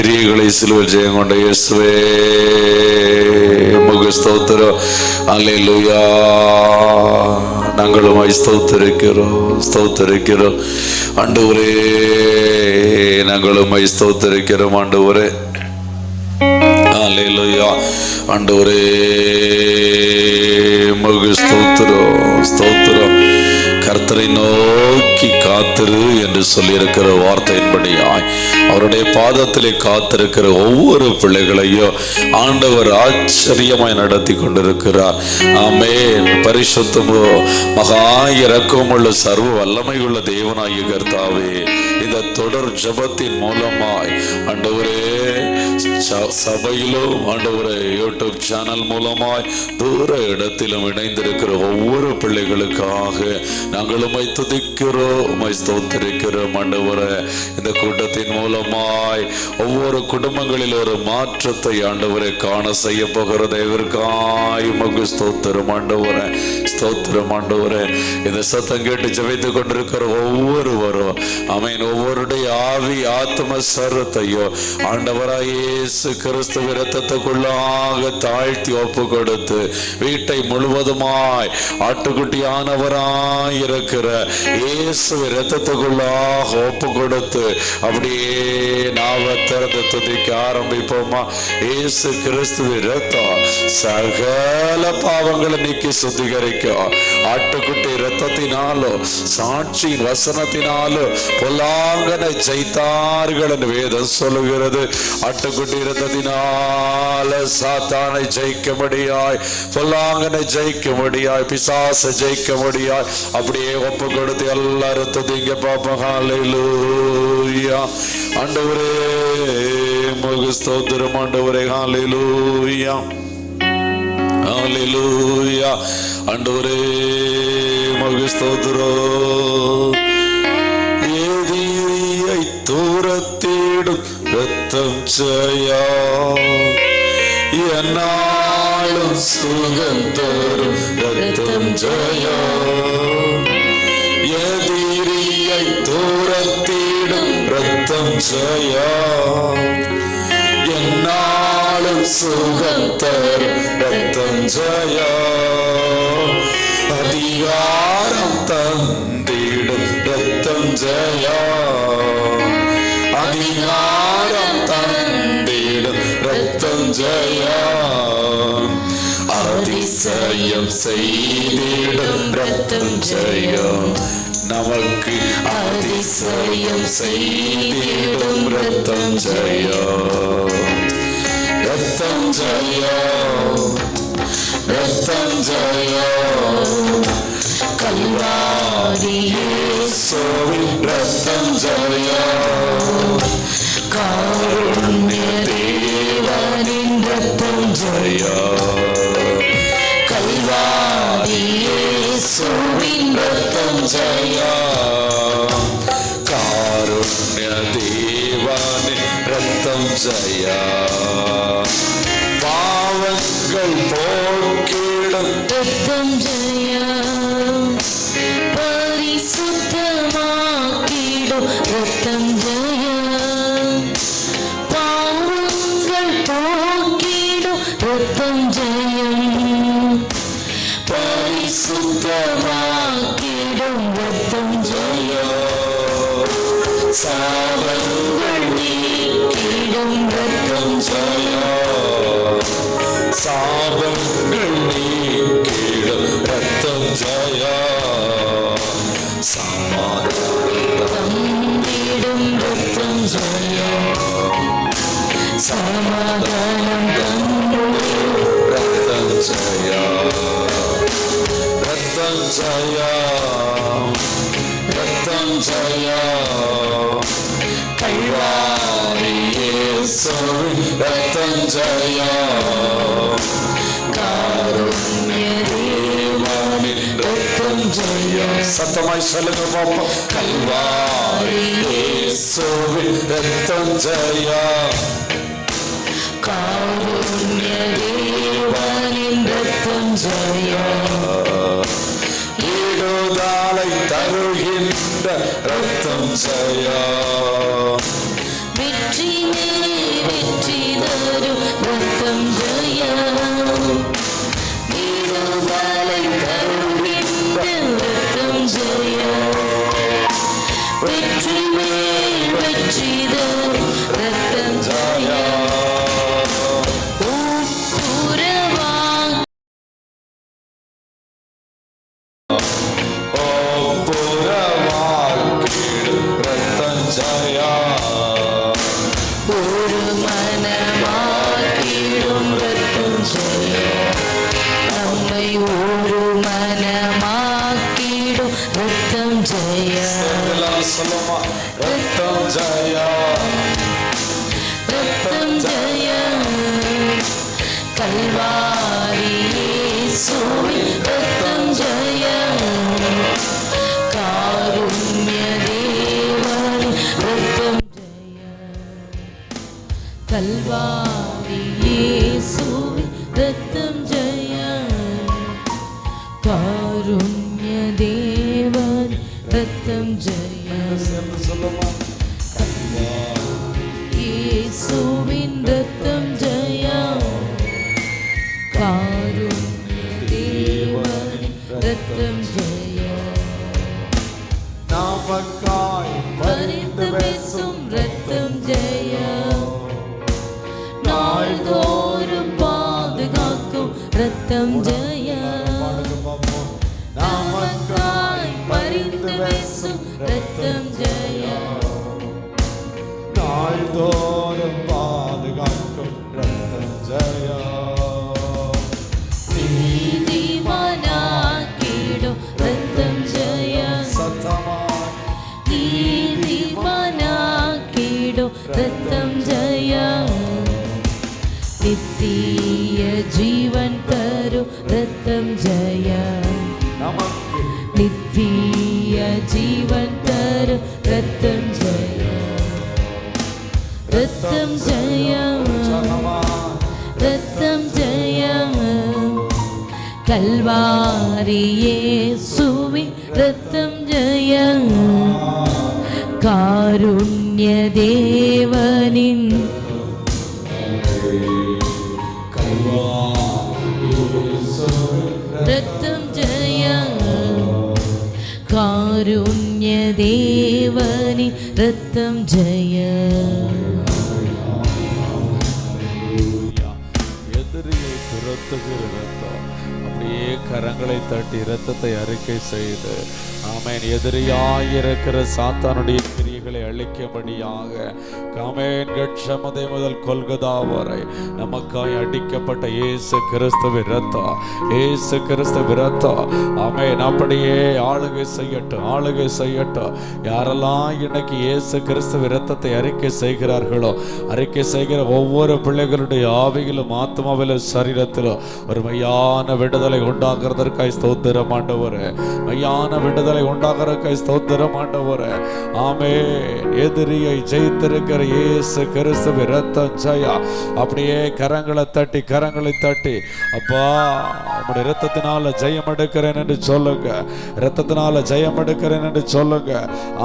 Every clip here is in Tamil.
கிரியைகளை சிலுவையில் ஜெயம் கொண்ட இயேசுவே உமக்கு ஸ்தோத்திரம். அல்லேலூயா. நாங்களும் ஸ்தோத்திரிக்கிறோம் ஆண்டவரே. நாங்களும் ஸ்தோத்திரிக்கிறோம் ஆண்டவரே. அல்லேலூயா. ஆண்டவரே உமக்கு ஸ்தோத்திரம். கர்த்தரை நோக்கி காத்திரு என்று சொல்லியிருக்கிற வார்த்தையின்படியாய் அவருடைய பாதத்திலே காத்திருக்கிற ஒவ்வொரு பிள்ளைகளையும் ஆண்டவர் ஆச்சரியமாய் நடத்தி கொண்டிருக்கிறார். ஆமென். பரிசுத்தமோ மகா இரக்கமுள்ள சர்வ வல்லமையுள்ள தேவனாகிய கர்த்தாவே, இந்த தொடர் ஜெபத்தின் மூலமாய் ஆண்டவரே சபையிலும் ஆண்டவரே யூடியூப் சேனல் மூலமாய் தூர இடத்திலும் இணைந்திருக்கிற ஒவ்வொரு பிள்ளைகளுக்காக நாங்கள் உம்மை துதிக்கிறோம், உம்மை ஸ்தோத்திரிக்கிறோம் ஆண்டவரே. இந்த கூட்டத்தின் மூலமாய் ஒவ்வொரு குடும்பங்களில் ஒரு மாற்றத்தை ஆண்டவரை காண செய்ய போகிற தேவருக்காய் உமக்கு ஸ்தோத்திரம் ஆண்டவரே. ஸ்தோத்திரம் ஆண்டவரே. இந்த சத்தம் கேட்டு ஜெபித்துக் கொண்டிருக்கிற ஒவ்வொருவரும் ஆமென், ஒவ்வொருடைய ஆவி ஆத்ம சரத்தையும் ஆண்டவராய் இயேசு கிறிஸ்துவின் இரத்தத்துக்குள்ளாக தாழ்த்தி ஒப்பு கொடுத்து வீட்டை முழுவதுமாய் ஆட்டுக்குட்டியானவராய் இருக்கிற இயேசுவின் இரத்தத்துக்குள்ளாக ஒப்பு கொடுத்து அப்படியே நாவ திறந்து துதிக்க ஆரம்பிப்போமா. இயேசு கிறிஸ்துவின் இரத்தம் சகல பாவங்களை நீக்கி சுத்திகரிக்கும். ஆட்டுக்குட்டி இரத்தத்தினாலும் சாட்சியின் வசனத்தினாலும் பொல்லாங்கனை ஜெயித்தார்கள் என்று வேதம் சொல்லுகிறது. ஆட்டுக்குட்டி இரத்தத்தினால சாத்தானை ஜெயிக்கும்படியாய், பொல்லாங்கனை ஜெயிக்கும்படியாய், பிசாசை ஜெயிக்கும்படியாய் அப்படியே ஒப்பு கொடுத்து எல்லாரும் துதிங்க பாப்போம். ஹல்லேலூயா. ஆண்டவரே உமக்கு ஸ்தோத்திரம் ஆண்டவரே. ஹல்லேலூயா. ஹல்லேலூயா. ஆண்டவரே உமக்கு ஸ்தோத்திரம். எதிரியை தூரத்திடும் ரத்தம் ஜெயா, என்னாலும் சுகம் தரும் ரத்தம் ஜெயா. எதிரியை தூரத்திடும் ரத்தம் ஜெயா, என்னாலும் சுகம் தரும் ரத்தம் ஜெயா. அதிகாரம் தந்திடும் ரத்தம் ஜெயா, அதிகாரம் தந்திடும் ரத்தம் ஜெயா. அதிசயம் செய்திடும் ரத்தம் ஜெயா, நமக்கு அதிசயம் செய்திடும் ரத்தம் ஜெயா. ரத்தம் ஜெயா, ரத்தம் ஜெயா. கல்வாரி இயேசுவின் ரத்தம் ஜெயா, காருண்ய தேவனின் ரத்தம் ஜெயா. கல்வாரி இயேசுவின் ரத்தம் ஜெயா, காருண்ய தேவனின் ரத்தம் ஜெயா. பாவங்கள் போக்கிடும் ரத்தம் ஜெயா, பரிசுத்தமாக்கிடும் ரத்தம் ஜெயா. பாவங்கள் போக்கிடும் ரத்தம் ஜெயம், பரிசுத்தமாக்கிடும் ரத்தம் ஜெயா. சாபங்கள் நீக்கிடும் ரத்தம் ஜெயா, சாபங்கள் நீக்கிடும் ரத்தம் ஜெயா. சமாதானம் தந்திடும் ரத்தம் ஜெயா, சமாதானம் தந்திடும் ரத்தம் ஜெயா. ரத்தம் ஜெயா, ரத்தம் ஜெயா. கல்வாரி இயேசுவின் ரத்தம் ஜெயா, காருண்ய தேவனின் ரத்தம் ஜெயா. சத்தமாய் சொல்லுங்க பாப்போம். கல்வாரி இயேசுவின் ரத்தம் ஜெயா, காருண்ய தேவனின் ரத்தம் ஜெயா. ஈடுதலை தருகின்ற ரத்தம் ஜெயா, வெற்றி தரும் ரத்தம் ஜெயம், விடுதலை தருகின்ற ரத்தம் ஜெயம், வெற்றி மேல் வெற்றி தரும் ரத்தம் ஜெயம். ஒரு மனமாக்கிடும் ரத்தம் ஜெயம், நம்மை ஒரு மனமாக்கிடும் ரத்தம் ஜெயம், ரத்தம் ஜெயம், ரத்தம் ஜெயம், கல்வாரி இயேசுவின் ரத்தம் ஜெயம், காருண்ய தேவனின் ரத்தம் கல்வாரி இயேசுவின் ரத்தம் ஜெயம், காருண்ய தேவன் ரத்தம் ஜெயம், இயேசுவின் ரத்தம் ஜெயம், காருண்ய தேவன் ரத்தம் ஜெயம், நமக்காய் பரிந்து பேசும் ரத்தம் ஜெயம், நாள்தோறும் பாதுகாக்கும் ரத்தம் ஜெயம், நமக்காய் பரிந்து பேசும் ரத்தம் ஜெயம், நாள்தோறும் பாதுகாக்கும் ரத்தம் ஜெயம், நீதிமானாக்கிடும் ரத்தம் ஜெயம், சத்தமாய் நீதிமானாக்கிடும் ரத்தம் ஜெயம், நித்திய ஜீவன் தரும் ரத்தம் ஜெயம், நமக்கு நித்திய ஜீவன் தரும் ரத்தம் ஜெயம், ரத்தம் ஜெயம், ரத்தம் ஜெயம், கல்வாரி இயேசுவின் ரத்தம் ஜெயம், காருண்ய தேவனின் ரத்தம் ஜெயம், காருண்ய தேவனின் ரத்தம் ஜெயம். எதிரியை துரத்துகிற ரத்தம், அப்படியே கரங்களை தட்டி இரத்தத்தை அறிக்கை செய்து ஆமென். எதிரியாயிருக்கிற சாத்தானுடைய கிரியைகளை அழிக்கும்படியாக ஆமென். கட்சமதை முதல் கொல்கதா வரை நமக்காய் அடிக்கப்பட்ட இயேசு கிறிஸ்துவின் ரத்தம், இயேசு கிறிஸ்துவின் ரத்தம் ஆமென். அப்படியே ஆளுகை செய்யட்டும், ஆளுகை செய்யட்டும். யாரெல்லாம் இன்னைக்கு இயேசு கிறிஸ்துவின் ரத்தத்தை அறிக்கை செய்கிறார்களோ, அறிக்கை செய்கிற ஒவ்வொரு பிள்ளைகளுடைய ஆவியிலும் ஆத்மாவிலும் சரீரத்திலும் ஒரு மையான விடுதலை உண்டாகிறதற்காய் ஸ்தோத்திரம் ஆண்டவரே, மையான விடுதலை உண்டாகிறதற்காய் ஸ்தோத்திரம் ஆண்டவரே. ஆமென். எதிரியை ஜெயித்திருக்கிற இயேசு கிறிஸ்துவின் ரத்தம் ஜெயா. அப்படியே கரங்களை தட்டி, கரங்களை தட்டி, அப்பா உம்முடைய இரத்தத்தினால ஜெயம் எடுக்கிறேன் என்று சொல்லுங்க, இரத்தத்தினால ஜெயம் எடுக்கிறேன் என்று சொல்லுங்க.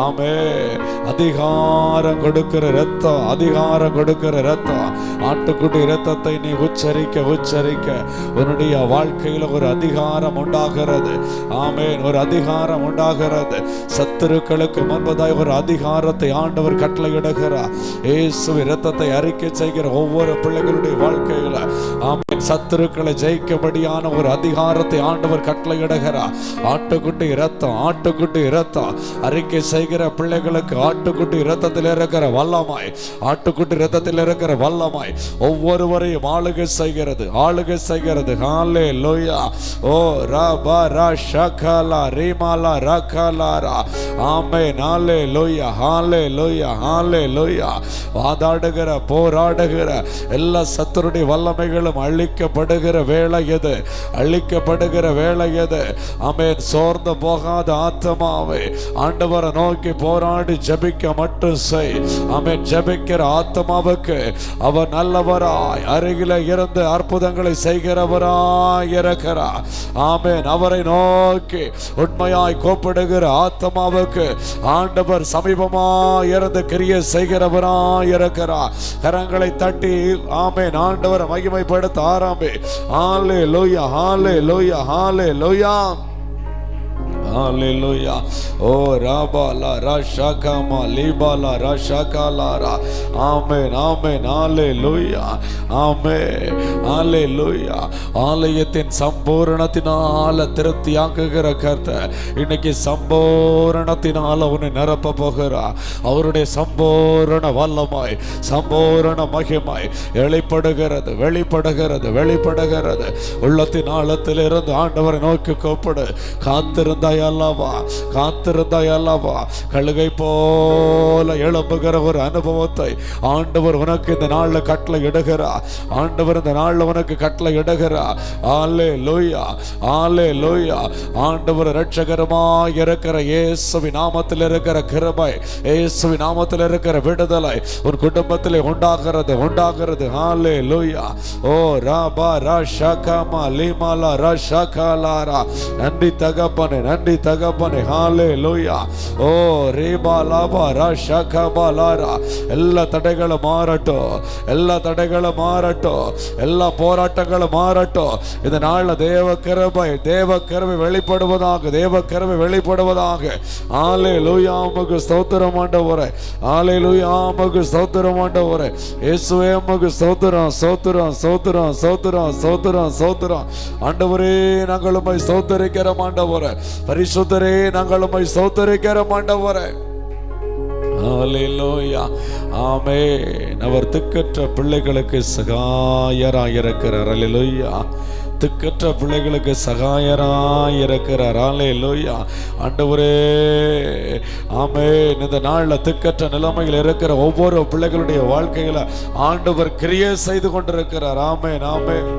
ஆமென். அதிகாரம் கொடுக்கிற ரத்தம், அதிகாரம் கொடுக்கிற ரத்தம், ஆட்டுக்குட்டி இரத்தத்தை நீ உச்சரிக்க உச்சரிக்க உன்னுடைய வாழ்க்கையில் ஒரு அதிகாரம் உண்டாகிறது. ஆமென். ஒரு அதிகாரம் உண்டாகிறது. சத்துருக்களுக்கு முன்பதாய் ஒரு அதிகாரத்தை ஆண்டவர் கட்டளையிடுகிறார். இயேசுவின் இரத்தத்தை அறிக்கை செய்கிற ஒவ்வொரு பிள்ளைகளுடைய வாழ்க்கையில ஆமென், சத்துருக்களை ஜெயிக்கும்படியான ஒரு அதிகாரத்தை ஆண்டவர் கட்டளையிடுகிறார். ஆட்டுக்குட்டி இரத்தம், ஆட்டுக்குட்டி இரத்தம் அறிக்கை செய்கிற பிள்ளைகளுக்கு ஆட்டுக்குட்டி இரத்தத்தில் இருக்கிற வல்லமாய், ஆட்டுக்குட்டி இரத்தத்தில் இருக்கிற வல்லமாய் ஒவ்வொருவரையும் ஆளுகை செய்கிறது, ஆளுகை செய்கிறது. ஹல்லேலூயா. ஓ ரபா ரா ஷகலா ரீமாலா ரகலாரா. ஆமென். ஹல்லேலூயா, ஹல்லேலூயா, ஹல்லேலூயா. வாதாடுகிற, போராடுகிற எல்லா சத்துருடைய வல்லமைகளும் அழிக்கப்படுகிற வேளை எது, அழிக்கப்படுகிற வேளை எது. ஆமென். சோர்ந்து போகாத ஆத்மாவை ஆண்டவரை நோக்கி போராடி ஜெபிக்க மட்டும் செய். ஆமென். ஜெபிக்கிற ஆத்மாவுக்கு அவர் நல்லவராய் அருகில இருந்து அற்புதங்களை செய்கிறவராய் இருக்கிறார். ஆமென். அவரை நோக்கி உண்மையாய் கோப்படுகிற ஆத்மாவுக்கு ஆண்டவர் சமீபமாய் இருந்து கிரியை செய்கிறவராய் இருக்கிறார். கரங்களை தட்டி ஆமென் ஆண்டவரை மகிமைப்படுத்த ஆரம்பி. ஹalleluya hallelujah hallelujah hallelujah. ஓ ராபாலா ராஷாகாமா லீபாலா ராஷாகாலாரா. ஆமென் ஆமென் ஹalleluya ஆமென் ஹalleluya. ஆலயத்தின் சம்பூரணத்தினால திருப்தியாக்குகிற கர்த்தர் இன்னைக்கு சம்பூரணத்தினால உன்னை நிரப்ப போகிறார். அவருடைய சம்பூரண வல்லமாய் சம்பூரண மகிமாய் வெளிப்படுகிறது வெளிப்படுகிறது வெளிப்படுகிறது. உள்ளத்தின் ஆழத்திலிருந்து ஆண்டவரை நோக்கி கூப்பிடு. காத்திருந்தாய் அல்லவா காத்திருந்தாய் அல்லவா. கழுகை போல எழும்புகிற ஒரு அனுபவத்தை ஆண்டவர் உனக்கு இந்த நாளில் கட்டளை இடுகிறார். ஆண்டவர் இந்த நாளில் உனக்கு கட்டளை இடுகிறார். ஹalleluya ஹalleluya. ஆண்டவர் இரட்சகருமாய் இருக்கிற இயேசுவின் நாமத்தில் இருக்கிற கிருபை, இயேசுவின் நாமத்தில் இருக்கிற விடுதலை ஒரு குடும்பத்திலே உண்டாகிறது உண்டாகிறது. ஹalleluya. ஓ ராபா ராஷாகாமா லீமாலா ராஷாகாலாரா. நன்றி தகப்பனே நன்றி தகப்பனே. ஹalleluya. ஓ ரீபா லாபா ராஷாகாபாலாரா. எல்லா தடைகளும் மாறட்டும் எல்லா தடைகளும் மாறட்டும் எல்லா போராட்டங்களும் மாறட்டும். இந்த நாள்ல தேவ கிருபை வெளிப்படுவதாக தேவ கிருபை வெளிப்படுவதாக. ஹalleluya உமக்கு ஸ்தோத்திரம் ஆண்டவரே. ஹalleluya உமக்கு ஸ்தோத்திரம் ஆண்டவரே. இயேசுவே உமக்கு ஸ்தோத்திரம் ஸ்தோத்திரம் ஸ்தோத்திரம் ஸ்தோத்திரம் ஸ்தோத்திரம் ஸ்தோத்திரம். ஆண்டவரே நாங்கள் உம்மை ஸ்தோத்திரிக்கிறோம் ஆண்டவரே. பரிசுத்தரே நாங்கள் உம்மை ஸ்தோத்திரிக்கிறோம் ஆண்டவரே. ஹalleluya ஆமென். அவர் திக்கற்ற பிள்ளைகளுக்கு சகாயராய் இருக்கிறார். ஹalleluya. திக்கற்ற பிள்ளைகளுக்கு சகாயராய் இருக்கிறார். ஹalleluya ஆண்டவரே ஆமென். இந்த நாள்ல திக்கற்ற நிலைமையில் இருக்கிற ஒவ்வொரு பிள்ளைகளுடைய வாழ்க்கையில ஆண்டவர் கிரியை செய்து கொண்டிருக்கிறார். ஆமென் ஆமென்.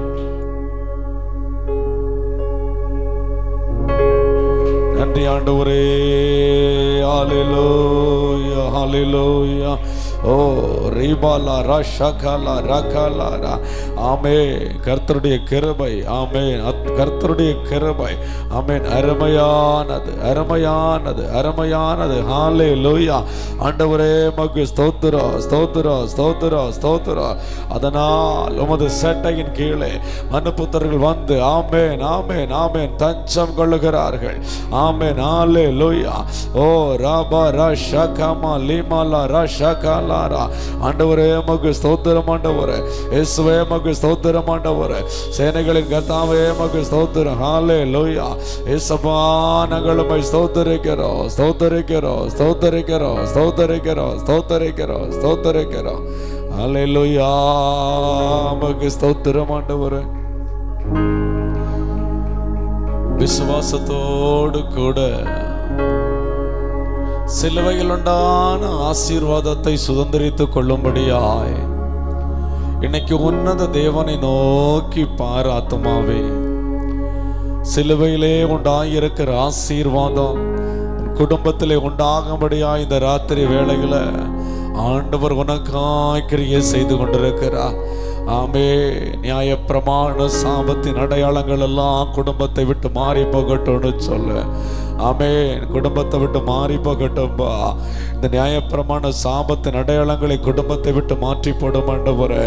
நன்றி ஆண்டவரே. ஹalleluya ஹalleluya. ஓ ரீபாலா ராஷாகாலா ராகாலாரா. ஆமென். கர்த்தருடைய கிருபை ஆமென் கர்த்தருடைய கிருபை ஆமென் அருமையானது அருமையானது அருமையானது. ஹalleluya ஆண்டவரே உமக்கு ஸ்தோத்திரம் ஸ்தோத்திரம் ஸ்தோத்திரம் ஸ்தோத்திரம். அதனால் உமது சட்டையின் கீழே மனுபுத்திரர்கள் வந்து ஆமென் ஆமென் ஆமென் தஞ்சம் கொள்ளுகிறார்கள். ஆமென் ஹalleluya. ஓ ராபா ராஷாகாமா லீமாலா ராஷாகாலாரா. ஆண்டவரே உமக்கு ஸ்தோத்திரம் ஆண்டவரே. இயேசுவே உமக்கு ஸ்தோத்திரம் ஆண்டவரே. சேனைகளின் கர்த்தாவே உமக்கு ஸ்தோத்திரம். ஹalleluya. இயேசுவா நாங்கள் உம்மை ஸ்தோத்திரிக்கிறோம் ஸ்தோத்திரிக்கிறோம் ஸ்தோத்திரிக்கிறோம் ஸ்தோத்திரிக்கிறோம் ஸ்தோத்திரிக்கிறோம் ஸ்தோத்திரிக்கிறோம். ஹalleluya உமக்கு ஸ்தோத்திரம் ஆண்டவரே. விசுவாசத்தோடு கூட சிலுவையில் உண்டான ஆசீர்வாதத்தை சுதந்திரித்துக் கொள்ளும்படியாய் இன்னைக்கு உன்னத தேவனை நோக்கி பார் ஆத்துமாவே. சிலுவையிலே உண்டாயிருக்கிற ஆசீர்வாதம் குடும்பத்திலே உண்டாகும்படியாய் இந்த ராத்திரி வேளையில ஆண்டவர் உனக்காய் கிரியை செய்து கொண்டிருக்கிறார். ஆமே. நியாயப்பிரமாண சாபத்தின் அடையாளங்கள் எல்லாம் குடும்பத்தை விட்டு மாறி போகட்டும்னு சொல்லு. ஆமென். குடும்பத்தை விட்டு மாறி போகட்டும்பா. இந்த நியாயப்பிரமாண சாபத்தின் அடையாளங்களை குடும்பத்தை விட்டு மாற்றி போடும் ஆண்டவரே.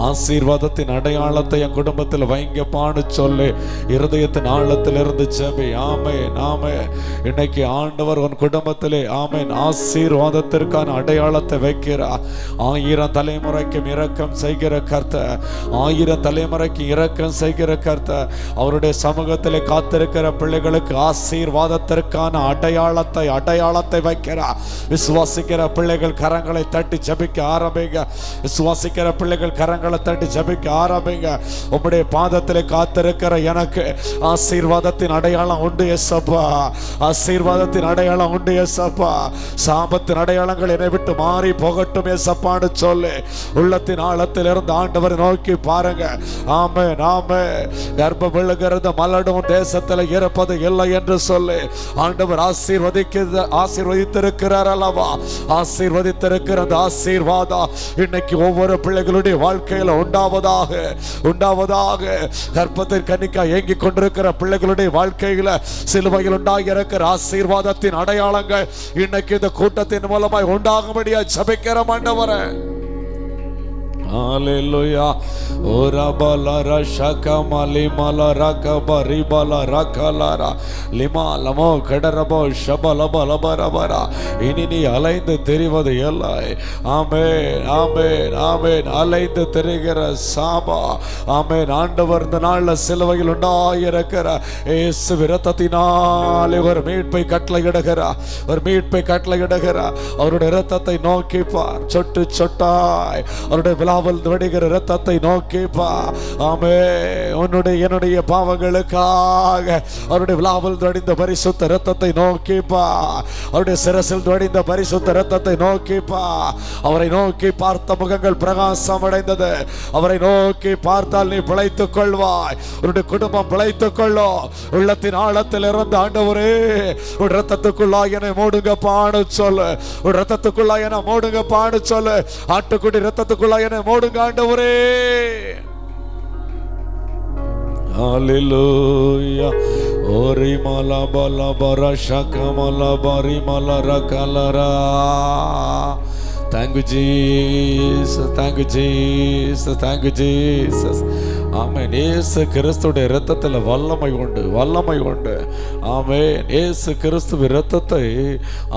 ஆசீர்வாதத்தின் அடையாளத்தை என் குடும்பத்தில் வைங்கப்பான்னு சொல்லி இருதயத்தின் ஆழத்தில் இருந்து ஜெபி. ஆமென் ஆமென். இன்னைக்கு ஆண்டவர் உன் குடும்பத்திலே ஆமென் ஆசீர்வாதத்திற்கான அடையாளத்தை வைக்கிறார். 1000 தலைமுறைக்கும் இரக்கம் செய்கிற கர்த்தர், 1000 தலைமுறைக்கு இரக்கம் செய்கிற கர்த்தர் அவருடைய சமூகத்திலே காத்திருக்கிற பிள்ளைகளுக்கு ஆசீர்வாதத்திற்கான அடையாளத்தை வைக்கிறார். விசுவாசிக்கிற பிள்ளைகள் கரங்களை தட்டி ஜெபிக்க ஆரம்பிங்க. விசுவாசிக்கிற பிள்ளைகள் கரங்களை தட்டி ஜெபிக்க ஆரம்பிங்க. உம்முடைய பாதத்திலே காத்திருக்கிற எனக்கு ஆசீர்வாதத்தின் அடையாளம் உண்டு இயேசப்பா. ஆசீர்வாதத்தின் அடையாளம் உண்டு இயேசப்பா. சாபத்தின் அடையாளங்கள் என்னை விட்டு மாறி போகட்டும் இயேசப்பான்னு சொல்லி உள்ளத்தின் ஆழத்தில் இருந்து ஆண்டவரை நோக்கி பாருங்க. ஆமென் ஆமென். கர்ப்பம் விழுகிறது மலடும் தேசத்தில் இருப்பது இல்லை என்று சொல்லி ஆண்டவர் ஆசீர்வதித்திருக்கிறார் அல்லவா? ஆசீர்வதித்திருக்கிற அந்த ஆசீர்வாதம் இன்னைக்கு ஒவ்வொரு பிள்ளைகளுடைய வாழ்க்கையில உண்டாவதாக. கர்ப்பத்தின் கன்னிக்கா ஏங்கி கொண்டிருக்கிற பிள்ளைகளுடைய வாழ்க்கையில சிலுவையில் உண்டாகி இருக்கிற ஆசீர்வாதத்தின் அடையாளங்கள் இன்னைக்கு இந்த கூட்டத்தின் மூலமாய் உண்டாகும்படியா ஜெபிக்கிற ஆண்டவரே. Hallelujah. Ora balara shaka mali malara kabari balara kalara lima lamo kadarabo shabala balabara bara inini அலைந்து தெரிவது எல்லாம். ஆமென் ஆமென் ஆமென். அலைந்து தெரிகிற சாபா. ஆமென். ஆண்டவர் இந்த நாள்ல சிலுவையில் உண்டாயிருக்கிற இயேசு இரத்தத்தினாலே ஒரு மீட்பை கட்டளையிடுகிறார். அவருடைய இரத்தத்தை நோக்கி பார். சொட்டு சொட்டாய் அவருடைய விடுகிற இரத்தத்தை நோக்கி பார். ஆமென். என்னுடைய பாவங்களுக்காக அவருடைய விழாவில் வடிந்த பரிசுத்த இரத்தத்தை நோக்கி பார். அவருடைய சிரசில் வடிந்த பரிசுத்த இரத்தத்தை நோக்கி பார். அவரை நோக்கி பார்த்த முகங்கள் பிரகாசம் அடைந்தது. அவரை நோக்கி பார்த்தால் நீ பிழைத்துக் கொள்வாய். உன்னுடைய குடும்பம் பிழைத்துக் கொள்ளும். உள்ளத்தின் ஆழத்தில் இருந்து ஆண்டவரே உன் இரத்தத்துக்குள்ளாய் என்னை மூடுங்க பாடு சொல்லு. உன் இரத்தத்துக்குள்ளாய் என்னை மூடுங்க பாடு சொல்லு. ஆட்டுக்குட்டி இரத்தத்துக்குள்ளாய் என்னை மூடுங்க ஆண்டவரே. Hallelujah. Ori mala bala bara shaka mala bari mala rakalara. Thank you Jesus. Thank you Jesus. Thank you Jesus. ஆமென். இயேசு கிறிஸ்துடைய இரத்தத்தில் வல்லமை உண்டு. ஆமென். இயேசு கிறிஸ்துவின் இரத்தத்தை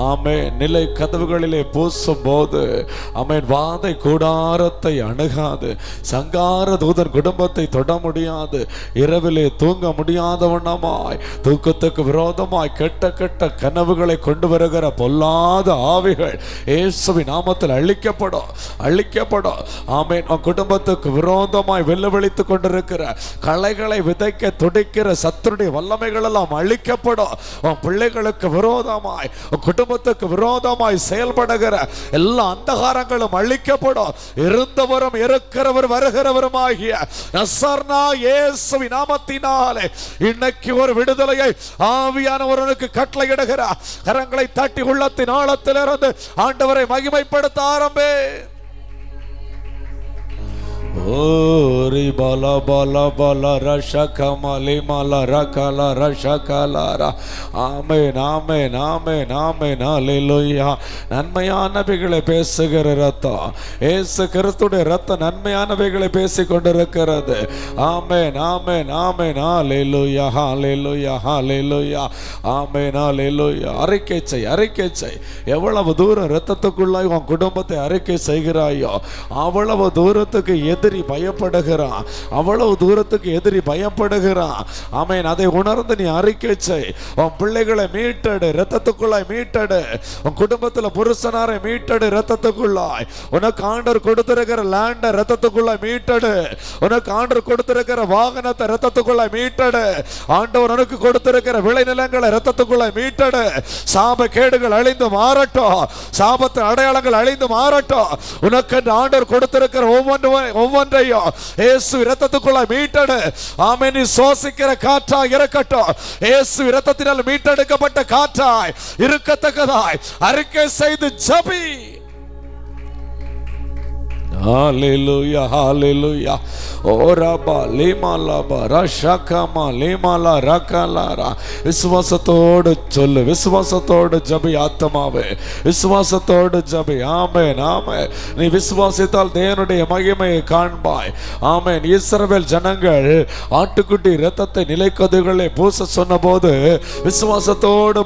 ஆமென் நிலை கதவுகளிலே பூசும் போது ஆமென் வாதை கூடாரத்தை அணுகாது. சங்கார தூதர் குடும்பத்தை தொட முடியாது. இரவிலே தூங்க முடியாதவண்ணமாய் தூக்கத்துக்கு விரோதமாய் கெட்ட கனவுகளை கொண்டு வருகிற பொல்லாத ஆவிகள் இயேசுவின் நாமத்தில் அழிக்கப்படும். ஆமென். உன் குடும்பத்துக்கு விரோதமாய் வெள்ளவெளித்துக் கொண்டு இருக்கிற களைகளை விதைக்க துடிக்கிற சத்துருடைய வல்லமைகள் எல்லாம் அழிக்கப்படும். உன் பிள்ளைகளுக்கு விரோதமாய் உன் குடும்பத்துக்கு விரோதமாய் செயல்படுகிற எல்லா அந்தகாரங்களும் அழிக்கப்படும். இருந்தவரும் இருக்கிறவர் வருகிறவருமாகிய நசரேயனாகிய இயேசுவின் நாமத்தினாலே இன்னைக்கு ஒரு விடுதலையை ஆவியானவருக்கு கட்டளையிடுகிறார். கரங்களை தட்டி உள்ளத்தின் ஆழத்திலிருந்து ஆண்டவரை மகிமைப்படுத்த ஆரம்பி. Ori bala bala bala rasha kamali mala rakala rasha kalara. Amen amen amen amen. Hallelujah. நன்மையானவைகளை பேசுகிற ரத்தம் இயேசு கிறிஸ்துவின் ரத்தம் நன்மையானவைகளை பேசிக் கொண்டிருக்கிறது. ஆமென் ஆமென் ஆமென். ஹalleluya hallelujah hallelujah ஆமென் hallelujah. அறிக்கை செய். எவ்வளவு தூரம் ரத்தத்துக்குள்ளாய் உன் குடும்பத்தை அறிக்கை செய்கிறாயோ அவ்வளவு தூரத்துக்கு எதிரி பயப்படுகிறான். அவ்வளவு தூரத்துக்கு எதிரி பயப்படுகிறான். ஆமென். அதை உணர்ந்து நீ அறிக்கை செய். உன் பிள்ளைகளை மீட்டெடு. இரத்தத்துக்குள்ளாய் மீட்டெடு. உன் குடும்பத்தில் புருஷனாரை மீட்டெடு. இரத்தத்துக்குள்ளாய் உனக்கு ஆண்டவர் கொடுத்திருக்கிற லேண்ட இரத்தத்துக்குள்ளாய் மீட்டெடு. உனக்கு ஆண்டவர் கொடுத்திருக்கிற வாகனத்தை இரத்தத்துக்குள்ளாய் மீட்டெடு. ஆண்டவர் உனக்கு கொடுத்திருக்கிற விளைநிலங்களை இரத்தத்துக்குள்ளாய் மீட்டெடு. சாப கேடுகள் அழிந்து மாறட்டும். சாபத்தின் அடையாளங்கள் அழிந்து மாறட்டும். உனக்கு ஆண்டவர் கொடுத்திருக்கிற ஒவ்வொன்றையும் இயேசு இரத்தத்துக்குள்ளாய் மீட்டெடு. ஆமென். நீ சுவாசிக்கிற காற்றாய் இருக்கட்டும். இயேசு இரத்தத்தினால் மீட்டெடுக்கப்பட்ட காற்றாய் இருக்கத்தக்கதாய் அறிக்கை செய்து JP. Hallelujah hallelujah. Ora ba lima la ba rashakama lima la rakalara. விசுவாசத்தோடு சொல்லு. விசுவாசத்தோடு ஜெபி ஆத்மாவே. விசுவாசத்தோடு ஜெபி. ஆமென் ஆமென். நீ விசுவாசித்தால் தேவனுடைய மகிமையை காண்பாய். ஆமென். இஸ்ரவேல் ஜனங்கள் ஆட்டுக்குட்டி இரத்தத்தை நிலைக்கதுகளை பூச சொன்னபோது விசுவாசத்தோடு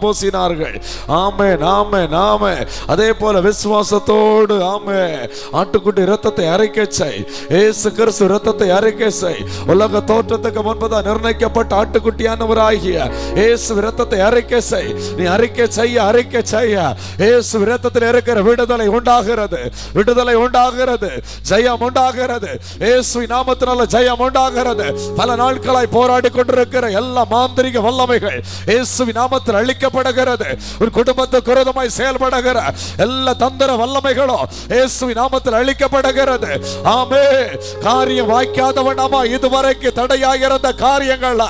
பூசினார்கள். ஆமென் ஆமென் ஆமென். அதே போல விசுவாசத்தோடு ஆமென் ஆட்டுக்குட்டி இரத்தத்தை அறிக்கை செய். இயேசு கிறிஸ்து இரத்தத்தை அறிக்கை செய். உலக தோற்றத்துக்கு முன்பதாக நிர்ணயிக்கப்பட்ட ஆட்டுக்குட்டியானவராகிய இயேசு இரத்தத்தை அறிக்கை செய். நீ அறிக்கை செய்ய இயேசு இரத்தத்தில் இருக்கிற விடுதலை உண்டாகிறது. ஜெயம் உண்டாகிறது. இயேசுவின் நாமத்தினால ஜெயம் உண்டாகிறது. பல நாட்களாய் போராடி கொண்டிருக்கிற எல்லா மாந்திரிக வல்லமைகள் இயேசுவின் நாமத்தில் அழிக்கப்படுகிறது. ஒரு குடும்பத்துக்கு விரோதமாய் செயல்படுகிற எல்லா தந்திர வல்லமைகளும் இயேசுவின் நாமத்தில் அழிக்கப்படுகிறது. ஆமென். காரியம் வாய்க்காதவனமா இதுவரைக்கும் தடையாகிறத காரியங்கள்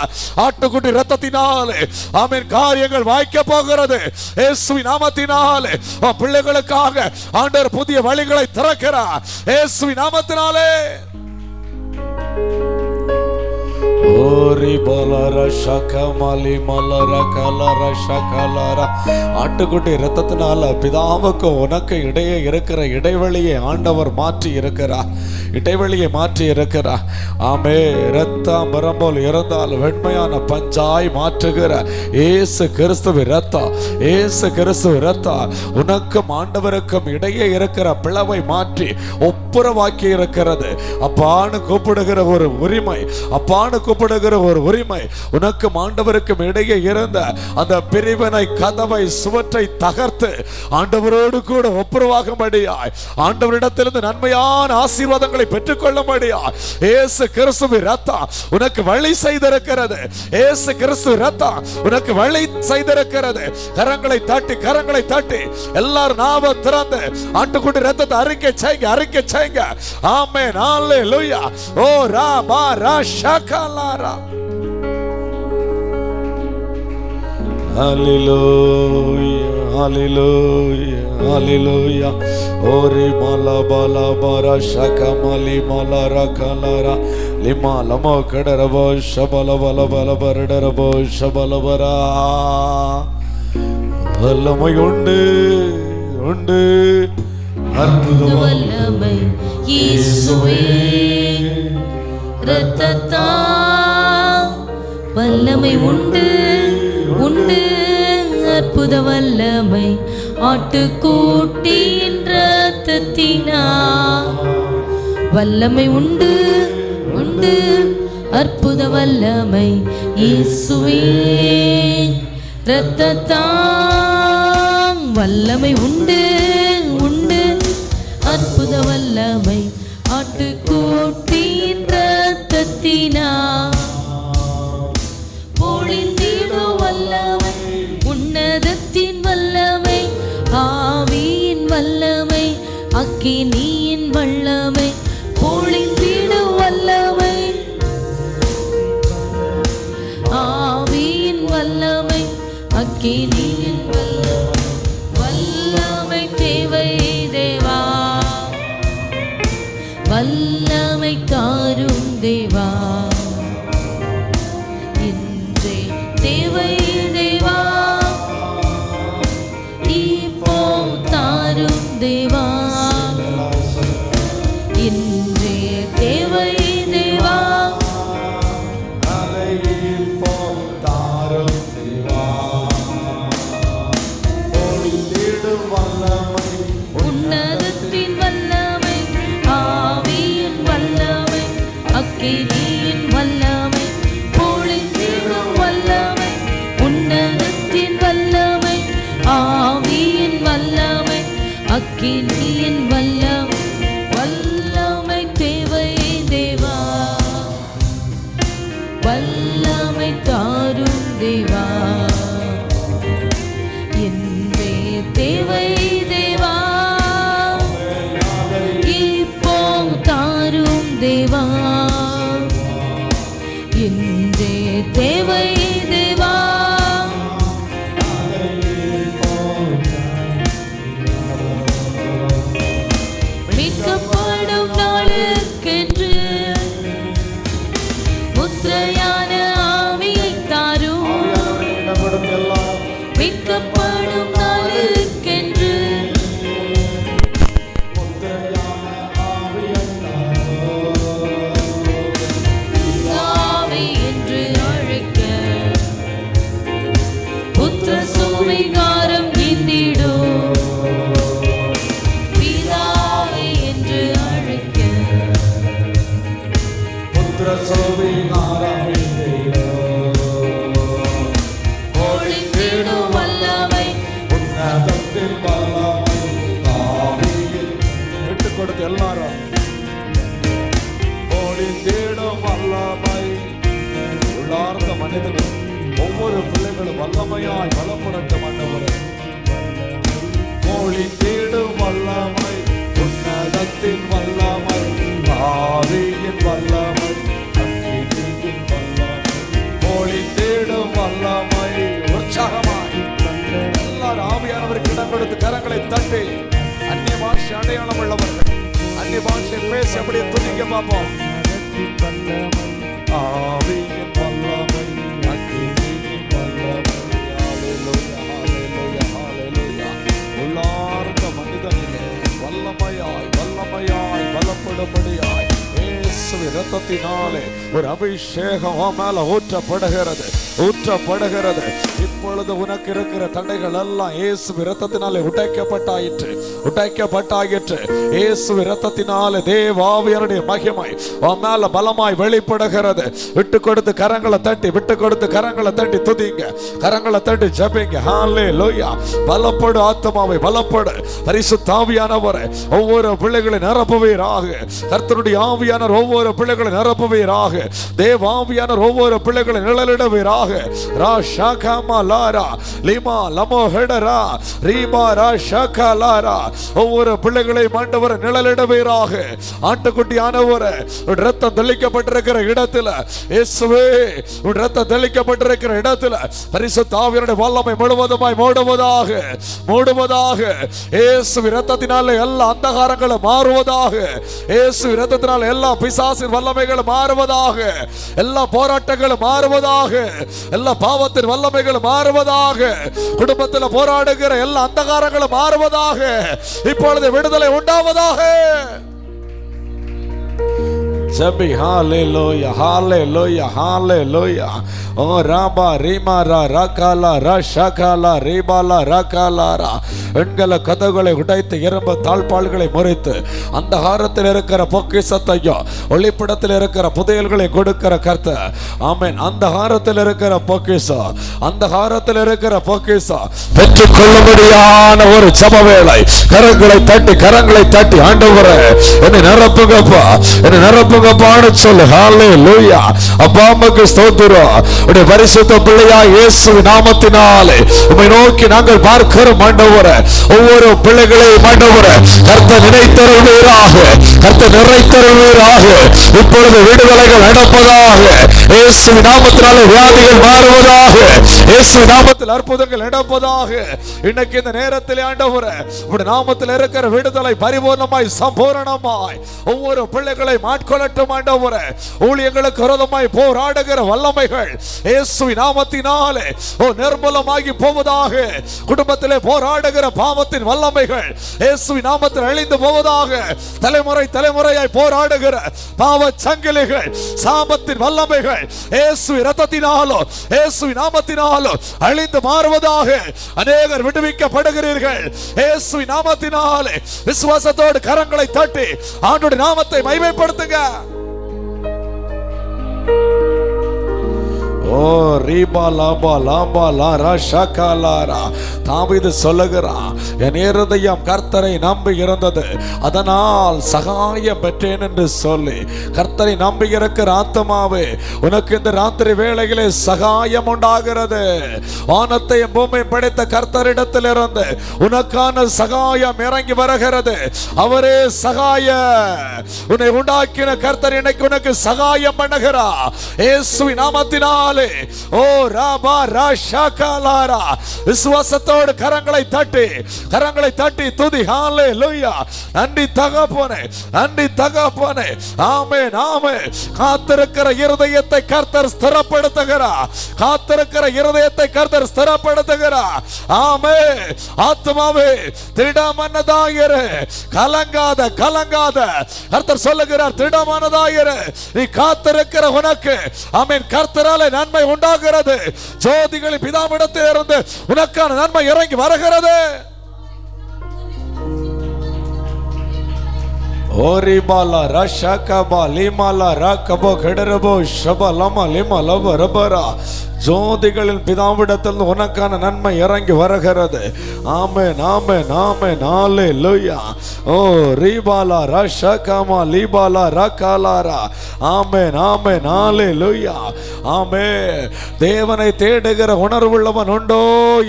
ஆட்டுக்குட்டி இரத்தத்தினாலே ஆமென் காரியங்கள் வாய்க்க போகிறது. இயேசுவின் நாமத்தினாலே பிள்ளைகளுக்காக ஆண்டவர் புதிய வழிகளை திறக்கிறார். இயேசுவின் நாமத்தினாலே. ஆட்டுக்குட்டி இரத்தத்தினால பிதாவுக்கு உனக்கு இடையே இருக்கிற இடைவெளியை ஆண்டவர் மாற்றி இருக்கிறார். இடைவெளியை மாற்றி இருக்கிறார். ஆமே. இரத்தம் போல் இருந்தால் வெண்மையான பஞ்சாய் மாற்றுகிற இயேசு கிறிஸ்துவின் இரத்தம், இயேசு கிறிஸ்துவின் இரத்தம் உனக்கும் ஆண்டவருக்கும் இடையே இருக்கிற பிளவை மாற்றி ஒப்புரவாக்கி இருக்கிறது. அப்பான்னு கூப்பிடுகிற ஒரு உரிமை, அப்பான்னு கூப்பிடுகிற ஒரு உரிமை உனக்கும் ஆண்டவருக்கும் இடையே இருந்த அந்த பிரிவினை கதவை சுவற்றை தகர்த்து ஆண்டவரோடு கூட ஒப்புரவாகும்படியாய் ஆண்டவரிடத்திலிருந்து நன்மையான ஆசீர்வாதங்களை பெற்றுக்கொள்ளும்படியாய் இயேசு கிறிஸ்துவின் இரத்தம் உனக்கு வழி செய்திருக்கிறது. இயேசு கிறிஸ்துவின் இரத்தம் உனக்கு வழி செய்திருக்கிறது. கரங்களை தட்டி, கரங்களை தட்டி எல்லாரும் நாம திறந்து ஆட்டுக்குட்டி இரத்தத்தை அறிக்கை செய்யுங்க, அறிக்கை செய்யுங்க. ஆமென். ஹல்லேலூயா. ஓ ரா பா ரா ஷகலாரா. ஹல்லேலூயா, ஹல்லேலூயா, ஹல்லேலூயா. ஓரி மலா பலா பரா ஷகமலி மலரா கலரா லிமா லமோ கடரபோ ஷபல பல பல பரடரபோ ஷபல பரா. வல்லமை உண்டு, உண்டு அற்புத வல்லமை இயேசுவே இரத்தத்தால் வல்லமை உண்டு, உண்டு அற்புத வல்லமை ஆட்டுக்குட்டியின் இரத்தத்தினால் வல்லமை உண்டு, உண்டு அற்புத வல்லமை இயேசுவே இரத்தத்தால் வல்லமை உண்டு, உண்டு அற்புத வல்லமை ஆட்டுக்குட்டியின் இரத்தத்தினால் பொழிந்திடும் வல்லமை உன்னதத்தின் வல்லமை ஆவியின் வல்லமை அக்கினியின் வல்லமை பொழிந்திடும் வல்லமை ஆவியின் வல்லமை அக்கினியின் வல்லமை வல்லமை தேவை தேவா வல்லமை தாரும் தேவா இன்றே தேவை தேவா இப்போ தாரும் தேவா இன்றே தேவை தேவா உன்னதத்தின் வல்லமை ஆவியின் வல்லமை அக்கினியின் வல்லமை பொழிந்திடும் வல்லமை உன்னதத்தின் வல்லமை ஆவியின் வல்லமை அக்கினியின் வல்லமை வல்லமை தேவை தேவா வல்லமை தாரும் தேவா என்றே தேவை தேவா இப்போ தாரும் தேவா என்றே தேவை தேவா மீட்கப்படும் நாளுக்கென்று முத்திரையான ஆவியை தாரும் மீட்கப்படும் நாளுக்கென்று ஆவி என்று அழைக்க புத்திர சுவிகாரம் நீந்திடும் பிதாவை என்று அழைக்க புத்திர சுவிகாரம் பொழிந்திடும் வல்லமை உன்னதத்தின் வல்லமை ஆவியில் விட்டுக் கொடுத்து எல்லாரும் பொழிந்திடும் வல்லமை உள்ளார்ந்த மனிதனும் ஒவ்வொரு பிள்ளைகளும் வல்லமையாய் பலப்படட்டும் ஆண்டவரே. பொழிந்திடும் வல்லமை ஞானத்தின் வல்லமை, ஆவியின் வல்லமை, அக்கினியின் வல்லமை, ஒளி தேடும் வல்லமை. உற்சாகமாய் எல்லாரும் ஆவியானவருக்கு இடம் கொடுத்து கரங்களை தட்டி அந்நிய பாஷை அடையாளம் உள்ளவர்கள் அந்நிய பாஷை பேசி அப்படியே துணிக்க பார்ப்போம். ஆவியின் வல்லமை, அக்கினியின் வல்லமை. ஹல்லேலூயா, ஹல்லேலூயா, ஹல்லேலூயா. உள்ளார்ந்த மனிதனிலே வல்லமையாய் வல்லமையாய் பலப்படும்படியாய் இயேசுவின் இரத்தத்தினாலே ஒரு அபிஷேகம் உன் மேல ஊற்றப்படுகிறது, ஊற்றப்படுகிறது. இப்பொழுது உனக்கு இருக்கிற தடைகள் எல்லாம் இயேசு இரத்தத்தினாலே உடைக்கப்பட்டாயிற்று, உடைக்கப்பட்டாயிற்று. இயேசு இரத்தத்தினாலே தேவாவியருடைய மகிமை உன் மேல பலமாய் வெளிப்படுகிறது. விட்டு கொடுத்து கரங்களை தட்டி, விட்டு கொடுத்து கரங்களை தட்டி துதிங்க, கரங்களை தட்டி ஜெபிங்க. ஹல்லேலூயா. பலப்படு ஆத்துமாவை, பலப்படு. பரிசுத்த ஆவியானவரே ஒவ்வொரு பிள்ளைகளை நிரப்புவீராக. கர்த்தருடைய ஆவியானவர் ஒவ்வொரு பிள்ளைகளை நிரப்புவீராக. தேவாவியானவர் ஒவ்வொரு பிள்ளைகளை நிழலிடுவீராக. ரா ஷாகாமா லாரா லிமா லமோ ஹெடரா ரீமா ரா ஷாகா லாரா. ஒவ்வொரு பிள்ளைகளை ஆண்டவர் நிழலிடுவீராக. ஆட்டுக்குட்டியானவரே இரத்தம் தெளிக்கப்பட்டிருக்கிற இடத்துல, இயேசுவே இரத்தம் தெளிக்கப்பட்டிருக்கிற இடத்துல பரிசுத்த ஆவியானவருடைய வல்லமை முழுவதுமாய் மூடுவதாக, மூடுவதாக. இயேசு இரத்தத்தினாலே எல்லா அந்தகாரங்களும் மாறுவதாக. இயேசு இரத்தத்தினாலே எல்லா பிசாசின் வல்லமைகளும் மாறுவதாக. எல்லா போராட்டங்களும் மாறுவதாக. எல்லா பாவத்தின் வல்லமைகளும் மாறுவதாக. குடும்பத்தில் போராடுகிற எல்லா அந்தகாரங்களும் மாறுவதாக. இப்பொழுது விடுதலை உண்டாவதாக. ஜெபி. ஹல்லேலூயா, ஹல்லேலூயா, ஹல்லேலூயா. ஓ ராபா ரீமா ரா ரகாலா ரா ஷகாலா ரீபாலா ரகாலாரா. எண்கள கதவுகளை உடைத்து இரும்பு தாழ்பாள்களை முறித்து அந்த ஹாரத்தில் இருக்கிற பொக்கிஷத்தையும் ஒளிப்படத்தில் இருக்கிற புதையல்களை கொடுக்கிற கர்த்தர். ஆமென். அந்த ஹாரத்தில் இருக்கிற பொக்கிஷம், அந்த ஹாரத்தில் இருக்கிற பொக்கிஷம் பெற்றுக் கொள்ளும்படியான ஒரு ஜெப வேளை. கரங்களை தட்டி, கரங்களை தட்டி ஆண்டவரே என்னை நிரப்புங்கப்பா, என்னை நிரப்புங்கப்பான்னு சொல்லு. ஹல்லேலூயா. அப்பா அம்மாக்கு ஸ்தோத்திரம். உடைய பரிசுத்த பிள்ளையா இயேசுவின் நாமத்தினாலே உம்மை நோக்கி நாங்கள் பார்க்கிறோம் ஆண்டவரே. ஒவ்வொரு பிள்ளைகளையும் ஆண்டவரே கர்த்தர் நினைத்தருள்வீராக, கர்த்தர் நிறைத்தருள்வீராக. இப்பொழுது விடுதலைகள் நடப்பதாக. இயேசுவின் நாமத்தினாலே வியாதிகள் மாறுவதாக. இயேசுவின் நாமத்தில் அற்புதங்கள் நடப்பதாக. இன்னைக்கு இந்த நேரத்தில் ஆண்டவரே உடைய நாமத்தில் இருக்கிற விடுதலை பரிபூர்ணமாய் சம்பூரணமாய் ஒவ்வொரு பிள்ளைகளை மாட்கொள்ளட்டும் ஆண்டவரே. ஊழியங்களுக்கு விரோதமாய் போராடுகிற வல்லமைகள் இயேசுவின் நாமத்தினாலே நிர்மூலமாகி போவதாக. குடும்பத்திலே போராடுகிற பாவத்தின் வல்லமைகள் இயேசுவின் நாமத்தில் அழிந்து போவதாக. தலைமுறை தலைமுறையாய் போராடுகிற பாவ சங்கிலிகள், சாபத்தின் வல்லமைகள் இயேசுவின் இரத்தத்தினாலோ இயேசுவின் நாமத்தினாலோ அழிந்து மாறுவதாக. அநேகர் விடுவிக்கப்படுகிறீர்கள் இயேசுவின் நாமத்தினாலே. விசுவாசத்தோடு கரங்களை தட்டி ஆண்டவருடைய நாமத்தை மகிமைப்படுத்துங்க. ஓ ரீபா லாபா லாபா லாரா ஷகாலாரா. தாவீது சொல்லுகிறான், என் இருதயம் கர்த்தரை நம்பி இருந்தது, அதனால் சகாயம் பெற்றேன் என்று சொல்லி. கர்த்தரை நம்பி இருக்கிற ஆத்மாவே உனக்கு இந்த ராத்திரி வேளையிலே சகாயம் உண்டாகிறது. வானத்தையும் பூமியையும் படைத்த கர்த்தரிடத்தில் இருந்து உனக்கான சகாயம் இறங்கி வருகிறது. அவரே சகாய உன்னை உண்டாக்கின கர்த்தர் இன்னைக்கு உனக்கு சகாயம் பண்ணுகிறார் இயேசுவின் நாமத்தினாலே. ஓ ராபா ராஷாகாலாரா. விசுவாசத்தோடு கரங்களை தட்டி, கரங்களை தட்டி துதி. ஹல்லேலூயா. நன்றி தகப்பனே, நன்றி தகப்பனே. ஆமென், ஆமென். காத்திருக்கிற இருதயத்தை கர்த்தர் ஸ்திரப்படுத்துகிறார். காத்திருக்கிற இருதயத்தை கர்த்தர் ஸ்திரப்படுத்துகிறார். ஆமென். ஆத்துமாவே திடமனதாயிரு, கலங்காத, கலங்காத. கர்த்தர் சொல்லுகிறார், திடமனதாயிரு. நீ காத்திருக்கிற உனக்கு ஆமென் கர்த்தராலே நன்மை உண்டாகிறது. ஜோதிகளின் பிதாவிடத்தில் இருந்து உனக்கான நன்மை இறங்கி வருகிறது. ஓரிபாலா ரஷகபா லிமாலா ரகபோ கடரபோ ஷபலமா லிமா லவ ரபரா ஜோதிகளின் பிதாவிடத்தில் உனக்கான நன்மை இறங்கி வருகிறது. ஆமென் ஆமென் ஆமென் ஹalleluya. ஓ ரீபாலா ரஷகமா லீபாலா ரகாலாரா. ஆமென் ஆமென் ஹalleluya. ஆமென். தேவனை தேடுகிற உணர்வுள்ளவன் உண்டோ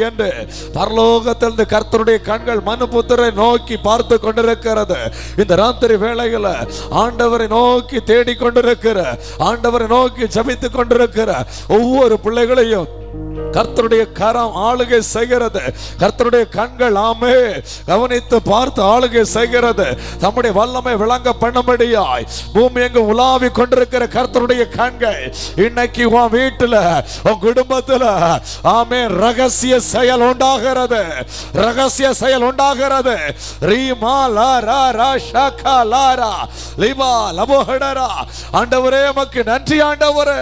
என்று பரலோகத்திலிருந்து கர்த்தருடைய கண்கள் மனுபுத்திரை நோக்கி பார்த்து கொண்டிருக்கிறது. இந்த ராத்திரி வேளையில ஆண்டவரை நோக்கி தேடிக் கொண்டிருக்கிற, ஆண்டவரை நோக்கி ஜெபித்துக் கொண்டிருக்கிற ஒவ்வொரு பிள்ளைகளையும் கர்த்தருடைய கரம் ஆளுகை செய்கிறது. கர்த்தருடைய கண்கள் ஆமே கவனித்து பார்த்து ஆளுகை செய்கிறது. தம்முடைய வல்லமை விளங்க பண்ணும்படியாய் பூமி எங்கு உலாவி கொண்டிருக்கிற கர்த்தருடைய கண்கள் இன்னைக்கு உன் வீட்டுல, உன் குடும்பத்துல ஆமே ரகசிய செயல் உண்டாகிறது. ரகசிய செயல் உண்டாகிறது. Reema Laura ராஷகா Laura லிவா லபோஹடரா. ஆண்டவரே உமக்கு நன்றி ஆண்டவரே.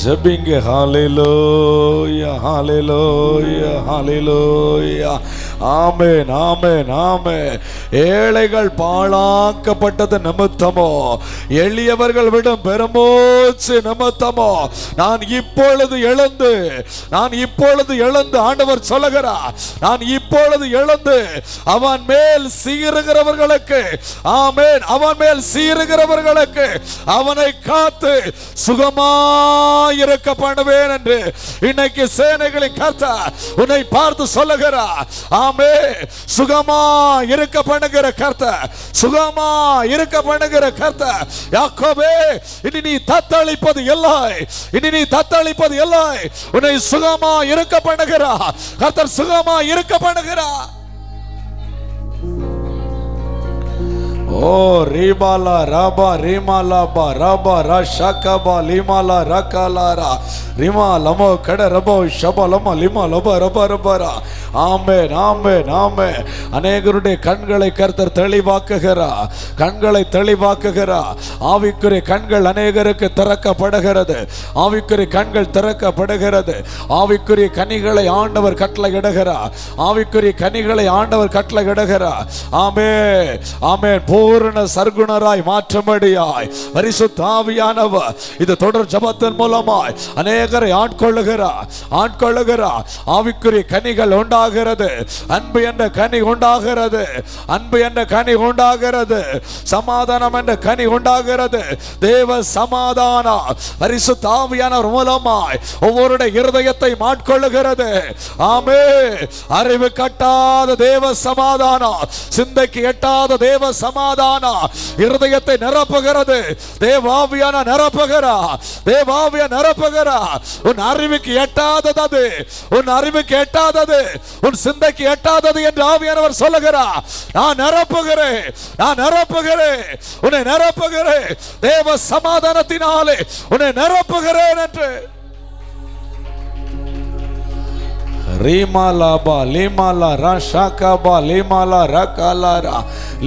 ஜெபிங்க. ஹalleluya ஹalleluya ஹalleluya. ஆமென் ஆமென் ஆமென். ஏழைகள் பாழாக்கப்பட்டது நிமித்தமோ, எளியவர்கள் விடும் பெருமூச்சு நிமித்தமோ நான் இப்பொழுது எழுந்து ஆண்டவர் சொல்லுகிறார், நான் இப்பொழுது எழுந்து அவன் மேல் சீறுகிறவர்களுக்கு, ஆமென், அவன் மேல் சீறுகிறவர்களுக்கு அவனை காத்து சுகமா இருக்க பண்ணுவேன் என்று இன்னைக்கு சேனைகளின் கர்த்தர் உன்னை பார்த்து சொல்லுகிறார். ஆமே, சுகமா இருக்க பண்ணுகிற கர்த்தர், சுகமா இருக்க பண்ணுகிற கர்த்தர். யாக்கோபே, இனி நீ தத்தளிப்பது இல்லை, இனி நீ தத்தளிப்பது இல்லை. உன்னை சுகமா இருக்க பண்ணுகிறார் கர்த்தர், சுகமா இருக்க பண்ணுகிறார். ஓ ரீபாலா ராபா ரீமாலா பா ராபா ராஷாகபா லிமாலா ரகாலாரா ரிமா லமோ கட ரபோ ஷபா லமா லிமா லபா ரபா ரபாரா. ஆமென் ஆமென் ஆமென். அநேகருடைய கண்களை கர்த்தர் தெளிவாக்குகிறார், கண்களை தெளிவாக்குகிறார். ஆவிக்குரிய கண்கள் அநேகருக்கு திறக்கப்படுகிறது, ஆவிக்குரிய கண்கள் திறக்கப்படுகிறது. ஆவிக்குரிய கனிகளை ஆண்டவர் கட்டளையிடுகிறார், ஆவிக்குரிய கனிகளை ஆண்டவர் கட்டளையிடுகிறார். ஆமென் ஆமென். பூரண சர்க்குணராய் மாற்றும்படியாய் பரிசுத்த ஆவியானவர் இது தொடர் ஜெபத்தின் மூலமாய் அநேகரை ஆட்கொள்ளுகிறார். ஆவிக்குரிய கனிகள் உண்டாகிறது. அன்பு என்ற கனி உண்டாகிறது, அன்பு என்ற கனி உண்டாகிறது. சமாதானம் என்ற கனி உண்டாகிறது. தேவ சமாதானம் பரிசுத்த ஆவியானவர் மூலமாய் ஒவ்வொருடைய இருதயத்தை மாட்கொள்ளுகிறது. ஆமென். அறிவு கட்டாத தேவ சமாதானம், சிந்தைக்கு எட்டாத தேவ சமாதானம் இருதயத்தை நிரப்புகிறது. தேவாவியான நிரப்புகிறார், தேவாவிய நிரப்புகிறார். உன் அறிவுக்கு எட்டாதது, உன் அறிவுக்கு எட்டாதது, உன் சிந்தைக்கு எட்டாதது என்று ஆவியானவர் சொல்லுகிறார். நான் நிரப்புகிறேன், நான் நிரப்புகிறேன், உன்னை நிரப்புகிறேன். தேவ சமாதானத்தினாலே உன்னை நிரப்புகிறேன் என்று. ரீமாலாபா லிமாலா ராஷாகபா லிமாலா ரகாலாரா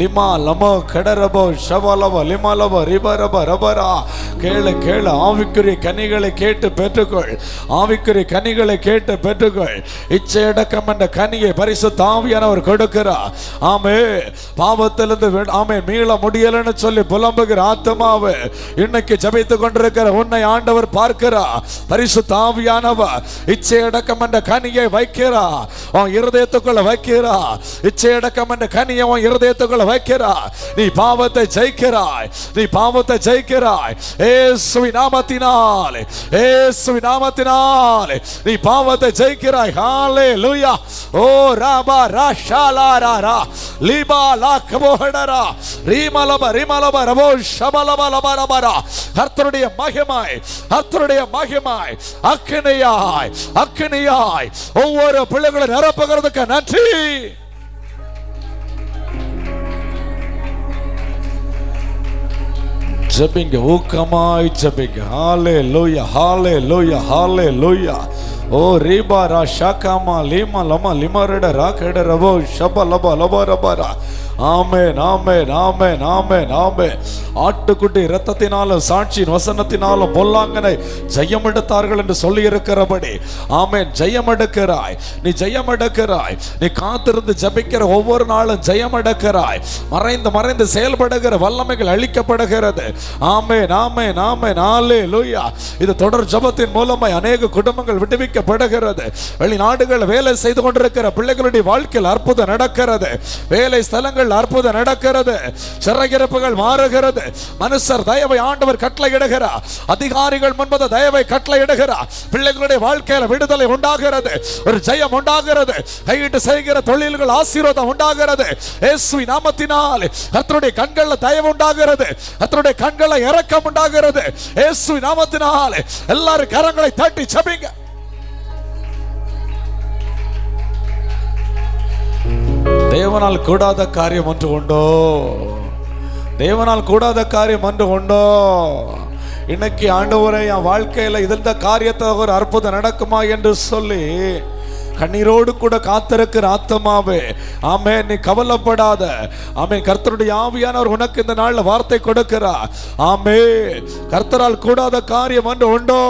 லிமா லமோ கடரபோ ஷபலபோ லிமாலபோ ரிபரப ரபரா. கேளு கேளு, ஆவிக்குரிய கனிகளை கேட்டு பெற்றுக்கொள், ஆவிக்குரிய கனிகளை கேட்டு பெற்றுக்கொள். இச்சையடக்கம் என்ற கனியை பரிசுத்த ஆவியானவர் கொடுக்கிறார். ஆமே, பாவத்திலிருந்து ஆமே மீள முடியலன்னு சொல்லி புலம்புகிற ஆத்மாவே இன்னைக்கு ஜெபித்துக் கொண்டிருக்கிற உன்னை ஆண்டவர் பார்க்கிறார். பரிசுத்த ஆவியானவர் இச்சையடக்கம் என்ற கனியை வைக்கிறா, உன் இருதயத்துக்குள்ள வைக்கிறா. இச்சையடக்கம் என்ற கனியை உன் இருதயத்துக்குள்ள வைக்கிறா. நீ பாவத்தை ஜெயிக்கிறாய், நீ பாவத்தை ஜெயிக்கிறாய். இயேசுவின் நாமத்தினாலே, இயேசுவின் நாமத்தினாலே நீ பாவத்தை ஜெயிக்கிறாய். ஹalleluya. ஓ ராபா ராஷாலாரா லிபா லாகபோஹடரா ரீமலப ரிமலப ரபோ ஷபலப லபரபரா. கர்த்தருடைய மகிமை, கர்த்தருடைய மகிமை அக்கினியாய், அக்கினியாய் ஒவ்வொரு பிள்ளைகளை நிரப்புகிறதுக்கு நன்றி. ஜெபிங்க, ஊக்கமாய் ஜெபிங்க. ஹalleluya ஹalleluya ஹalleluya. ஓ ரீபாரா ஷாகாமா லிமா லமா லிமரட ராகட ரபோ ஷப லப லப ரபரா. ஆமென் ஆமென் ஆமென் ஆமென் ஆமென். ஆட்டுக்குட்டி இரத்தத்தினாலும் சாட்சியின் வசனத்தினாலும் பொல்லாங்கனை ஜெயம் எடுத்தார்கள் என்று சொல்லி இருக்கிறபடி ஆமென், ஜெயம் எடுக்கிறாய், நீ ஜெயம் எடுக்கிறாய். நீ காத்திருந்து ஜெபிக்கிற ஒவ்வொரு நாளும் ஜெயம் எடுக்கிறாய். மறைந்து மறைந்து செயல்படுகிற வல்லமைகள் அழிக்கப்படுகிறது. ஆமென் ஆமென் ஆமென். ஹல்லேலூயா. இது தொடர் ஜெபத்தின் மூலமாய் அநேக குடும்பங்கள் விடுவிக்கப்படுகிறது. வெளிநாடுகள் வேலை செய்து கொண்டிருக்கிற பிள்ளைகளுடைய வாழ்க்கையில் அற்புதம் நடக்கிறது. வேலை ஸ்தலங்கள் அற்புதம் நடக்கிறது. சிறையிருப்புகள் மாறுகிறது. மனுஷர் தயவை ஆண்டவர் கட்டளையிடுகிறார். அதிகாரிகள் முன்பது தயவை கட்டளையிடுகிறார். பிள்ளைகளுடைய வாழ்க்கையில் விடுதலை உண்டாகிறது. ஒரு ஜெயம் உண்டாகிறது. கையிட்டு செய்கிற தொழில்கள் ஆசீர்வாதம் உண்டாகிறது. இயேசுவின் நாமத்தினால் கர்த்தருடைய கண்களில் தயவு உண்டாகிறது. கர்த்தருடைய கண்களில் இரக்கம் உண்டாகிறது. இயேசுவின் நாமத்தினால் எல்லாரும் கரங்களை தட்டி ஜெபிங்க. தேவனால் கூடாத காரியம் ஒன்று உண்டோ? தேவனால் கூடாத காரியம் ஒன்று உண்டோ? இன்னைக்கு ஆண்டவரே, என் வாழ்க்கையில இந்த காரியத்தை ஒரு அற்புதம் நடக்குமா என்று சொல்லி கண்ணீரோடு கூட காத்திருக்கிற ஆத்மாவே, ஆமென், நீ கவலைப்படாத. ஆமென். கர்த்தருடைய ஆவியானவர் உனக்கு இந்த நாள்ல வார்த்தை கொடுக்கிறார். ஆமென். கர்த்தரால் கூடாத காரியம் ஒன்று உண்டோ?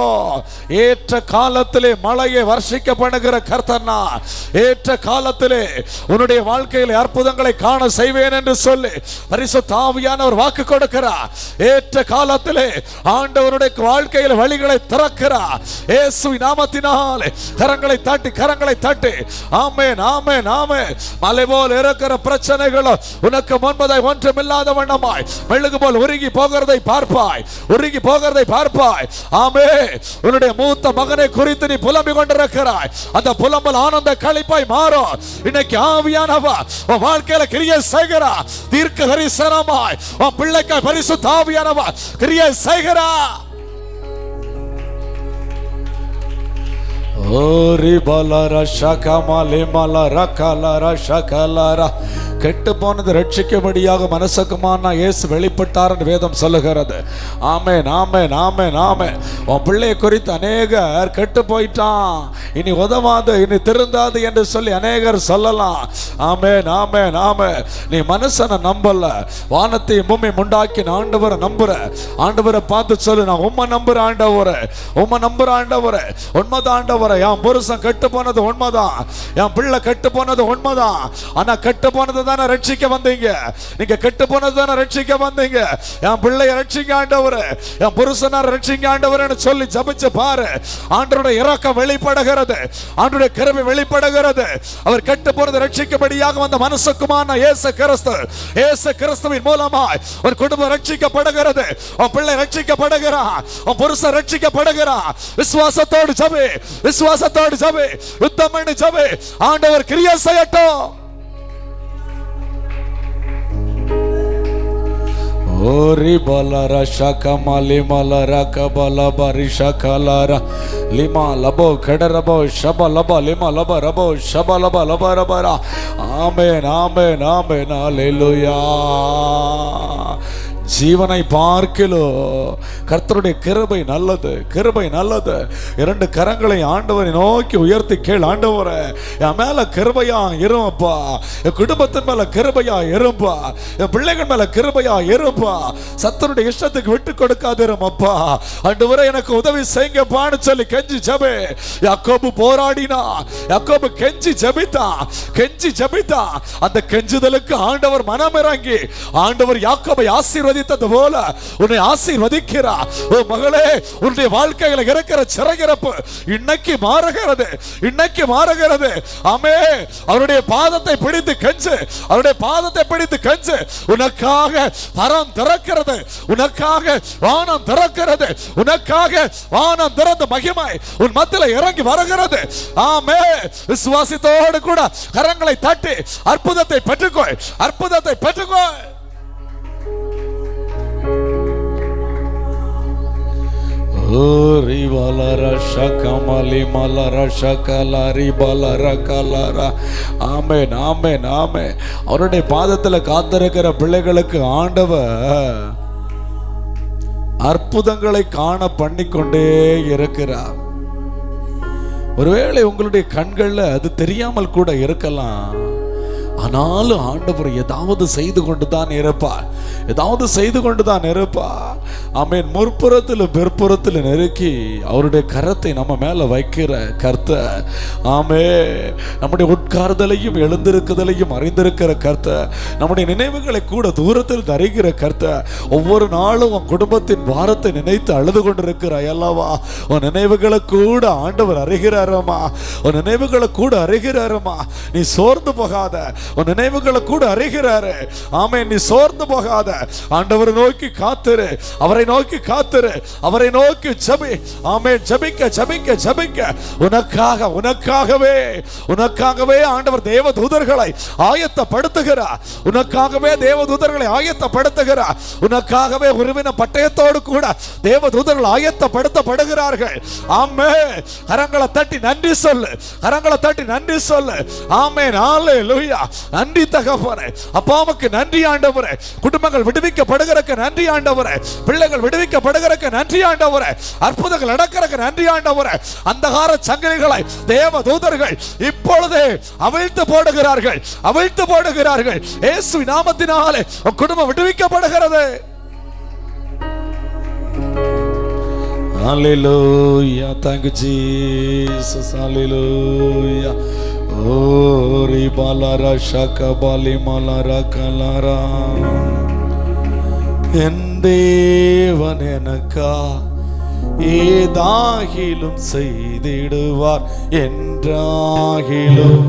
ஏற்ற காலத்திலே மழையை வர்ஷிக்க பண்ணுகிற கர்த்தர்னா, ஏற்ற காலத்திலே உன்னுடைய வாழ்க்கையில் அற்புதங்களை காண செய்வேன் என்று சொல்லி பரிசுத்த ஆவியானவர் வாக்கு கொடுக்கிறார். ஏற்ற காலத்திலே ஆண்டவருடைய வாழ்க்கையில் வழிகளை திறக்கிறார். இயேசுவின் நாமத்தினாலே கரங்களை தட்டி தட்டி ஆமென் ஆமென் ஆமென். மலை போல் இருக்கிற பிரச்சனைகள் உனக்கு முன்பதாய் ஒன்றுமில்லாத வண்ணமாய் மெழுகு போல் உருகி போகிறதை பார்ப்பாய், உருகி போகிறதை பார்ப்பாய். ஆமென். உன்னுடைய மூத்த மகனை குறித்து நீ புலம்பிக் கொண்டிருக்கிறாய். அந்த புலம்பல் ஆனந்த களிப்பாய் மாறும். இன்னைக்கு ஆவியானவர் உன் வாழ்க்கையில கிரியை செய்கிறார். தீர்க்க தரிசனமாய் உன் பிள்ளைக்காய் பரிசுத்த ஆவியானவர் கிரியை செய்கிறார். ஓரி பலர ஷகமலே மலர கலர ஷகலர. கெட்டு போனது ரட்சிக்கும்படியாக மனசக்குமான இயேசு வெளிப்பட்டார் என்று வேதம் சொல்லுகிறது. ஆமென் ஆமென் ஆமென் ஆமென். உன் பிள்ளையை குறித்து அநேகர் கெட்டு போயிட்டான், இனி உதவாது, இனி திருந்தாது என்று சொல்லி அநேகர் சொல்லலாம். ஆமென் ஆமென் ஆமென். நீ மனுஷனை நம்பல, வானத்தையும் பூமி உண்டாக்கி ஆண்டவரை நம்புற. ஆண்டவரை பார்த்து சொல்லு, நான் உம்மை நம்புற ஆண்டவரே, உம்மை நம்புற ஆண்டவரே. உண்மைதான் ஆண்டவரே, என் புருஷன் கெட்டு போனது உண்மைதான், என் பிள்ளை கெட்டு போனது உண்மைதான். ஆனா கெட்டு போனது தானே ரட்சிக்க வந்தீங்க, நீங்க கெட்டு போனது தானே ரட்சிக்க வந்தீங்க. என் பிள்ளைய ரட்சிங்க ஆண்டவரே, என் புருஷனார் ரட்சிங்க ஆண்டவரேன்னு சொல்லி ஜபிச்சு பாரு. ஆண்டவருடைய இரக்கம் வெளிப்படுகிறது, ஆண்டவருடைய கிருபை வெளிப்படுகிறது. அவர் கெட்டு போனது ரட்சிக்கும்படியாக வந்த மனுஷகுமாரனான இயேசு கிறிஸ்து, இயேசு கிறிஸ்துவின் மூலமாய் ஒரு குடும்பம் ரட்சிக்கப்படுகிறது. உன் பிள்ளை ரட்சிக்கப்படுகிறான், உன் புருஷன் ரட்சிக்கப்படுகிறான். விசுவாசத்தோடு ஜபி, விசுவாசத்தோடு ஜபி, யுத்தம் பண்ணி ஜபி. ஆண்டவர் கிரியை செய்யட்டும். ஓரி பலர ஷகமலி மலர கபல பரி ஷகலர லிமா லபோ கடரபோ ஷப லப லிமா லப ரபோ ஷப லப லப ரபரா. ஆமென் ஆமென் ஆமென். ஹல்லேலூயா. ஜீவனை பார்க்கிலோ கர்த்தருடைய கிருபை நல்லது, கிருபை நல்லது. இரண்டு கரங்களை ஆண்டவரை நோக்கி உயர்த்தி கேள், ஆண்டவரே என் மேல கிருபையா இருப்பா, என் குடும்பத்தின் மேல கிருபையா இருப்பா, என் பிள்ளைகள் மேல கிருபையா இருப்பா. சத்தருடைய இஷ்டத்துக்கு விட்டு கொடுக்காதிருப்பா. ஆண்டவரே எனக்கு உதவி செய்யுங்கப்பான்னு சொல்லி கெஞ்சி ஜெபே. யாக்கோபு போராடினா, யாக்கோபு கெஞ்சி ஜெபித்தான், கெஞ்சி ஜெபித்தான். அந்த கெஞ்சுதலுக்கு ஆண்டவர் மனம் இறங்கி ஆண்டவர் யாக்கோபை ஆசீர்வதித்தது போல உன்னை ஆசீர்வதிக்கிறார். ஓ மகளே, உன்னுடைய வாழ்க்கையில இருக்கிற சிறையிருப்பு இன்னைக்கு மாறுகிறது, இன்னைக்கு மாறுகிறது. ஆமே. அவருடைய பாதத்தை பிடித்து கெஞ்சு, அவருடைய பாதத்தை பிடித்து கெஞ்சு. உனக்காக பரம் திறக்கிறது, உனக்காக வானம் திறக்கிறது, உனக்காக வானம் திறந்த மகிமை உன் மத்தியில இறங்கி வருகிறது. ஆமே. விசுவாசத்தோடு கூட கரங்களை தட்டி அற்புதத்தை பெற்றுக்கோ, அற்புதத்தை பெற்றுக்கோ. ஓரி வலர ஷகமலி மலர ஷகலரி பலர கலர. ஆமென் ஆமென் ஆமென். அவருடைய பாதத்துல காத்திருக்கிற பிள்ளைகளுக்கு ஆண்டவர் அற்புதங்களை காண பண்ணிக்கொண்டே இருக்கிறார். ஒருவேளை உங்களுடைய கண்கள்ல அது தெரியாமல் கூட இருக்கலாம். ஆனாலும் ஆண்டவர் ஏதாவது செய்து கொண்டு தான் இருப்பார், ஏதாவது செய்து கொண்டு தான் இருப்பார். ஆமென். முற்புறத்தில் பிற்புறத்தில் நெருக்கி அவருடைய கரத்தை நம்ம மேல வைக்கிற கர்த்தர். ஆமே. நம்முடைய உட்கார்தலையும் எழுந்திருக்குதலையும் அறிந்திருக்கிற கர்த்தர். நம்முடைய நினைவுகளை கூட தூரத்தில் தருகிற கர்த்தர். ஒவ்வொரு நாளும் உன் குடும்பத்தின் வாரத்தை நினைத்து அழுது கொண்டிருக்கிறாய் அல்லவா? உன் நினைவுகளை கூட ஆண்டவர் அறிகிறாரம்மா. உன் நினைவுகளை கூட அறிகிறாரம்மா. நீ சோர்ந்து போகாத. உன் நினைவுகளை கூட அறிகிறாரு. ஆமென். நீ சோர்ந்து போகாத. ஆண்டவரை நோக்கி காத்திரு, அவரை நோக்கி காத்திரு, அவரை நோக்கி ஜெபி. ஆமென். ஜெபிக்க ஜெபிக்க ஜெபிக்க உனக்காகவே ஆண்டவர் தேவ தூதர்களை ஆயத்தப்படுத்துகிறார். உனக்காகவே தேவ தூதர்களை ஆயத்தப்படுத்துகிறார். உனக்காகவே உருவின பட்டயத்தோடு கூட தேவ தூதர்கள் ஆயத்தப்படுத்தப்படுகிறார்கள். ஆமென். கரங்களை தட்டி நன்றி சொல்லு, கரங்களை தட்டி நன்றி சொல்லு. ஆமென். ஹல்லேலூயா. நன்றி தகப்பனே. அப்பாவுக்கு நன்றி ஆண்டவரே. குடும்பங்கள் விடுவிக்கப்படுகிறக்கு நன்றி ஆண்டவரே. பிள்ளைகள் விடுவிக்கப்படுகிறக்கு நன்றி ஆண்டவரே. அற்புதங்கள் நடக்கிறக்கு நன்றி ஆண்டவரே. அந்தகார சங்கிலிகளை தேவ தூதர்கள் இப்பொழுதே அவிழ்த்து போடுகிறார்கள், அவிழ்த்து போடுகிறார்கள். இயேசு நாமத்தினாலே உன் குடும்பம் விடுவிக்கப்படுகிறது. Hallelujah. Thank you, Jesus. Hallelujah. Oh, ribalara shakabali malara kalara. என் தேவன் எனக்கா ஏதாகிலும் செய்திடுவார் என்றாகிலும்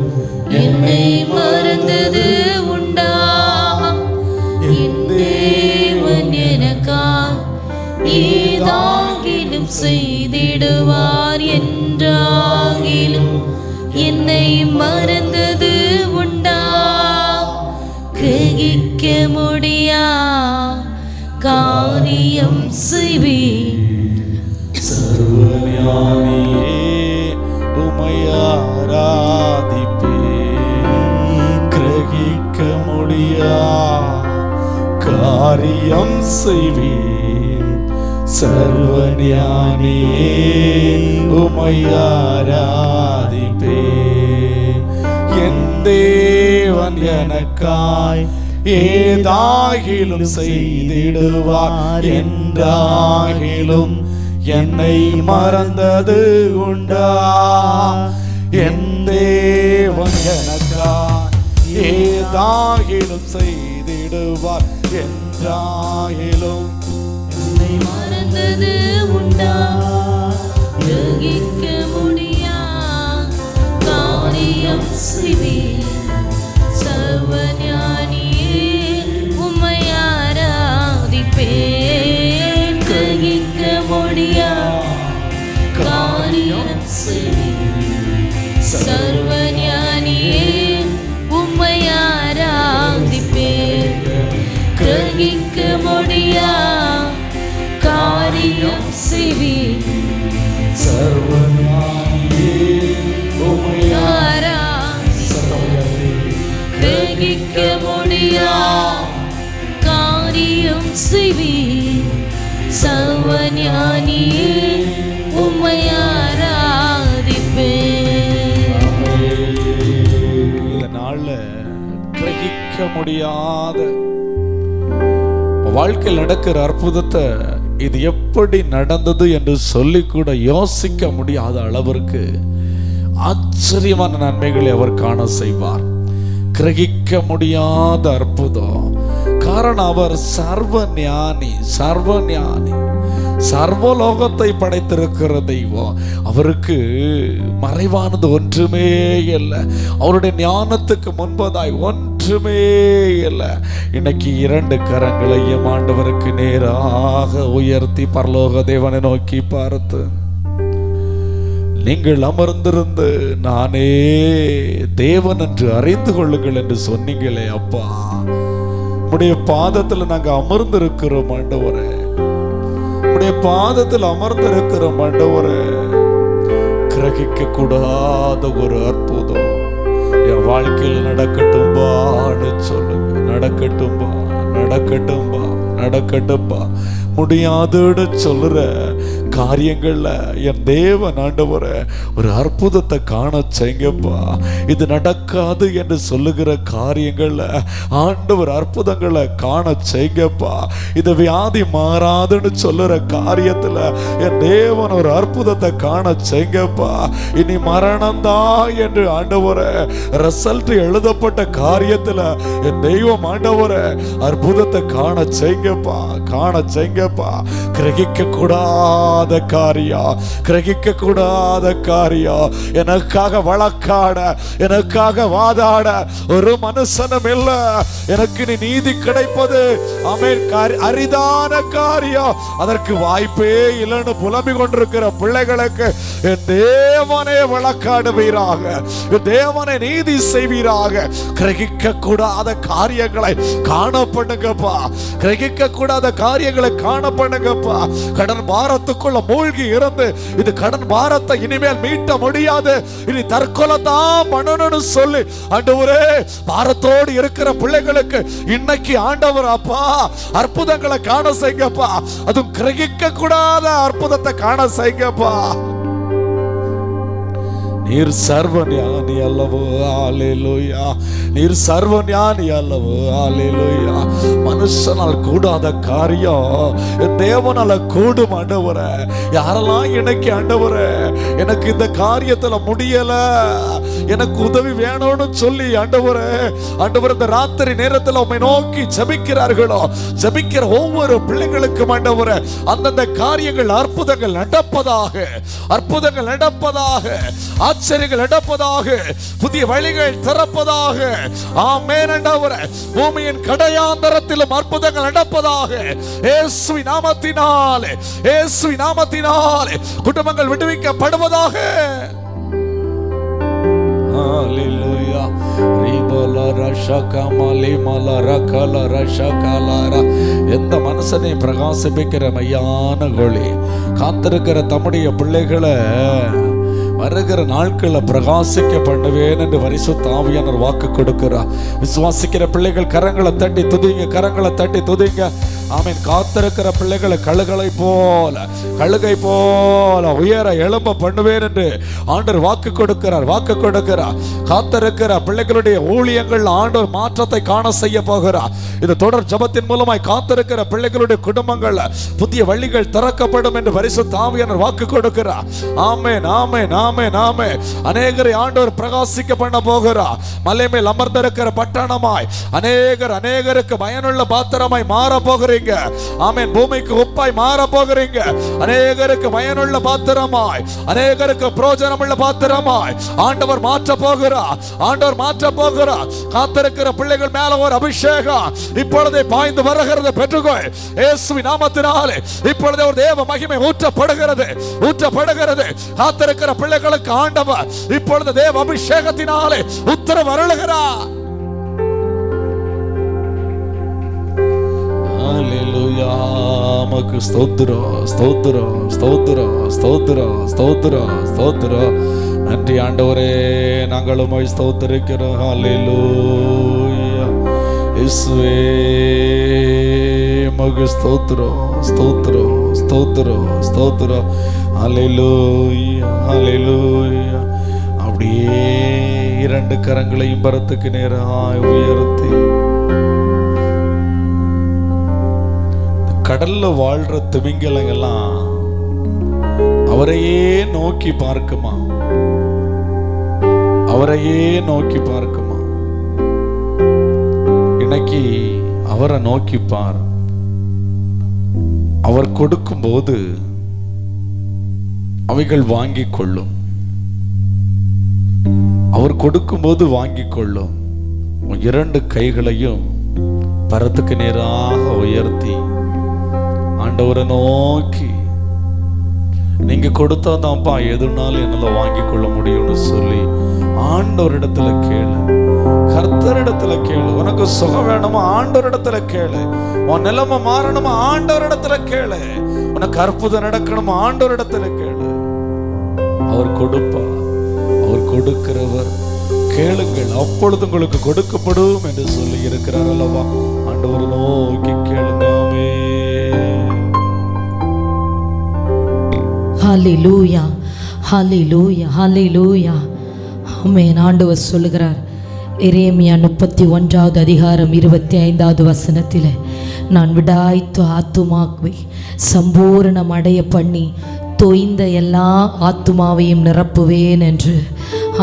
என்னை மறந்தது உண்டா? என் தேவன் எனக்கா ஏதாகிலும் செய்திடுவார் என்றாகிலும் என்னை மறந்தது உண்டா? கிரகிக்க முடியா காரியம் செய்வீர். சர்வஞானியே உம்மை ஆராதிப்பேன். கிரகிக்க முடியா காரியம் செய்வீர். சர்வஞானியே உம்மை ஆராதிப்பேன். என் தேவன் எனக்காய் ஏதாகிலும் செய்திடுவார் என்றாகிலும் என்னை மறந்தது உண்டா? என் தேவன் எனக்காய் ஏதாகிலும் செய்திடுவார் என்றாகிலும் என்னை மறந்தது உண்டா? யோகிக்க முடியா காரியம் செய்வீர். சர்வஞானியே உம்மை ஆராதிப்பேன். கிரகிக்க முடியா காரியம் செய்வீர். சர்வஞானியே உம்மை ஆராதிப்பேன். கிரகிக்க முடியா காரியம் செய்வீர். சர்வஞானியே உம்மை கிரகிக்க முடியா காரியம் செய்வீர். சர்வஞானியே உம்மை ஆராதிப்பேன். இந்த நாள்ல கிரகிக்க முடியாத வாழ்க்கையில் நடக்கிற அற்புதத்தை இது எப்படி நடந்தது என்று சொல்லி கூட யோசிக்க முடியாத அளவிற்கு ஆச்சரியமான நன்மைகளை அவர் காண செய்வார். கிரகிக்க முடியாத அற்புதம். காரணம் அவர் சர்வ ஞானி, சர்வலோகத்தை படைத்திருக்கிற தெய்வம். அவருக்கு மறைவானது ஒன்றுமே இல்லை. அவருடைய ஞானத்துக்கு முன்பதாய் ஒன்றுமே இல்லை. இன்னைக்கு 2 கரங்களையும் ஆண்டவருக்கு நேராக உயர்த்தி பரலோக தேவனை நோக்கி பார்த்து, நீங்கள் அமர்ந்திருந்து நானே தேவன் என்று அறிந்து கொள்ளுங்கள் என்று சொன்னீங்களே அப்பா. உடைய பாதத்தில் நாங்க அமர்ந்திருக்கிறோம் ஆண்டவரே. உடைய பாதத்தில் அமர்ந்திருக்கிறோம் ஆண்டவரே. கிரகிக்க கூடாத ஒரு அற்புதம் என் வாழ்க்கையில் நடக்கட்டும்பான்னு சொல்லுங்க. நடக்கட்டும்பா, நடக்கட்டும்பா, நடக்கட்டும்பா. முடியாதுன்னு சொல்லுற காரியங்கள்ல என் தேவன் ஆண்டவரே ஒரு அற்புதத்தை காண செய்யுங்கப்பா. இது நடக்காது என்று சொல்லுகிற காரியங்கள்ல ஆண்டவர் அற்புதங்களை காண செய்யுங்கப்பா. இது வியாதி மாறாதுன்னு சொல்லுற காரியத்துல என் தேவன் ஒரு அற்புதத்தை காண செய்யுங்கப்பா. இனி மரணம்தான் என்று ஆண்டவரே ரிசல்ட் எழுதப்பட்ட காரியத்துல என் தெய்வம் ஆண்டவரே அற்புதத்தை காண செய்யுங்கப்பா, காண செய்யுங்கப்பா. கிரகிக்க கூடாத காரியம், கிரகிக்க கூடாத காரியம். எனக்காக வழக்காட, எனக்காக வாதாட ஒரு மனுஷனும் இல்ல. எனக்கு நீ நீதி கிடைப்பது ஆமென் அரிதான காரியம். அதற்கு வாய்ப்பே இல்லைன்னு புலம்பிக் கொண்டிருக்கிற பிள்ளைகளுக்கு என் தேவனே வழக்காடுவீராக, என் தேவனை நீதி செய்வீராக. கிரகிக்க கூடாத காரியங்களை காணப்படுங்கப்பா, கிரகிக்க கூடாத காரியங்களை காணப்படுங்கப்பா. கடன் பாரத்துக்குள்ள மூழ்கி இருந்து இது கடன் பாரத்தை இனிமேல் மீட்ட முடியாது, இனி தற்கொலை தான் பண்ணணும்னு சொல்லி ஆண்டவரே பாரத்தோடு இருக்கிற பிள்ளைகளுக்கு இன்னைக்கு ஆண்டவர் அப்பா அற்புதங்களை காண செய்யுங்கப்பா. அதுவும் கிரகிக்க கூடாத அற்புதத்தை காண செய்யுங்கப்பா. நீர் சர்வ ஞானி அல்லவோ, ஹல்லேலூயா. நீர் சர்வ ஞானி அல்லவோ, ஹல்லேலூயா. மனுஷனால் கூடாத காரியம் தேவனால கூடும் ஆண்டவரே. யாரெல்லாம் இன்னைக்கு ஆண்டவரே எனக்கு இந்த காரியத்துல முடியல, எனக்கு உதவி வேணும்னு சொல்லி ஆண்டவரே ஆண்டவர் இந்த ராத்திரி நேரத்தில் உம்மை நோக்கி ஜெபிக்கிறார்களோ, ஜெபிக்கிற ஒவ்வொரு பிள்ளைகளுக்கும் ஆண்டவரே அந்தந்த காரியங்கள் அற்புதங்கள் நடப்பதாக, அற்புதங்கள் நடப்பதாக, ஆச்சரியங்கள் நடப்பதாக, புதிய வழிகள் திறப்பதாக. ஆமென் ஆண்டவரே. பூமியின் கடையாந்தரத்திலும் அற்புதங்கள் நடப்பதாக இயேசுவின் நாமத்தினாலே, இயேசுவின் நாமத்தினாலே குடும்பங்கள் விடுவிக்கப்படுவதாக. ஹல்லேலூயா. எந்த மனசனை பிரகாசிப்பிக்கிற மையான ஒளி காத்திருக்கிற தம்முடைய பிள்ளைகளை வருகிற நாட்களை பிரகாசிக்க பண்ணுவேன் என்று பரிசுத்த ஆவியானவர் வாக்கு கொடுக்கிறார். விசுவாசிக்கிற பிள்ளைகள் கரங்களை தட்டி துதிங்க, கரங்களை தட்டி துதிங்க. ஆமென். காத்திருக்கிற பிள்ளைகளை கழுகை போல, கழுகை போல உயர எழும்ப பண்ணுவேன் என்று ஆண்டவர் வாக்கு கொடுக்கிறார், வாக்கு கொடுக்கிறார். காத்திருக்கிற பிள்ளைகளுடைய ஊழியங்கள் ஆண்டவர் மாற்றத்தை காண செய்ய போகிறார். இந்த தொடர் ஜெபத்தின் மூலமாய் காத்திருக்கிற பிள்ளைகளுடைய குடும்பங்கள் புதிய வழிகள் திறக்கப்படும் என்று பரிசுத்த ஆவியானவர் வாக்கு கொடுக்கிறார். ஆமென், ஆமென், ஆமென், ஆமென். அநேகரை ஆண்டவர் பிரகாசிக்க பண்ண போகிறார். மலை மேல் அமர்ந்திருக்கிற பட்டணமாய் அநேகருக்கு பயனுள்ள பாத்திரமாய் மாற போகிறீங்க. ஆமென். பூமிக்கு உப்பாய் மாற போகிறீங்க. அநேகருக்கு பயனுள்ள பாத்திரமாய், அநேகருக்கு பிரயோஜனமுள்ள பாத்திரமாய் ஆண்டவர் மாற்ற போகிறார், ஆண்டவர் மாற்ற போகிறார். காத்திருக்கிற பிள்ளைகள் மேல ஒரு அபிஷேகம் இப்பொழுதே பாய்ந்து வருகிறது. பெற்றுக்கொள் இயேசுவின் நாமத்தினாலே. இப்பொழுதே ஒரு தேவ மகிமை ஊற்றப்படுகிறது, ஊற்றப்படுகிறது. காத்திருக்கிற பிள்ளைகளுக்கு ஆண்டவர் இப்பொழுது தேவ அபிஷேகத்தினாலே உத்தரவு அருளுகிறார். ஹல்லேலூயா. மக்கு ஸ்தோத்திரம், ஸ்தோத்திரம், ஸ்தோத்திரம், ஸ்தோத்திரம், ஸ்தோத்திரம், ஸ்தோத்திரம். நன்றி ஆண்டவரே, நாங்கள் உம்மை ஸ்தோத்திரிக்கிறோம். ஹல்லேலூயா. இயேசுவே மக்கு ஸ்தோத்திரம், ஸ்தோத்திரம், ஸ்தோத்திரம், ஸ்தோத்திரம். ஹல்லேலூயா, ஹல்லேலூயா. அப்படியே இரண்டு கரங்களையும் பரத்துக்கு நேராய் உயர்த்தி கடல்ல வாழ்ற திமிங்கலங்கெல்லாம் அவரையே நோக்கி பார்க்குமா, அவரையே நோக்கி பார்க்குமா. இன்னைக்கு அவரை நோக்கி பார். அவர் கொடுக்கும்போது அவைகள் வாங்கிக் கொள்ளும். அவர் கொடுக்கும்போது வாங்கிக் கொள்ளும். இரண்டு கைகளையும் பரத்துக்கு நேராக உயர்த்தி ஆண்டவரை நோக்கி, நீங்க கொடுத்தாதான்ப்பா எதுனாலும் என்னால வாங்கிக் கொள்ள முடியும்னு சொல்லி ஆண்டவரிடத்துல கேளு, கர்த்தரிடத்துல கேளு. உனக்கு சுகம் வேணுமா ஆண்டவரிடத்துல கேளு, உன் நிலைமை மாறணுமா ஆண்டவரிடத்துல கேளு, உனக்கு அற்புதம் நடக்கணுமா ஆண்டவரிடத்துல கேளு. அவர் கொடுப்பார், அவர் கொடுக்கிறவர். கேளுங்கள் அப்பொழுது உங்களுக்கு கொடுக்கப்படும் என்று சொல்லி இருக்கிறார் அல்லவா. ஆண்டவரை நோக்கி கேளுங்காமே. ஹல்லேலூயா, ஹல்லேலூயா, ஹல்லேலூயா. ஆமென். ஆண்டவர் சொல்லுகிறார் எரேமியா 31வது அதிகாரம் 25வது வசனத்தில், நான் விடாய்த்து ஆத்துமாவை சம்பூரணம் அடைய பண்ணி தொய்ந்த எல்லா ஆத்துமாவையும் நிரப்புவேன் என்று.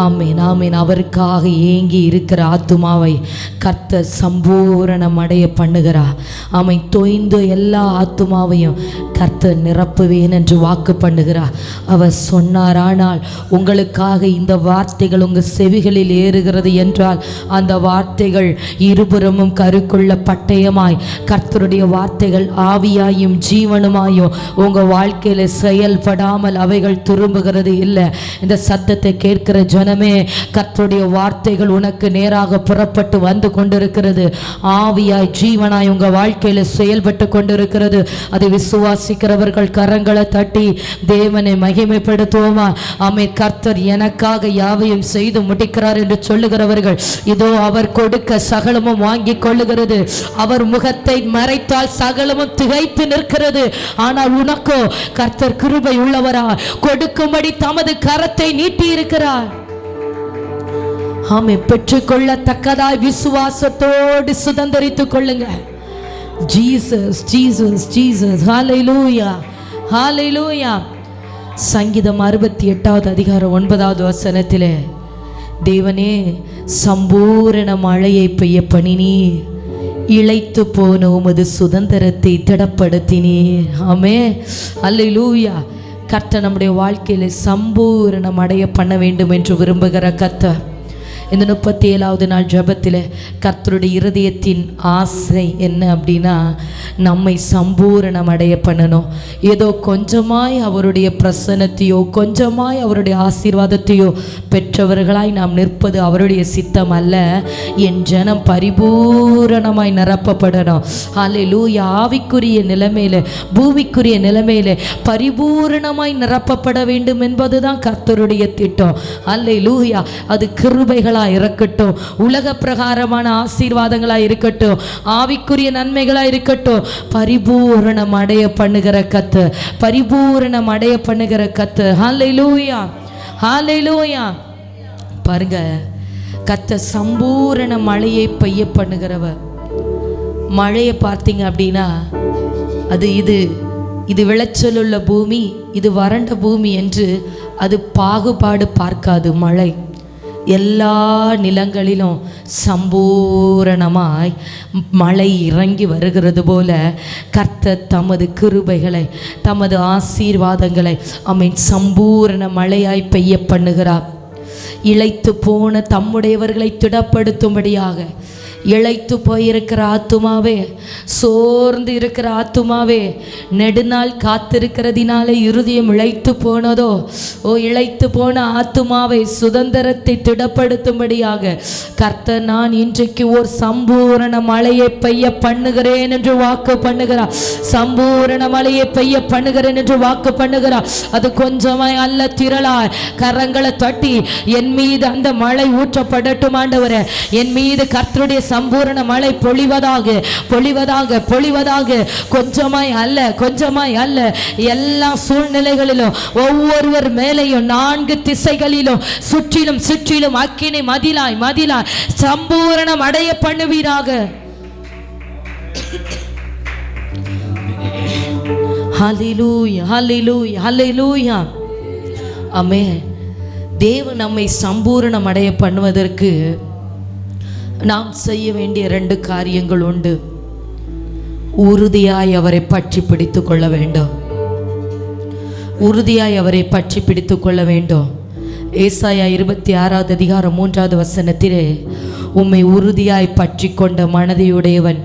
ஆமேன், ஆமேன். அவருக்காக ஏங்கி இருக்கிற ஆத்துமாவை கர்த்தர் சம்பூரணம் அடைய பண்ணுகிறார். ஆமேன். தொய்ந்த எல்லா ஆத்துமாவையும் கர்த்தர் நிரப்புவேன் என்று வாக்கு பண்ணுகிறார். அவர் சொன்னார். ஆனால் உங்களுக்காக இந்த வார்த்தைகள் உங்கள் செவிகளில் ஏறுகிறது என்றால் அந்த வார்த்தைகள் இருபுறமும் கருக்குள்ள பட்டயமாய், கர்த்தருடைய வார்த்தைகள் ஆவியாயும் ஜீவனுமாயும் உங்கள் வாழ்க்கையில் செயல்படாமல் அவைகள் திரும்புகிறது இல்லை. இந்த சத்தத்தை கேட்கிற ஜனமே, கர்த்தருடைய வார்த்தைகள் உனக்கு நேராக புறப்பட்டு வந்து கொண்டிருக்கிறது. ஆவியாய் ஜீவனாய் உங்கள் வாழ்க்கையில் செயல்பட்டு கொண்டிருக்கிறது. அதை விசுவாசிக்கிறவர்கள் கரங்களை தட்டி தேவனை மகிமைப்படுத்துவோமா? ஆமென். கர்த்தர் எனக்காக யாவையும் செய்து முடிக்கிறார் என்று சொல்லுகிறவர்கள், இதோ அவர் கொடுக்க சகலமும் வாங்கி கொள்ளுகிறது. அவர் முகத்தை மறைத்தால் சகலமும் திகைத்து நிற்கிறது. ஆனால் உனக்கோ கர்த்தர் கிருபை உள்ளவரா, கொடுக்கும்படி தமது கரத்தை நீட்டி இருக்கிறார். ஆமென். பெற்றுக்கொள்ளத்தக்கதாய் விசுவாசத்தோடு சுதந்தரித்துக் கொள்ளுங்க. Jesus, Jesus, Jesus. Hallelujah, hallelujah. சங்கீதம் 68வது அதிகாரம் 9வது வசனத்திலே, தேவனே சம்பூரண மழையை பெய்ய பண்ணினீர், இளைத்து போன உமது சுதந்திரத்தை திடப்படுத்தினீர். ஆமென், ஹல்லேலூயா. கர்த்தர் நம்முடைய வாழ்க்கையில் சம்பூரணம் அடைய பண்ண வேண்டும் என்று விரும்புகிற கர்த்தர் இந்த 37வது நாள் ஜெபத்தில் கர்த்தருடைய இருதயத்தின் ஆசை என்ன அப்படின்னா, நம்மை சம்பூரணம் அடைய பண்ணணும். ஏதோ கொஞ்சமாய் அவருடைய பிரசன்னத்தையோ கொஞ்சமாய் அவருடைய ஆசீர்வாதத்தையோ பெற்றவர்களாய் நாம் நிற்பது அவருடைய சித்தம் அல்ல. என் ஜனம் பரிபூரணமாய் நிரப்பப்படணும். ஹல்லேலூயா. ஆவிக்குரிய நிலைமையில பூமிக்குரிய நிலைமையில பரிபூரணமாய் நிரப்பப்பட வேண்டும் என்பதுதான் கர்த்தருடைய திட்டம். ஹல்லேலூயா. அது கிருபைகள் இருக்கட்டும், உலக பிரகாரமான ஆசீர்வாதங்களா இருக்கட்டும், ஆவிக்குரிய நன்மைகளா இருக்கட்டும், பரிபூரணம் அடைய பண்ணுகிற கத்து, பரிபூரணம் அடைய பண்ணுகிற கத்து. ஹல்லேலூயா, ஹல்லேலூயா. பாருங்க, கத்த சம்பூரண மழையை பெய்ய பண்ணுகிறவர். மழையை பார்த்தீங்க அப்படின்னா அது இது விளைச்சல் உள்ள பூமி, இது வறண்ட பூமி என்று அது பாகுபாடு பார்க்காது. மழை எல்லா நிலங்களிலும் சம்பூரணமாய் மழை இறங்கி வருகிறது போல கர்த்தர் தமது கிருபைகளை, தமது ஆசீர்வாதங்களை ஆமென் சம்பூரண மழையாய் பெய்ய பண்ணுகிறார். இளைத்து போன தம்முடையவர்களை திடப்படுத்தும்படியாக, இளைத்து போயிருக்கிற ஆத்துமாவே, சோர்ந்து இருக்கிற ஆத்துமாவே, நெடுநாள் காத்திருக்கிறதினாலே இருதயம் இளைத்து போனதோ, இளைத்து போன ஆத்துமாவை சுதந்திரத்தை திடப்படுத்தும்படியாக கர்த்தர் நான் இன்றைக்கு ஒரு சம்பூரண மழையை பெய்ய பண்ணுகிறேன் என்று வாக்கு பண்ணுகிறார். சம்பூரண மழையை பெய்ய பண்ணுகிறேன் என்று வாக்கு பண்ணுகிறார். அது கொஞ்சமாய் அல்ல, திரளாய் கரங்களை தட்டி என் மீது அந்த மழை ஊற்றப்படட்டும் ஆண்டவரே, என் மீது கர்த்தருடைய சம்பூரண மழை பொழிவதாக, பொழிவதாக, பொழிவதாக. கொஞ்சமாய் அல்ல, கொஞ்சமாய் அல்ல. எல்லா சூழ்நிலைகளிலும் ஒவ்வொருவர் மேலையும் 4 திசைகளிலும் சுற்றிலும் சுற்றிலும் அக்கினி மதிலாய் மதிலாய் சம்பூரணம் அடைய பண்ணுவீராக. ஹல்லேலூயா, ஹல்லேலூயா, ஹல்லேலூயா. ஆமென். தேவன் நம்மை சம்பூரணம் அடைய பண்ணுவதற்கு நாம் செய்ய வேண்டிய 2 காரியங்கள் உண்டு. உறுதியாய் அவரை பற்றி பிடித்து கொள்ள வேண்டும். உறுதியாய் அவரை பற்றி பிடித்து கொள்ள வேண்டும். ஏசாயா 26வது அதிகாரம் 3வது வசனத்திலே, உம்மை உறுதியாய் பற்றி கொண்ட மனதையுடையவன்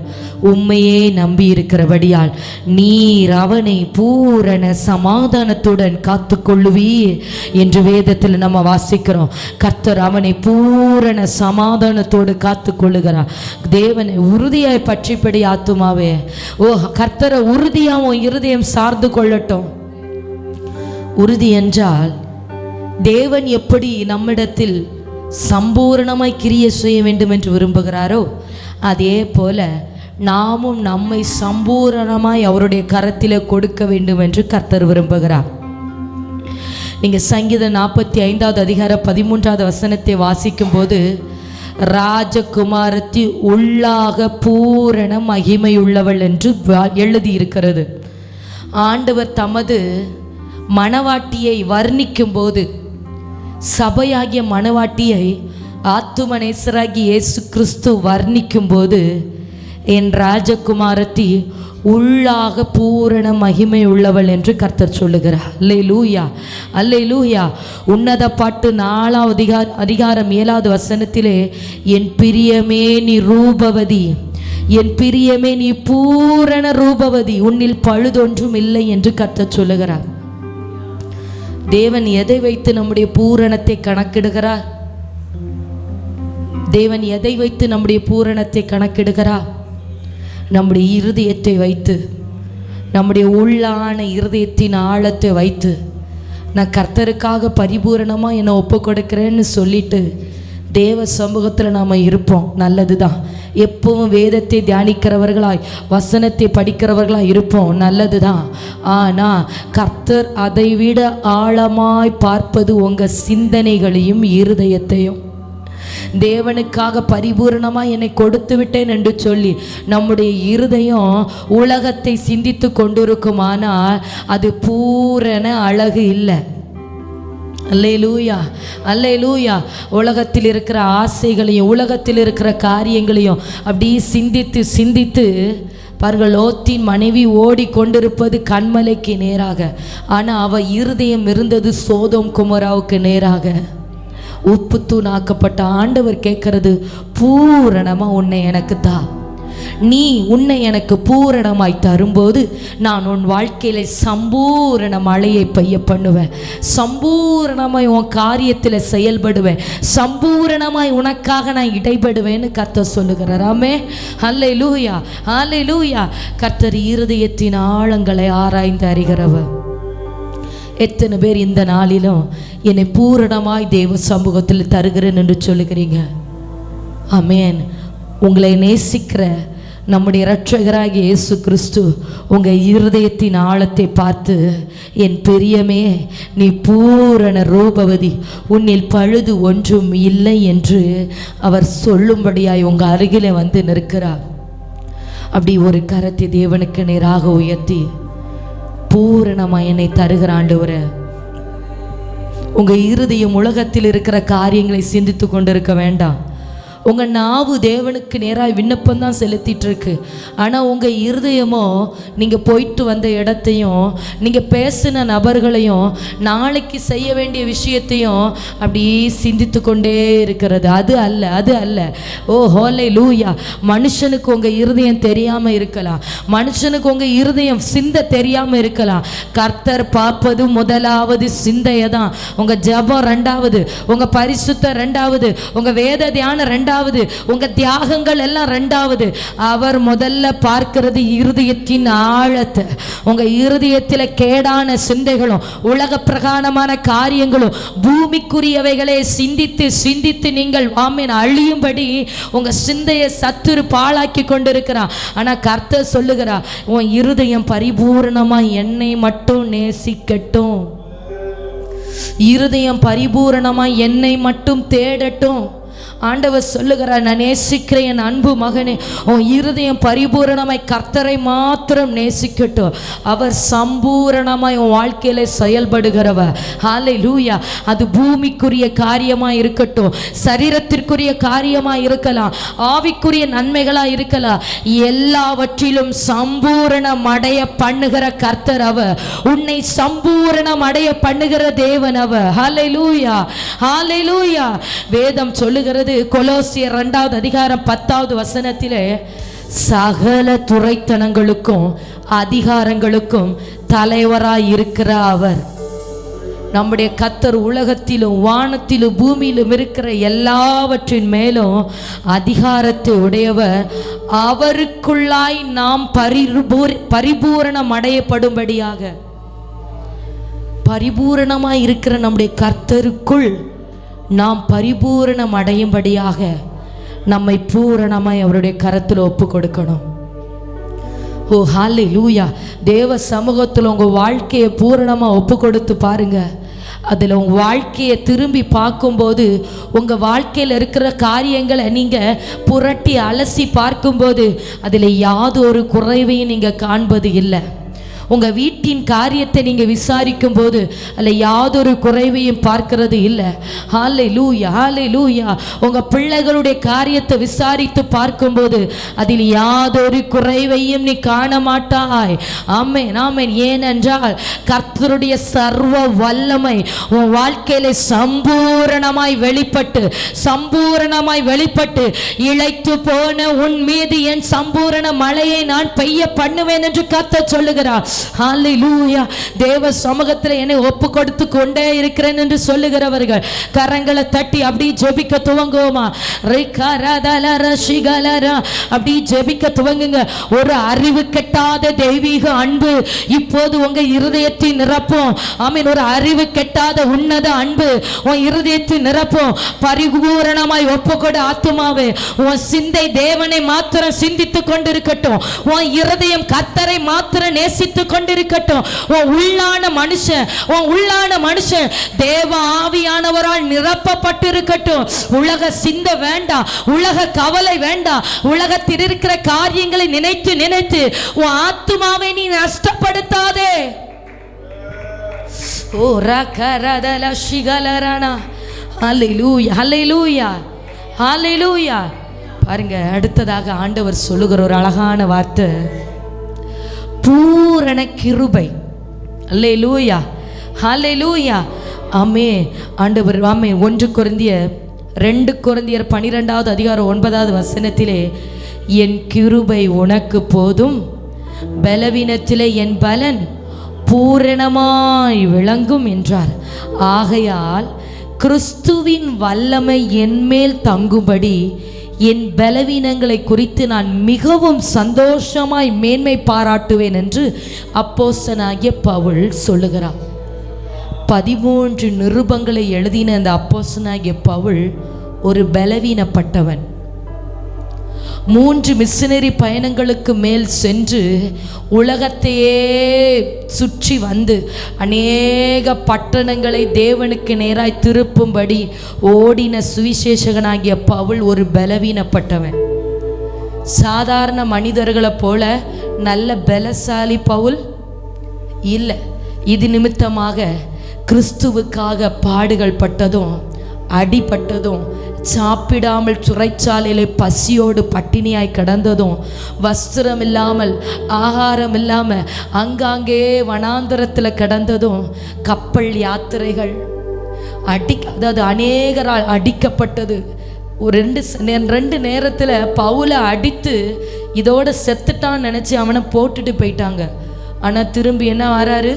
உம்மையே நம்பி இருக்கிறபடியால் நீர் அவனை பூரண சமாதானத்துடன் காத்து கொள்ளுவீர் என்று வேதத்தில் நம்ம வாசிக்கிறோம். கர்த்தர் அவனை பூரண சமாதானத்தோடு காத்து கொள்ளுகிறார். தேவனை உறுதியாய் பற்றிப்படி ஆத்துமாவே, கர்த்தரை உறுதியாகவும் இருதயம் சார்ந்து கொள்ளட்டும். உறுதி என்றால் தேவன் எப்படி நம்மிடத்தில் சம்பூரணமாய் கிரியை செய்ய வேண்டும் என்று விரும்புகிறாரோ அதே போல நாமும் நம்மை சம்பூரணமாய் அவருடைய கரத்திலே கொடுக்க வேண்டும் என்று கர்த்தர் விரும்புகிறார். நீங்கள் சங்கீதம் 45வது அதிகாரம் 13வது வசனத்தை வாசிக்கும்போது, ராஜகுமாரத்தி உள்ளாக பூரண மகிமையுள்ளவள் என்று எழுதியிருக்கிறது. ஆண்டவர் தமது மணவாட்டியை வர்ணிக்கும்போது, சபையாகிய மணவாட்டியை ஆத்துமநேசராகி இயேசு கிறிஸ்து வர்ணிக்கும்போது, என் ராஜகுமாரத்தி உள்ளாக பூரண மகிமை உள்ளவள் என்று கர்த்தர் சொல்லுகிறார். அல்லேலூயா, அல்லேலூயா. உன்னத பாட்டு 4வது அதிகாரம் 7வது வசனத்திலே, என் பிரியமே நீ ரூபவதி, என் பிரியமே நீ பூரண ரூபவதி, உன்னில் பழுதொன்றும் இல்லை என்று கர்த்தர் சொல்லுகிறார். தேவன் எதை வைத்து நம்முடைய பூரணத்தை கணக்கிடுகிறார்? தேவன் எதை வைத்து நம்முடைய பூரணத்தை கணக்கிடுகிறார்? நம்முடைய இருதயத்தை வைத்து, நம்முடைய உள்ளான இருதயத்தின் ஆழத்தை வைத்து, நான் கர்த்தருக்காக பரிபூரணமாக என்னை ஒப்பு கொடுக்கிறேன்னு சொல்லிட்டு தேவ சமூகத்தில் நாம் இருப்போம். நல்லது தான். எப்பவும் வேதத்தை தியானிக்கிறவர்களாய், வசனத்தை படிக்கிறவர்களாய் இருப்போம். நல்லது தான். ஆனால் கர்த்தர் அதை விட ஆழமாய் பார்ப்பது உங்கள் சிந்தனைகளையும் இருதயத்தையும். தேவனுக்காக பரிபூரணமாக என்னை கொடுத்து விட்டேன் என்று சொல்லி நம்முடைய இருதயம் உலகத்தை சிந்தித்து கொண்டிருக்குமானால் அது பூரண அழகு இல்லை. அல்லேலூயா, அல்லேலூயா. உலகத்தில் இருக்கிற ஆசைகளையும் உலகத்தில் இருக்கிற காரியங்களையும் அப்படியே சிந்தித்து சிந்தித்து பாருங்கள், லோத்தின் மனைவி ஓடிக்கொண்டிருப்பது கண்மலைக்கு நேராக, ஆனால் அவள் இருதயம் இருந்தது சோதோம் குமராவுக்கு நேராக. உப்பு தூணாக்கப்பட்ட ஆண்டவர் கேட்கறது, பூரணமாக உன்னை எனக்கு தா. நீ உன்னை எனக்கு பூரணமாய் தரும்போது நான் உன் வாழ்க்கையில சம்பூரண மழையை பெய்ய பண்ணுவேன், சம்பூரணமாய் உன் காரியத்தில் செயல்படுவேன், சம்பூரணமாய் உனக்காக நான் இடைபடுவேன்னு கர்த்தர் சொல்லுகிறார். ஆமே, அல்லேலூயா, அல்லேலூயா. கர்த்தர் இருதயத்தின் ஆழங்களை ஆராய்ந்து அறிகிறவர். எத்தனை பேர் இந்த நாளிலும் என்னை பூரணமாய் தேவ சமூகத்தில் தருகிறேன் என்று சொல்லுகிறீங்க? ஆமேன். உங்களை நேசிக்கிற நம்முடைய இரட்சகராகிய இயேசு கிறிஸ்து உங்கள் இருதயத்தின் ஆழத்தை பார்த்து, என் பிரியமே நீ பூரண ரூபவதி, உன்னில் பழுது ஒன்றும் இல்லை என்று அவர் சொல்லும்படியாய் உங்கள் அருகிலே வந்து நிற்கிறார். அப்படி ஒரு கரத்தை தேவனுக்கு நேராக உயர்த்தி, பூரணமாக என்னை தருகிற ஆண்டவரே, உங்கள் இருதயம் உலகத்தில் இருக்கிற காரியங்களை சிந்தித்து கொண்டிருக்க வேண்டாம். உங்கள் நாவு தேவனுக்கு நேராக விண்ணப்பம் தான் செலுத்திட்டு இருக்கு. ஆனால் உங்கள் இருதயமோ நீங்கள் போயிட்டு வந்த இடத்தையும் நீங்கள் பேசின நபர்களையும் நாளைக்கு செய்ய வேண்டிய விஷயத்தையும் அப்படியே சிந்தித்து கொண்டே இருக்கிறது. அது அல்ல, அது அல்ல. ஓ ஹல்லேலூயா. மனுஷனுக்கு உங்கள் இருதயம் தெரியாமல் இருக்கலாம், மனுஷனுக்கு உங்கள் இருதயம் சிந்த தெரியாமல் இருக்கலாம். கர்த்தர் பார்ப்பது முதலாவது சிந்தையை தான். உங்கள் ஜெபம் 2வது, உங்கள் பரிசுத்தம் 2வது, உங்கள் வேத தியானம் 2வது, உங்க தியாகங்கள் எல்லாம் 2வது. அவர் முதல்ல பார்க்கிறது இருதயத்தின் ஆழத்தை. உங்க இருதயத்தில் கேடான சிந்தைகளும் உலக பிரகாரமான காரியங்களும் பூமிக்குரியவைகளை சிந்தித்து சிந்தித்து நீங்கள் ஆமென் அழியும்படி உங்க சிந்தையை சத்துரு பாழாக்கி கொண்டிருக்கிறார். ஆனா கர்த்தர் சொல்லுகிறார், உன் இருதயம் பரிபூரணமா என்னை மட்டும் நேசிக்கட்டும், இருதயம் பரிபூரணமா என்னை மட்டும் தேடட்டும். ஆண்டவர் சொல்லுகிறார், நான் நேசிக்கிற என் அன்பு மகனே, உன் இருதயம் பரிபூரணமாய் கர்த்தரை மாத்திரம் நேசிக்கட்டும். அவர் சம்பூரணமாய் உன் வாழ்க்கையில செயல்படுகிறவர். ஹல்லேலூயா. அது பூமிக்குரிய காரியமாக இருக்கட்டும், சரீரத்திற்குரிய காரியமாக இருக்கலாம், ஆவிக்குரிய நன்மைகளாக இருக்கலாம், எல்லாவற்றிலும் சம்பூரணம் அடைய பண்ணுகிற கர்த்தர் அவர். உன்னை சம்பூரணம் அடைய பண்ணுகிற தேவன் அவர். ஹல்லேலூயா, ஹல்லேலூயா. வேதம் சொல்லுகிறது, கொலோசியர் 2வது அதிகாரம் 10வது வசனத்திலே, சகல துரைத்தனங்களுக்கும் அதிகாரங்களுக்கும் தலைவராய் இருக்கிற அவர். நம்முடைய கர்த்தர் உலகத்திலும் வானத்திலும் பூமியிலும் இருக்கிற எல்லாவற்றின் மேலும் அதிகாரத்தை உடையவர். அவருக்குள்ளாய் நாம் பரிபூரணம் அடையப்படும்படியாக, பரிபூரணமாய் இருக்கிற நம்முடைய கர்த்தருக்குள் நாம் பரிபூரணம் அடையும்படியாக நம்மை பூரணமாய் அவருடைய கரத்தில் ஒப்பு கொடுக்கணும். ஓ ஹல்லேலூயா. தேவ சமூகத்தில் உங்கள் வாழ்க்கையை பூரணமாக ஒப்பு கொடுத்து பாருங்க. அதில் உங்கள் வாழ்க்கையை திரும்பி பார்க்கும்போது உங்கள் வாழ்க்கையில் இருக்கிற காரியங்களை நீங்கள் புரட்டி அலசி பார்க்கும்போது அதில் யாதொரு குறைவையும் நீங்கள் காண்பது இல்லை. உங்கள் வீட்டின் காரியத்தை நீங்கள் விசாரிக்கும் போது அதில் யாதொரு குறைவையும் பார்க்கறது இல்லை. ஹல்லேலூயா, ஹல்லேலூயா. உங்கள் பிள்ளைகளுடைய காரியத்தை விசாரித்து பார்க்கும்போது அதில் யாதொரு குறைவையும் நீ காண மாட்டாய். ஆமென், ஆமென். ஏனென்றால் கர்த்தருடைய சர்வ வல்லமை உன் வாழ்க்கையில சம்பூரணமாய் வெளிப்பட்டு இளைத்து போன உன் மீது என் சம்பூரண மழையை நான் பெய்ய பண்ணுவேன் என்று கர்த்தர் சொல்லுகிறார். ஹல்லேலூயா. தேவ சமூகத்தில் என்னை ஒப்பு கொடுத்து கொண்டே இருக்கிறேன் என்று சொல்லுகிறவர்கள் கரங்களை தட்டி அப்படி ஜெபிக்க துவங்குவோமா? அப்படி ஜெபிக்க துவங்குங்க. ஒரு அறிவு கெட்டாத தெய்வீக அன்பு இப்போது உங்க இருதயத்தை நிரப்பும். ஆமீன். ஒரு அறிவு கெட்டாத உன்னத அன்பு உன் இருதயத்தை நிரப்பும். பரிபூரணமாய் ஒப்புக்கொடு ஆத்துமாவே. உன் சிந்தை தேவனை மாத்திரம் சிந்தித்துக் கொண்டிருக்கட்டும். உன் இருதயம் கர்த்தரை மாத்திரம் நேசித்து கொண்டிருக்கட்டும். உன் உள்ளான மனுஷன் தேவ ஆவியானவரால் நிரப்பப்பட்டிருக்கட்டும். உலக சிந்த வேண்டாம், உலக கவலை வேண்டாம். உலகத்தில் இருக்கிற காரியங்களை நினைத்து நினைத்து உன் ஆத்துமாவை நீ நஷ்டப்படுத்தாதே. ஓ ரகரதல ஷிகலரனா. ஹல்லேலூயா, ஹல்லேலூயா, ஹல்லேலூயா. பாருங்க, அடுத்ததாக ஆண்டவர் சொல்லுகிற ஒரு அழகான வார்த்தை, பூரண கிருபை. அல்லேலூயா, ஹல்லேலூயா. ஆமே ஆண்டவர். ஆமே. 1 கொரிந்தியர் 12வது அதிகாரம் 9வது வசனத்திலே, என் கிருபை உனக்கு போதும், பலவீனத்திலே என் பலன் பூரணமாய் விளங்கும் என்றார். ஆகையால் கிறிஸ்துவின் வல்லமை என்மேல் தங்கும்படி என் பலவீனங்களை குறித்து நான் மிகவும் சந்தோஷமாய் மேன்மை பாராட்டுவேன் என்று அப்போஸ்தலனாகிய பவுல் சொல்லுகிறார். 13 நிருபங்களை எழுதின அந்த அப்போஸ்தலனாகிய பவுல் ஒரு பலவீனப்பட்டவன். 3 மிஷனரி பயணங்களுக்கு மேல் சென்று உலகத்தையே சுற்றி வந்து அநேக பட்டணங்களை தேவனுக்கு நேராய் திருப்பும்படி ஓடின சுவிசேஷகனாகிய பவுல் ஒரு பலவீனப்பட்டவன். சாதாரண மனிதர்களை போல நல்ல பலசாலி பவுல் இல்லை. இது நிமித்தமாக கிறிஸ்துவுக்காக பாடுகள் பட்டதும் அடிபட்டதும், சாப்பிடாமல் சிறைச்சாலையிலே பசியோடு பட்டினியாய் கிடந்ததும், வஸ்திரம் இல்லாமல் ஆகாரம் இல்லாமல் அங்காங்கே வனாந்தரத்தில் கிடந்ததும், கப்பல் யாத்திரைகள் அதாவது அநேகரால் அடிக்கப்பட்டது. ஒரு 2 நேரத்தில் பவுலை அடித்து இதோட செத்துட்டான்னு நினச்சி அவனை போட்டுட்டு போயிட்டாங்க. ஆனால் திரும்பி என்ன வராரு?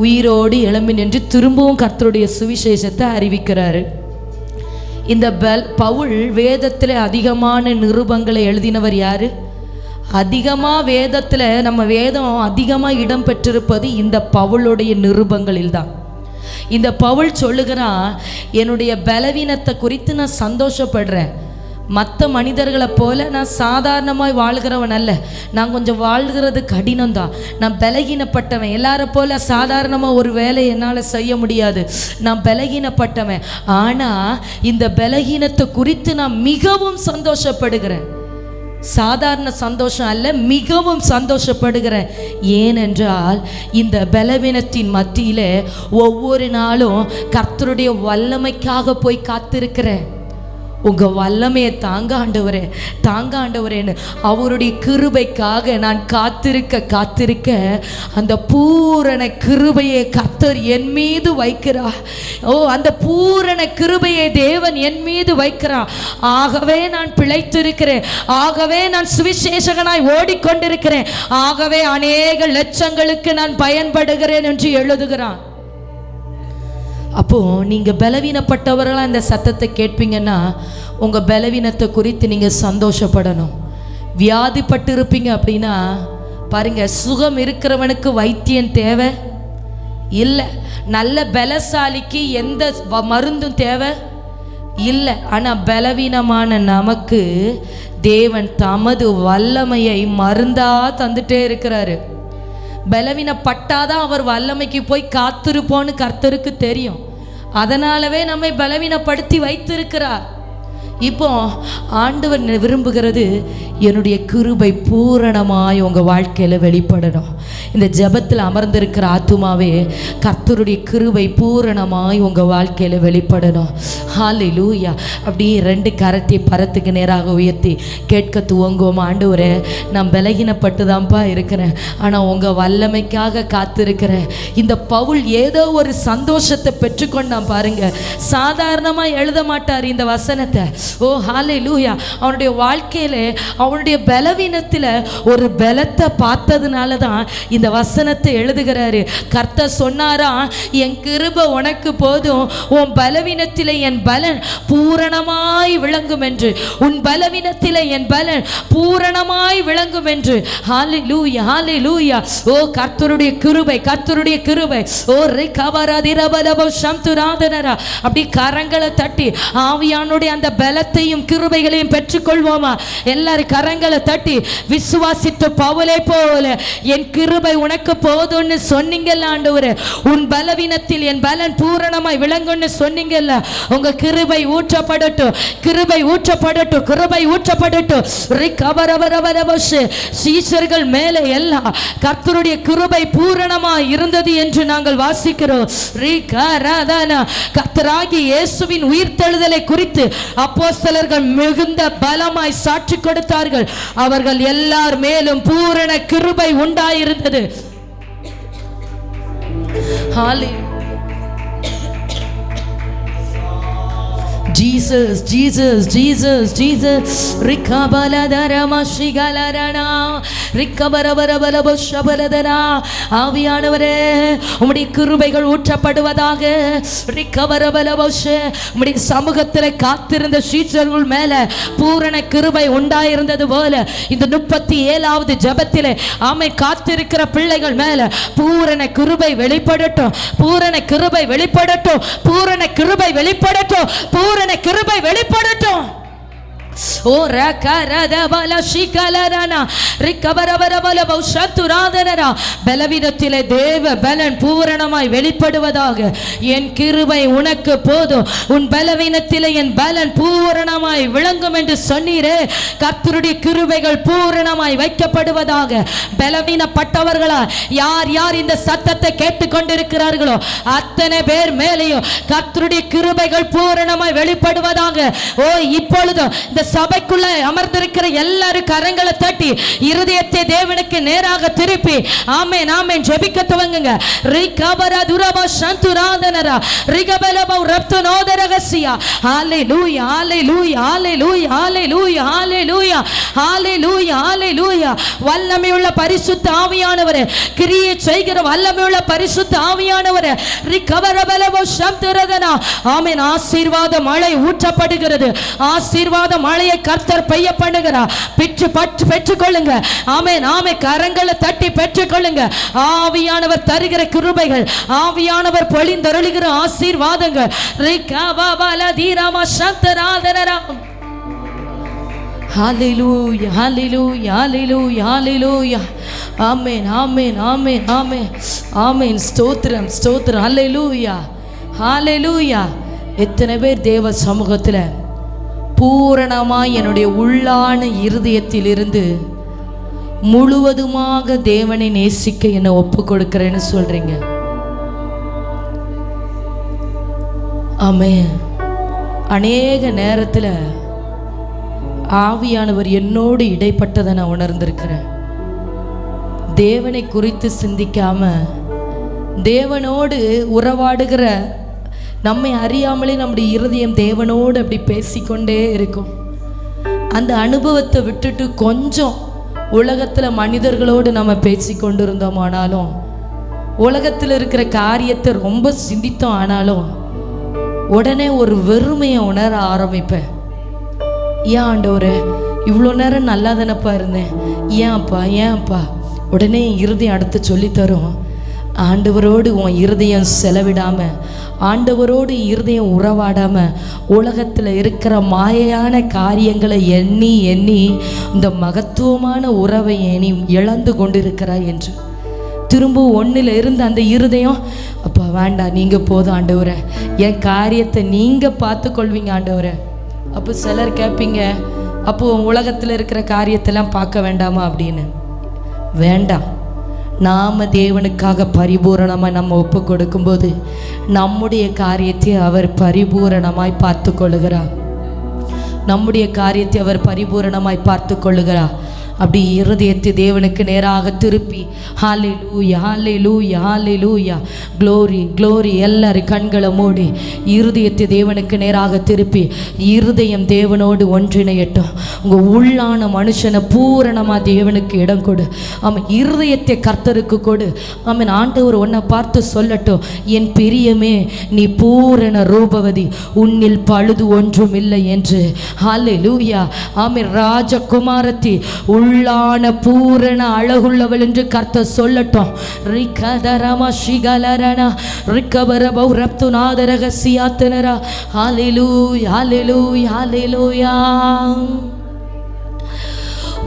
உயிரோடு எழும்பி நின்று திரும்பவும் கர்த்தருடைய சுவிசேஷத்தை அறிவிக்கிறாரு. இந்த பவுல் வேதத்தில் அதிகமான நிருபங்களை எழுதினவர் யாரு? அதிகமாக வேதத்தில் நம்ம வேதம் அதிகமாக இடம் பெற்றிருப்பது இந்த பவுலுடைய நிருபங்களில் தான். இந்த பவுல் சொல்லுகிறான், என்னுடைய பலவீனத்தை குறித்து நான் சந்தோஷப்படுறேன். மற்ற மனிதர்களை போல நான் சாதாரணமாய் வாழ்கிறவன் அல்ல. நான் கொஞ்சம் வாழ்கிறது கடினம்தான். நான் பலகீனப்பட்டவன். எல்லாரை போல சாதாரணமாக ஒரு வேலையை என்னால் செய்ய முடியாது. நான் பலகீனப்பட்டவன். ஆனால் இந்த பலகீனத்தை குறித்து நான் மிகவும் சந்தோஷப்படுகிறேன். சாதாரண சந்தோஷம் அல்ல, மிகவும் சந்தோஷப்படுகிறேன். ஏனென்றால் இந்த பலவீனத்தின் மத்தியில் ஒவ்வொரு நாளும் கர்த்தருடைய வல்லமைக்காக போய் காத்திருக்கிறேன். உங்கள் வல்லமையை தாங்க ஆண்டவரேன்னு அவருடைய கிருபைக்காக நான் காத்திருக்க அந்த பூரண கிருபையை கர்த்தர் என் மீது வைக்கிறார். அந்த பூரண கிருபையை தேவன் என் மீது வைக்கிறார். ஆகவே நான் பிழைத்திருக்கிறேன். ஆகவே நான் சுவிசேஷகனாய் ஓடிக்கொண்டிருக்கிறேன். ஆகவே அநேக லட்சங்களுக்கு நான் பயன்படுகிறேன் என்று எழுதுகிறான். அப்போது நீங்கள் பலவீனப்பட்டவர்களாக இந்த சத்தத்தை கேட்பீங்கன்னா உங்கள் பலவீனத்தை குறித்து நீங்கள் சந்தோஷப்படணும். வியாதிப்பட்டு இருப்பீங்க அப்படின்னா பாருங்கள், சுகம் இருக்கிறவனுக்கு வைத்தியம் தேவை இல்லை. நல்ல பலசாலிக்கு எந்த மருந்தும் தேவை இல்லை. ஆனால் பலவீனமான நமக்கு தேவன் தமது வல்லமையை மருந்தாக தந்துட்டே இருக்கிறாரு. பலவீனப்பட்டாதான் அவர் வல்லமைக்கு போய் காத்திருப்போன்னு கர்த்தருக்கு தெரியும். அதனாலவே நம்மை பலவீனப்படுத்தி வைத்திருக்கிறார். இப்போ ஆண்டவர் விரும்புகிறது என்னுடைய கிருபை பூரணமாய் உங்கள் வாழ்க்கையில் வெளிப்படணும். இந்த ஜெபத்தில் அமர்ந்திருக்கிற ஆத்துமாவே, கர்த்தருடைய கிருபை பூரணமாய் உங்கள் வாழ்க்கையில் வெளிப்படணும். ஹல்லேலூயா. அப்படியே 2 கரத்தை பரத்துக்கு நேராக உயர்த்தி கேட்க துவங்குவோம். ஆண்டவரே, நான் பலகீனப்பட்டு தான்ப்பா இருக்கிறேன், ஆனால் உங்கள் வல்லமைக்காக காத்திருக்கிறேன். இந்த பவுல் ஏதோ ஒரு சந்தோஷத்தை பெற்றுக்கொண்டான் பாருங்க. சாதாரணமாக எழுத மாட்டார் இந்த வசனத்தை. ஓ ஹல்லேலூயா. அவனுடைய வாழ்க்கையிலே அவனுடைய பலவீனத்தில் ஒரு பலத்தை பார்த்ததுனால தான் இந்த வசனத்தை எழுதுகிறாரு. கர்த்தர் சொன்னாரா, என் கிருபை உனக்கு போதும், உன் பலவீனத்தில் என் பலன் பூரணமாய் விளங்கும் என்று. உன் பலவீனத்தில் என் பலன் பூரணமாய் விளங்கும் என்று. ஹல்லேலூயா, ஹல்லேலூயா. ஓ கர்த்தருடைய கிருபை, கர்த்தருடைய கிருபை. ஓ ரிகவரதிரபலப சம்துராதனரா. அப்படி கரங்களை தட்டி ஆவியானுடைய அந்த பலத்தையும் கிருபைகளையும் பெற்றுக்கொள்வோமா? எல்லாரும் கரங்களை தட்டி விசுவாசித்து பவுலை போல என் கிருபை உனக்கு போதும்னு சொன்னீங்கல்ல ஆண்டவரே. உன் பலவீனத்தில் என் பலன் பூரணமாய் விளங்கும்னு சொன்னீங்கல்ல. உங்க கிருபை ஊற்றப்படட்டும், கிருபை ஊற்றப்படட்டும், கிருபை ஊற்றப்படட்டும். சீஷர்கள் மேலே எல்லாம் கர்த்தருடைய கிருபை பூரணமாய் இருந்தது என்று நாங்கள் வாசிக்கிறோம். கர்த்தராகிய இயேசுவின் உயிர்த்தெழுதலை குறித்து அப்போஸ்தலர்கள் மிகுந்த பலமாய் சாட்சி கொடுத்தார்கள். அவர்கள் எல்லார் மேலும் பூரண கிருபை உண்டாயிருந்தது. Jesus, Jesus, Jesus, Jesus. ஆவியானவரே, உம்முடைய கிருபைகள் ஊற்றப்படுவதாக. உம்முடைய சமூகத்தில் காத்திருந்த சீஷர்கள் மேல பூரண கிருபை உண்டாயிருந்தது போல இந்த 37வது ஜெபத்திலே ஆமை காத்திருக்கிற பிள்ளைகள் மேல பூரண கிருபை வெளிப்படட்டும், பூரண கிருபை வெளிப்படட்டும், பூரண கிருபை வெளிப்படட்டும், பூரண கிருபை வெளிப்படட்டும். ஓ ரகரதபல ஷிகலரனா ரிகபரபரபல பௌஷத்துராதனரா. பலவீனத்திலே தேவ பலன் பூரணமாய் வெளிப்படுவதாக. என் கிருபை உனக்கு போதும், உன் பலவீனத்திலே என் பலன் பூரணமாய் விளங்கும் என்று சொன்னீரே. கர்த்தருடைய கிருபைகள் பூரணமாய் வைக்கப்படுவதாக. பலவீனப்பட்டவர்களா யார் யார் இந்த சத்தத்தை கேட்டுக்கொண்டிருக்கிறார்களோ அத்தனை பேர் மேலேயும் கர்த்தருடைய கிருபைகள் பூரணமாய் வெளிப்படுவதாக. ஓ இப்பொழுது இந்த சபைக்குள்ள அமர்ந்திருக்கிற எல்லாரும் கரங்களை தட்டி இருதயத்தை தேவனுக்கு நேராக திருப்பி ஆமென் ஆமென் ஜெபிக்க துவங்குங்க. ரிகபர துரப சந்துராதனரா ரிகபலப ரப்தனோதரகசியா. ஹல்லேலூயா, ஹல்லேலூயா, ஹல்லேலூயா, ஹல்லேலூயா, ஹல்லேலூயா, ஹல்லேலூயா, ஹல்லேலூயா. வல்லமையுள்ள பரிசுத்த ஆவியானவரே, கிரியை செய்கிற வல்லமையுள்ள பரிசுத்த ஆவியானவரே, ரிகபரபலப சந்துரதனா. ஆமென். ஆசீர்வாத மழை ஊற்றப்படுகிறது. ஆசீர்வாத மழையை கர்த்தர் பெய்ய பண்ணுகிறார். பெற்றுக்கொள்ளுங்க. ஆமென் ஆமென். கரங்களை தட்டி பெற்றுக்கொள்ளுங்க. ஆவியானவர் தருகிற கிருபைகள், ஆவியானவர் பொழிந்தருளுகிற ஆசீர்வாதங்கள். ஹல்லேலூயா, ஹல்லேலூயா, ஹல்லேலூயா, ஹல்லேலூயா. ஆமென் ஆமென் ஆமென் ஆமென் ஆமென். ஸ்தோத்திரம் ஸ்தோத்திரம். ஹல்லேலூயா, ஹல்லேலூயா. எத்தனை பேர் தேவ சமூகத்தில் பூரணமாய் என்னுடைய உள்ளான இருதயத்திலிருந்து முழுவதுமாக தேவனை நேசிக்க என்னை ஒப்பு கொடுக்கிறேன்னு சொல்றீங்க? ஆமென். அநேக நேரத்தில் ஆவியானவர் என்னோடு இடைப்பட்டதை நான் உணர்ந்திருக்கிறேன். தேவனை குறித்து சிந்திக்காம தேவனோடு உறவாடுகிற நம்மை அறியாமலே நம்முடைய இருதயம் தேவனோடு அப்படி பேசிக்கொண்டே இருக்கும். அந்த அனுபவத்தை விட்டுட்டு கொஞ்சம் உலகத்தில் மனிதர்களோடு நம்ம பேசி கொண்டு இருந்தோமானாலும், உலகத்தில் இருக்கிற காரியத்தை ரொம்ப சிந்தித்தோம் ஆனாலும் உடனே ஒரு வெறுமையை உணர ஆரம்பிப்பேன். ஏன் ஆண்டவரே, இவ்வளோ நேரம் நல்லா தானப்பா இருந்தேன், ஏன்ப்பா ஏன்ப்பா? உடனே இருதயம் அடுத்து சொல்லித்தரும், ஆண்டவரோடு உன் இருதயம் செலவிடாமல், ஆண்டவரோடு இருதயம் உறவாடாம உலகத்தில் இருக்கிற மாயையான காரியங்களை எண்ணி எண்ணி இந்த மகத்துவமான உறவை நீ இழந்து கொண்டிருக்கிறாய் என்று. திரும்பவும் ஒன்றில் இருந்த அந்த இருதயம், அப்போ வேண்டாம், நீங்கள் போதும் ஆண்டவரே, என் காரியத்தை நீங்கள் பார்த்து கொள்வீங்க ஆண்டவரே. அப்போ சிலர் கேட்பீங்க, அப்போது உலகத்தில் இருக்கிற காரியத்தெல்லாம் பார்க்க வேண்டாமா அப்படின்னு. வேண்டாம். நாம் தேவனுக்காக பரிபூரணமாக நம்ம ஒப்பு கொடுக்கும்போது நம்முடைய காரியத்தை அவர் பரிபூரணமாய் பார்த்து கொள்ளுகிறார். நம்முடைய காரியத்தை அவர் பரிபூரணமாய் பார்த்து கொள்ளுகிறார். அப்படி இருதயத்தை தேவனுக்கு நேராக திருப்பி ஹல்லேலூயா ஹல்லேலூயா ஹல்லேலூயா க்ளோரி க்ளோரி, எல்லாரும் கண்களை மூடி இருதயத்தை தேவனுக்கு நேராக திருப்பி இருதயம் தேவனோடு ஒன்றிணையட்டும். உங்கள் உள்ளான மனுஷனை பூரணமாக தேவனுக்கு இடம் கொடு. ஆமாம், இருதயத்தை கர்த்தருக்கு கொடு. ஆமாம், ஆண்டவர் உன்னை பார்த்து சொல்லட்டும், என் பிரியமே நீ பூரண ரூபவதி, உன்னில் பழுது ஒன்றும் இல்லை என்று. ஹல்லேலூயா. ஆமென். ராஜகுமாரத்தி, உள்ளான பூரண அழகுள்ளவள் என்று கர்த்தர் சொல்லட்டும். ரிகதரமா ஷிகலரனா ரிகபரபௌ ரப்துநாத ரகசியாத்தனரா. ஹல்லேலூயா ஹல்லேலூயா ஹல்லேலூயா.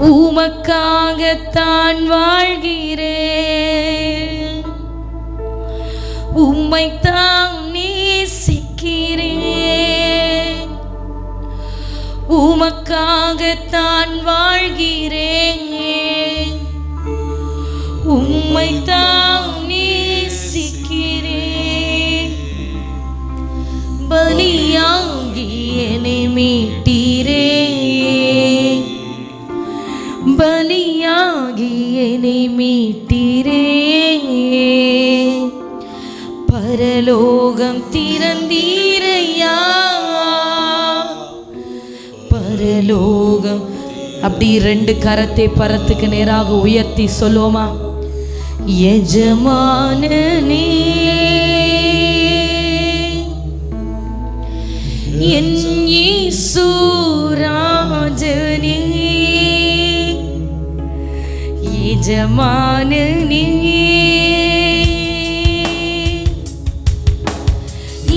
உமக்காகத்தான் வாழ்கிறேன், உம்மைத்தான் நேசிக்கிறேன், உமக்காகத்தான் வாழ்கிறேன், உம்மைத்தான் நேசிக்கிறேன். பலியாகி என்னை மீட்டீரே, பலியாகி என்னை மீட்டீரே. பரலோகம் திறந்தீரையா, பரலோகம். அப்படி 2 கரத்தை பரத்துக்கு நேராக உயர்த்தி சொல்லுவோமா? எஜமானனே, என் இயேசு ராஜனே, எஜமானனே,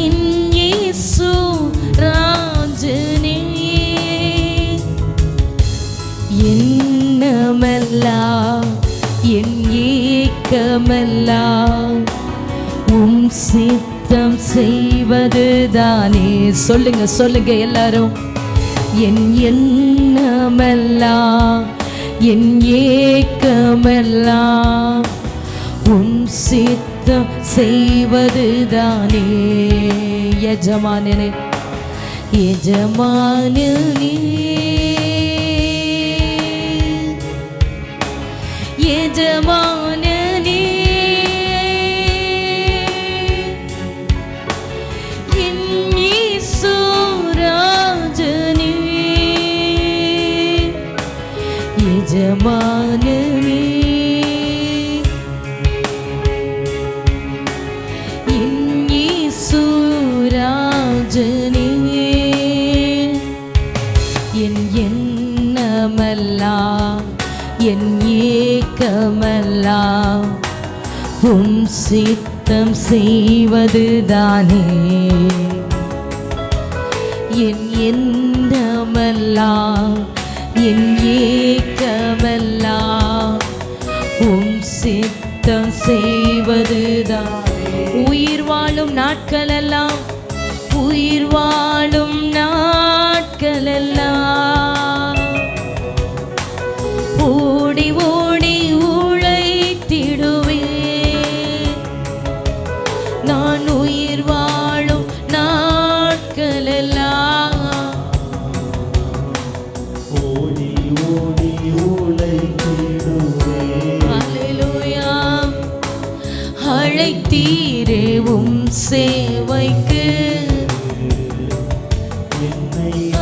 என் இயேசு ராஜனே. என்னமெல்லாம் என் ஏக்கமெல்லாம் உம் சித்தம் செய்வது தானே. சொல்லுங்க சொல்லுங்க எல்லாரும். என் எண்ணமெல்லாம் என் ஏக்கமெல்லாம் உம் சித்தம் செய்வது தானே. எஜமானனே, எஜமானனே, எஜமானனே, என் இயேசு ராஜனே, எஜமானனே, என் இயேசு ராஜனே. என் எண்ணமெல்லாம் என் ஏக்கமெல்லாம் உம் சித்தம் செய்வது தானே. என் எண்ணமெல்லாம் என் ஏக்கமெல்லாம் உம் சித்தம் செய்வது தானே. உயிர் வாழும் நாட்களெல்லாம், உயிர் வாழும் நாட்களெல்லாம் ஓடி ஓடி உழைத்திடுவேன். நான் உயிர் வாழும் நாட்களெல்லாம் ஓடி ஓடி உழைத்திடுவேன். அல்லேலூயா. அழைத்தீரே உம் சேவைக்கு,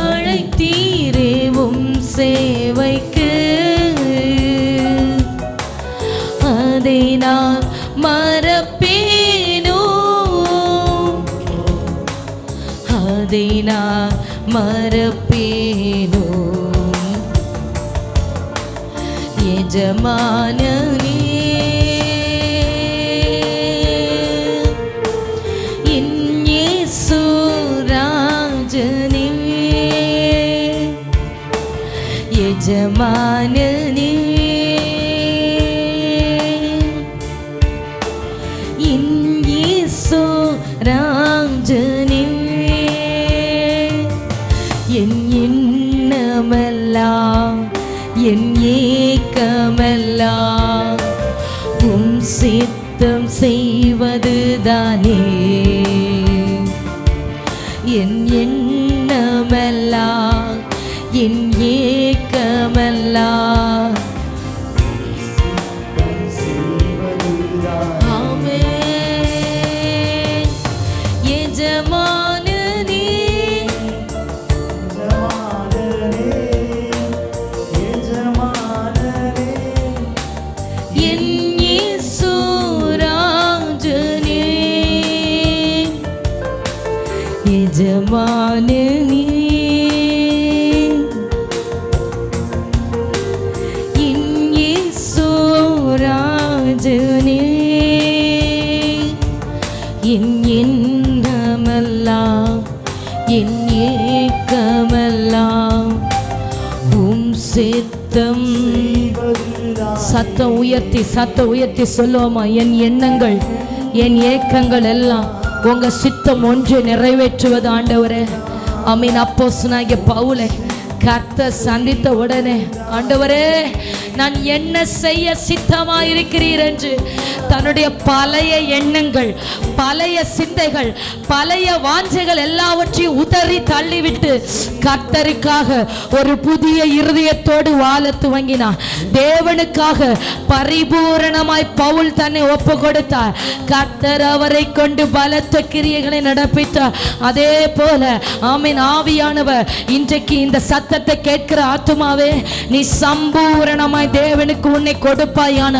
அழைத்தீரே உம் சேவைக்கு, அதை நான் மறப்பேனோ, அதை நான் மறப்பேனோ. எஜமானனே, என் இயேசு ராஜனே, எஜமானனே, சித்தம் செய்வதுதானே என் எண்ணமெல்லாம், என் ஏக்கமெல்லாம். ஆமென். எஜமானனே, என் இயேசு ராஜனே, எஜமானனே, என் இயேசு ராஜனே, என் எண்ணமெல்லாம், என் ஏக்கமெல்லாம் உம் சித்தம். சத்தம் உயர்த்தி சொல்லுவோமா? என் எண்ணங்கள், என் ஏக்கங்கள் எல்லாம் உங்க சித்தம் ஒன்று நிறைவேற்றுவது ஆண்டவரே. ஆமீன். அப்போஸ்தலனாகிய பவுலை கர்த்தர் சந்தித்த உடனே, ஆண்டவரே நான் என்ன செய்ய சித்தமாயிருக்கிறீர் என்று தன்னுடைய பழைய எண்ணங்கள், பழைய சிந்தைகள், பழைய வாஞ்சைகள் எல்லாவற்றையும் உதறி தள்ளிவிட்டு கர்த்தருக்காக ஒரு புதிய இருதயத்தோடு வாழ துவங்கினார். தேவனுக்காக பரிபூரணமாய் பவுல் தன்னை ஒப்பு கொடுத்தார். கர்த்தர் அவரை கொண்டு பலத்த கிரியைகளை நடப்பித்தார். அதே போல ஆமென், ஆவியானவர் இன்றைக்கு இந்த சத்தத்தை கேட்கிற ஆத்துமாவே, நீ சம்பூரணமாய் தேவனுக்கு உன்னை கொடுப்பாயான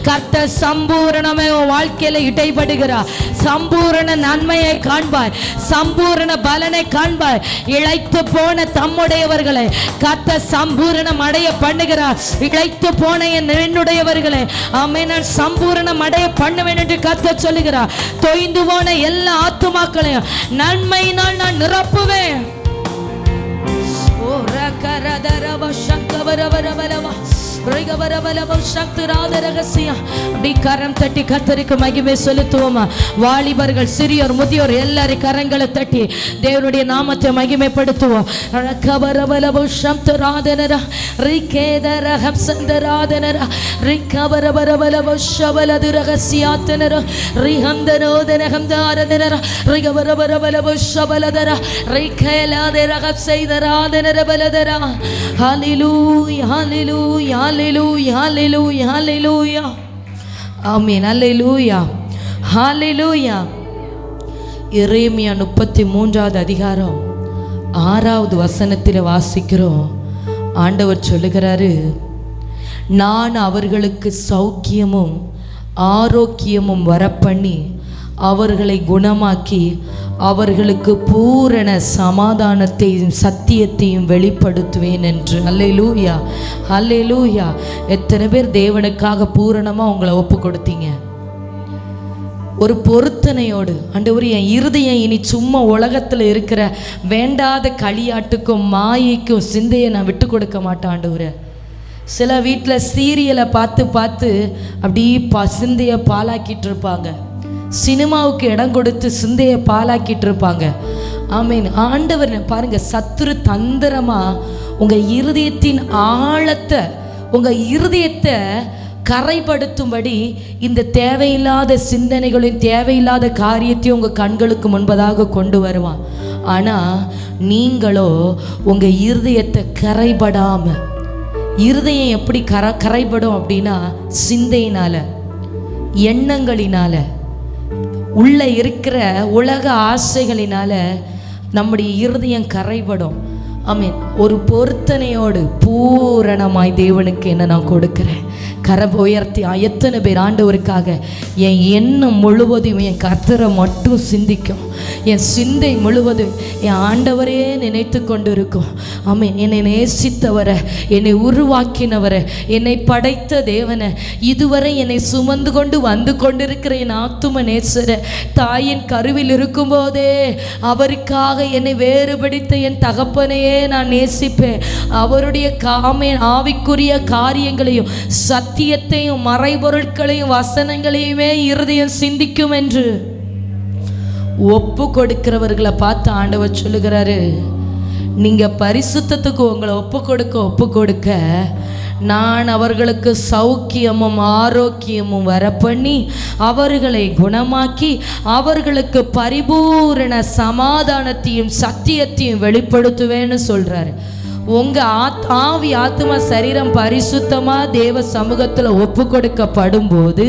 கர்த்தர் சம்பூரணமாய் உன் வாழ்க்கையில இடைபடுகிறார். சம்பூரண நன்மையை காண்பாய், சம்பூரண பலனை காண்பாய். இழைத்து போன தம்முடையவர்களை கர்த்தர் சம்பூரணம் அடைய பண்ணுகிறார். இழைத்து போன என்னுடையவர்களை ஆமென் நான் சம்பூரணம் அடைய பண்ணுவேன் என்று கர்த்தர் சொல்லுகிறார். தொய்ந்து போன எல்லா ஆத்துமாக்களையும் நன்மையினால் நான் நிரப்புவேன். கரம் தட்டி கர்த்தருக்கு மகிமை செலுத்துவோமா? வாலிபர்கள், சிறியோர், முதியோர் எல்லாரும் கரங்களை தட்டி தேவனுடைய நாமத்தை மகிமைப்படுத்துவோம். Hallelujah, hallelujah, hallelujah, hallelujah, hallelujah. Amen, hallelujah, hallelujah. எரேமியா 33வது அதிகாரம் 6வது வசனத்தில் வாசிக்கிறோம். ஆண்டவர் சொல்லுகிறாரு, நான் அவர்களுக்கு சௌக்கியமும் ஆரோக்கியமும் வரப்பண்ணி அவர்களை குணமாக்கி அவர்களுக்கு பூரண சமாதானத்தையும் சத்தியத்தையும் வெளிப்படுத்துவேன் என்று. அல்லேலூயா, அல்லேலூயா. எத்தனை பேர் தேவனுக்காக பூரணமாக உங்களை ஒப்பு கொடுத்தீங்க? ஒரு பொருத்தனையோடு, ஆண்டவரே என் இருதயம் இனி சும்மா உலகத்தில் இருக்கிற வேண்டாத களியாட்டுக்கும் மாயைக்கும் சிந்தையை நான் விட்டு கொடுக்க மாட்டேன் ஆண்டவரே. சில வீட்டில் சீரியலை பார்த்து பார்த்து அப்படி சிந்தையை பாலாக்கிட்டு இருப்பாங்க. சினிமாவுக்கு இடம் கொடுத்து சிந்தையை பாலாக்கிட்டு இருப்பாங்க. ஆமீன். ஆண்டவர் பாருங்க, சத்துரு தந்திரமா உங்க இருதயத்தின் ஆழத்தை, உங்க இருதயத்தை கரைப்படுத்தும்படி இந்த தேவையில்லாத சிந்தனைகளையும் தேவையில்லாத காரியத்தையும் உங்கள் கண்களுக்கு முன்பதாக கொண்டு வருவான். ஆனால் நீங்களோ உங்கள் இருதயத்தை கரைபடாமல், இருதயம் எப்படி கரைபடும் அப்படின்னா சிந்தையினால, எண்ணங்களினால, உள்ள இருக்கிற உலக ஆசைகளினால நம்முடைய இருதயம் கரைபடும். ஆமீன். ஒரு பொருத்தனையோடு பூரணமாய் தேவனுக்கு என்ன நான் கொடுக்கிறேன். கரம் உயர்த்தி எத்தனை பேர் ஆண்டவருக்காக என் எண்ணம் முழுவதும் என் கர்த்தரை மட்டும் சிந்திக்கும், என் சிந்தை முழுவதும் என் ஆண்டவரே நினைத்து கொண்டு இருக்கும். ஆமீன். என்னை நேசித்தவரை, என்னை உருவாக்கினவரை, என்னை படைத்த தேவனை, இதுவரை என்னை சுமந்து கொண்டு வந்து கொண்டிருக்கிற என் ஆத்தும நேசரை, தாயின் கருவில் இருக்கும்போதே அவருக்காக என்னை வேறுபடுத்த என் தகப்பனையே நான் நேசிப்பேன். அவருடைய ஆவிக்குரிய காரியங்களையும் சத்தியத்தையும் மறைபொருட்களையும் வசனங்களையுமே இருதயம் சிந்திக்கும் என்று ஒப்பு கொடுக்கிறவர்களை பார்த்து ஆண்டவர் சொல்லுகிறாரு, நீங்க பரிசுத்தத்துக்கு உங்களை ஒப்பு கொடுக்க நான் அவர்களுக்கு சௌக்கியமும் ஆரோக்கியமும் வரப்பண்ணி அவர்களை குணமாக்கி அவர்களுக்கு பரிபூரண சமாதானத்தையும் சத்தியத்தையும் வெளிப்படுத்துவேன்னு சொல்றாரு. உங்க ஆவி ஆத்மா சரீரம் பரிசுத்தமா தேவ சமூகத்தில் ஒப்பு கொடுக்கப்படும் போது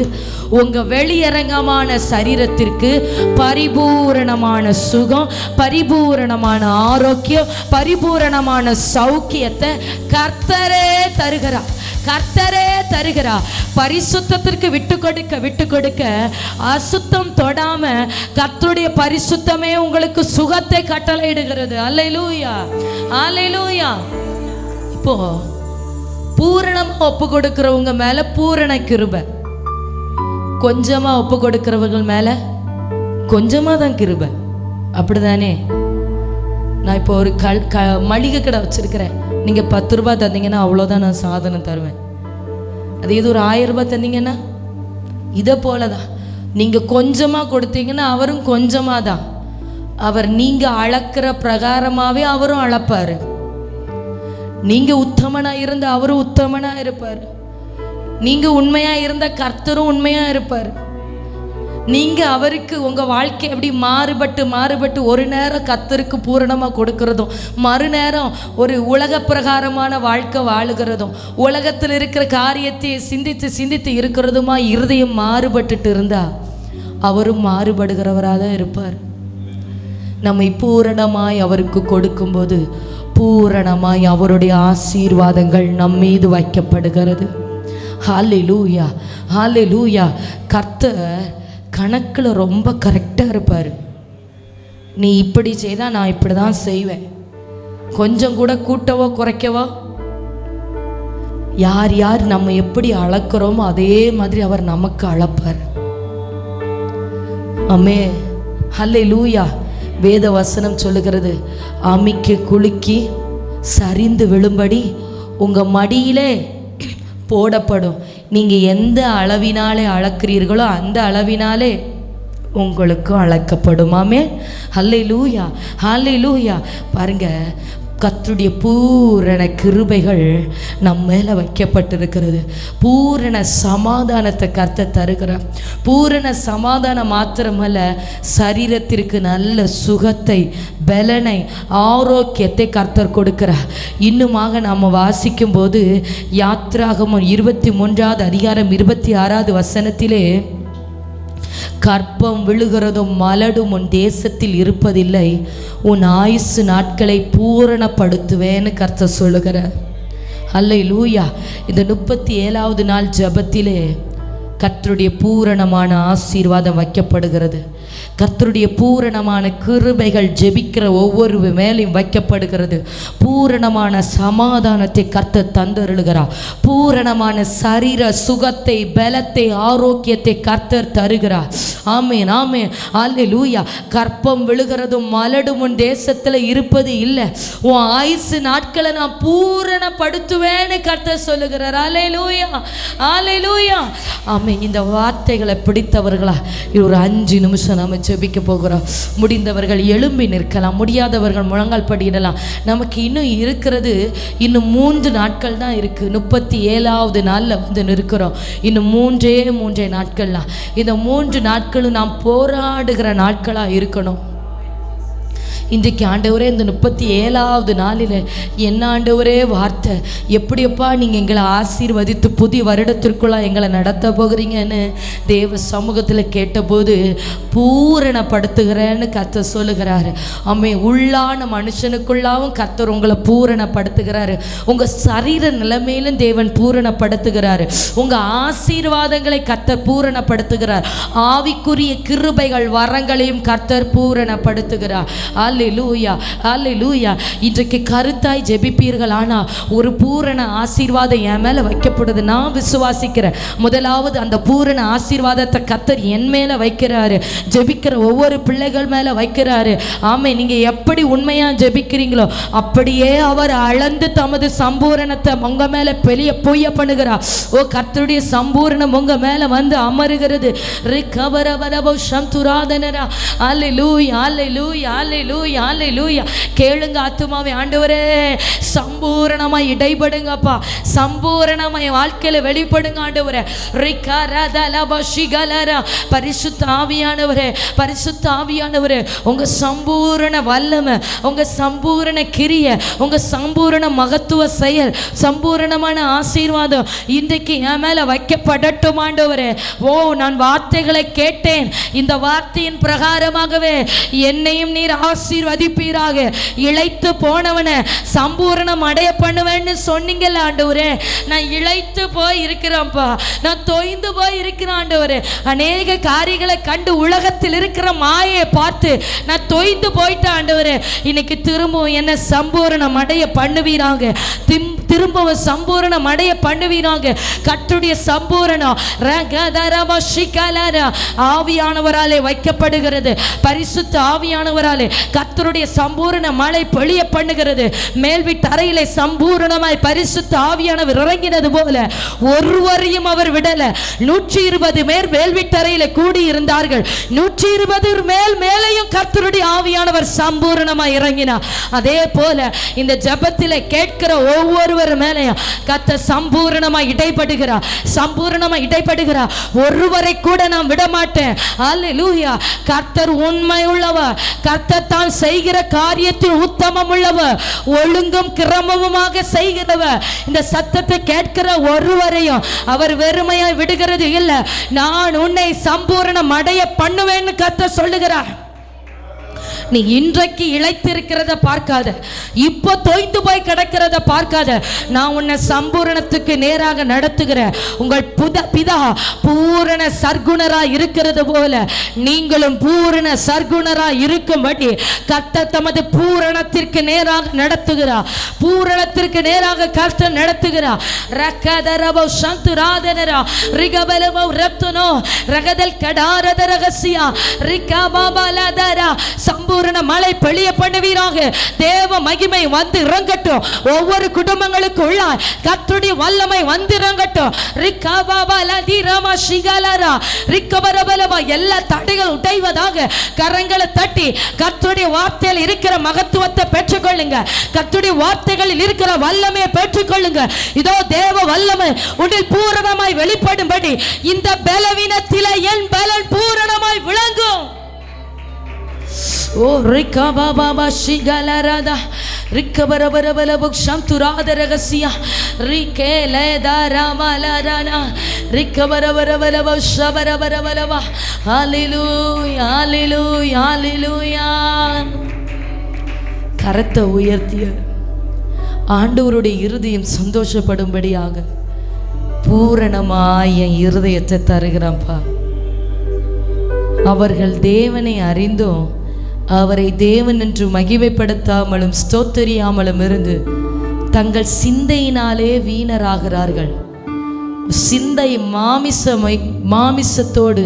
உங்க வெளியரங்கமான சரீரத்திற்கு பரிபூரணமான சுகம், பரிபூரணமான ஆரோக்கியம், பரிபூரணமான சௌக்கியத்தை கர்த்தரே தருகிறார். கர்த்தரே தருகிறார். பரிசுத்தத்திற்கு விட்டு கொடுக்க அசுத்தம் தொடாம கர்த்தருடைய பரிசுத்தமே உங்களுக்கு சுகத்தை கட்டளையிடுகிறது. அல்லேலூயா, அல்லேலூயா. இப்போ பூரணமா ஒப்பு கொடுக்கிறவங்க மேல பூரண கிருபை, கொஞ்சமா ஒப்பு கொடுக்கிறவர்கள் மேல கொஞ்சமா தான் கிருபை. அப்படிதானே? நான் இப்போ ஒரு மளிகை கடை வச்சிருக்கிறேன். நீங்கள் 10 ரூபாய் தந்தீங்கன்னா அவ்வளோதான் நான் சாதனம் தருவேன். அது இது ஒரு 1000 ரூபாய் தந்தீங்கன்னா இதை போல தான். நீங்கள் கொஞ்சமாக கொடுத்தீங்கன்னா அவரும் கொஞ்சமாக தான். அவர் நீங்கள் அளக்கிற பிரகாரமாகவே அவரும் அளப்பார். நீங்கள் உத்தமனாக இருந்த அவரும் உத்தமனாக இருப்பார். நீங்கள் உண்மையாக இருந்த கர்த்தரும் உண்மையாக இருப்பார். நீங்கள் அவருக்கு உங்கள் வாழ்க்கை எப்படி மாறுபட்டு ஒரு நேரம் கர்த்தருக்கு பூரணமாக கொடுக்கறதும், மறுநேரம் ஒரு உலக பிரகாரமான வாழ்க்கை வாழுகிறதும், உலகத்தில் இருக்கிற காரியத்தை சிந்தித்து இருக்கிறதுமா இருதயம் மாறுபட்டுட்டு இருந்தா அவரும் மாறுபடுகிறவராக தான் இருப்பார். நம்மை பூரணமாய் அவருக்கு கொடுக்கும்போது பூரணமாய் அவருடைய ஆசீர்வாதங்கள் நம் மீது வைக்கப்படுகிறது. ஹல்லேலூயா, ஹல்லேலூயா. கர்த்தர் கணக்கில் ரொம்ப கரெக்டாக இருப்பார். நீ இப்படி செய்தால் நான் இப்படி தான் செய்வேன். கொஞ்சம் கூட கூட்டவோ குறைக்கவோ, யார் யார் நம்ம எப்படி அளக்கிறோமோ அதே மாதிரி அவர் நமக்கு அளப்பார். ஆமே, ஹல்லேலூயா. வேத வசனம் சொல்லுகிறது, அமிக்கி குலுக்கி சரிந்து விழும்படி உங்கள் மடியிலே போடப்படும். நீங்கள் எந்த அளவினாலே அளக்கிறீர்களோ அந்த அளவினாலே உங்களுக்கும் அளக்கப்படும். ஆமென், ஹல்லேலூயா, ஹல்லேலூயா. பாருங்க, கர்த்தருடைய பூரண கிருபைகள் நம் மேலே வைக்கப்பட்டிருக்கிறது. பூரண சமாதானத்தை கர்த்தர் தருகிறார். பூரண சமாதானம் மாத்திரமல்ல, சரீரத்திற்கு நல்ல சுகத்தை, பலனை, ஆரோக்கியத்தை கர்த்தர் கொடுக்கிறார். இன்னுமாக நாம் வாசிக்கும் போது யாத்ராகமம் 23வது அதிகாரம் 26வது வசனத்திலே, கற்பம் விழுகிறதும் மலடும் உன் தேசத்தில் இருப்பதில்லை, உன் ஆயுசு நாட்களை பூரணப்படுத்துவேன்னு கர்த்தர் சொல்லுகிறார். அல்லேலூயா. இந்த 37வது நாள் ஜெபத்திலே கர்த்தருடைய பூரணமான ஆசீர்வாதம் வைக்கப்படுகிறது. கர்த்தருடைய பூரணமான கிருபைகள் ஜெபிக்கிற ஒவ்வொரு மேலையும் வைக்கப்படுகிறது. பூரணமான சமாதானத்தை கர்த்தர் தந்தருளுகிறார். பூரணமான சரீர சுகத்தை, பலத்தை, ஆரோக்கியத்தை கர்த்தர் தருகிறார். ஆமேன், ஆமேன், அல்லேலூயா. கற்பம் விழுகிறதும் மலடும் உன் தேசத்தில் இருப்பது இல்லை, உன் ஆயுசு நாட்களை நான் பூரணப்படுத்துவேன்னு கர்த்தர் சொல்லுகிறார். அல்லேலூயா, அல்லேலூயா. ஆமேன். இந்த வார்த்தைகளை பிடித்தவர்களா ஒரு 5 நிமிஷம் நம்ம ஜெபிக்க போகிறோம். முடிந்தவர்கள் எழும்பி நிற்கலாம், முடியாதவர்கள் முழங்கால் படியிடலாம். நமக்கு இன்னும் இருக்கிறது, இன்னும் 3 நாட்கள் தான் இருக்குது. 37வது நாளில் வந்து நிற்கிறோம். இன்னும் 3 நாட்கள்லாம். இந்த 3 நாட்களும் நாம் போராடுகிற நாட்களாக இருக்கணும். இன்றைக்கு ஆண்டவரே, இந்த 37வது நாளில் என்ன ஆண்டவரே வார்த்தை, எப்படியப்பா நீங்கள் எங்களை ஆசீர்வதித்து புதிய வருடத்திற்குள்ளாக எங்களை நடத்த போகிறீங்கன்னு தேவ சமூகத்தில் கேட்டபோது பூரணப்படுத்துகிறேன்னு கர்த்தர் சொல்லுகிறாரு. ஆமே, உள்ளான மனுஷனுக்குள்ளாவும் கர்த்தர் உங்களை பூரணப்படுத்துகிறாரு. உங்கள் சரீர நிலைமையிலும் தேவன் பூரணப்படுத்துகிறாரு. உங்கள் ஆசீர்வாதங்களை கர்த்தர் பூரணப்படுத்துகிறார். ஆவிக்குரிய கிருபைகள் வரங்களையும் கர்த்தர் பூரணப்படுத்துகிறார். அல்லேலூயா, அல்லேலூயா. இன்றைக்கு கருத்தாய் ஜெபிப்பீர்கள். ஆனால் ஒரு பூரண ஆசீர்வாதம் என் மேலே வைக்கப்படுது. நான் விசுவாசிக்கிறேன். முதலாவது அந்த பூரண ஆசீர்வாதத்தை கர்த்தர் என் மேலே வைக்கிறாரு. ஜெபிக்கிற ஒவ்வொரு பிள்ளைகள் மேலே வைக்கிறாரு. ஆமே, நீங்கள் எப்படி உண்மையாக ஜெபிக்கிறீங்களோ அப்படியே அவர் அளந்து தமது சம்பூரணத்தை உங்க மேலே பொய்ய பண்ணுகிறார். ஓ, கர்த்தருடைய சம்பூரணம் உங்க மேலே வந்து அமருகிறது. அல்லேலூயா, அல்லேலூயா, அல்லேலூயா. ஹalleluya ஹalleluya. கேளுங்க ஆத்துமாவே, ஆண்டவரே சம்பூரணமாய் இடைபடுங்கப்பா, சம்பூரணமாய் வாழ்க்கையில வெளிப்படுங்க ஆண்டவரே. பரிசுத்த ஆவியானவரே, பரிசுத்த ஆவியானவரே, உங்க சம்பூரண வல்லமை, உங்க சம்பூரண கிரியை, உங்க சம்பூரண மகத்துவ செயல், சம்பூரணமான ஆசீர்வாதம் இன்றைக்கு என் மேல வைக்கப்படட்டும் ஆண்டவரே. ஓ, நான் வார்த்தைகளை கேட்டேன், இந்த வார்த்தையின் பிரகாரமாகவே என்னையும் நீர் ஆசீர்வதிப்பீராக. இளைத்து போனவனை சம்பூரணம் அடைய பண்ணுவேன்னு சொன்னீங்கல்ல ஆண்டவரே. நான் இளைத்து போய் இருக்கிறேன்ப்பா, நான் தொய்ந்து போய் இருக்கிறேன் ஆண்டவரே. அநேக காரியங்களை கண்டு உலகத்தில் இருக்கிற மாயை பார்த்து நான் தொய்ந்து போயிட்டேன் ஆண்டவரே. இன்னைக்கு திரும்பவும் என்ன சம்பூரணம் அடைய பண்ணுவீராங்க, திரும்பவும் சம்பூரணம் அடைய பண்ணுவீராங்க. கர்த்தருடைய சம்பூரணம் ஆவியானவராலே வைக்கப்படுகிறது, பரிசுத்த ஆவியானவராலே கர்த்தருடைய சம்பூரண மழை பொழிய பண்ணுகிறது. மேல் வீட்டு அறையிலே சம்பூரணமாய் பரிசுத்த ஆவியானவர் இறங்கினது போல ஒருவரையும் அவர் விடல. 120 பேர் மேல் வீட்டு அறையிலே கூடி இருந்தார்கள். 120 மேலையும் கர்த்தருடைய ஆவியானவர் சம்பூரணமாய் இறங்கினார். அதே போல இந்த ஜெபத்திலே கேட்கிற ஒவ்வொருவர் மேலையும் கர்த்தர் சம்பூரணமாய் இடைப்படுகிறார், சம்பூரணமாய் இடைப்படுகிறார். ஒருவரை கூட நான் விட மாட்டேன். ஹalleluya. கர்த்தர் உண்மை உள்ளவர், கர்த்தர் தான் செய்கிற காரியத்தில் உத்தமம் உள்ளவர், ஒழுங்கும் கிரமமுமாக செய்கிறவர். இந்த சத்தத்தை கேட்கிற ஒருவரையும் அவர் வெறுமையாய் விடுகிறது இல்லை. நான் உன்னை சம்பூரணம் அடைய பண்ணுவேன்னு கர்த்தர் சொல்லுகிறார். நீ இன்றைக்கு இளைத்திருக்கிறத பார்க்காத, இப்போ தொய்ந்து போய் கிடக்கிறத பார்க்காத. நான் உன்னை சம்பூரணத்துக்கு நேராக நடத்துகிறேன். உங்கள் பிதா பூரண சர்க்குணராய் இருக்கிறது போல நீங்களும் பூரண சர்க்குணராய் இருக்கும்படி கர்த்தர் தமது பூரணத்திற்கு நேராக நடத்துகிறார், பூரணத்திற்கு நேராக கர்த்தர் நடத்துகிறார். ரகதரபோ சந்துராதனரா ரிகபலபோ ரத்னோ ரகதல் கடாரத ரகசியா ரிகபாபலதரா. சம்பூரண மழை பொழிய பண்ணுவீராக. தேவ மகிமை வந்து இறங்கட்டும். ஒவ்வொரு குடும்பங்களுக்கு உள்ள கர்த்தருடைய வல்லமை வந்து இறங்கட்டும். எல்லா தடைகள் உடைவதாக கரங்களை தட்டி கர்த்தருடைய வார்த்தையில் இருக்கிற மகத்துவத்தை பெற்றுக்கொள்ளுங்க. கர்த்தருடைய வார்த்தைகளில் இருக்கிற வல்லமையை பெற்றுக்கொள்ளுங்க. இதோ தேவ வல்லமை உன்னில் பூரணமாய் வெளிப்படும்படி இந்த பலவீனத்திலே என் பலன் பூரணமாய் விளங்கும். ஓ ரிக்கா பாபா ஷிகலரதா ரிக்கபரபரபல புக்ஷந்துராத ரகசியா ரிகேலதரமலரனா ரிக்கபரபரபல புஷபரபரபலவா. ஹalleluya ஹalleluya ஹalleluya. கரத்தை உயர்த்திய ஆண்டவருடைய இருதயம் சந்தோஷப்படும்படியாக பூரணமாய் என் இருதயத்தை தருகிறேன்ப்பா. அவர்கள் தேவனை அறிந்தும் அவரை தேவன் என்று மகிமைப்படுத்தாமலும் ஸ்தோத்தரியாமலும் இருந்து தங்கள் சிந்தையினாலே வீணராகிறார்கள். சிந்தை மாமிசத்தோடு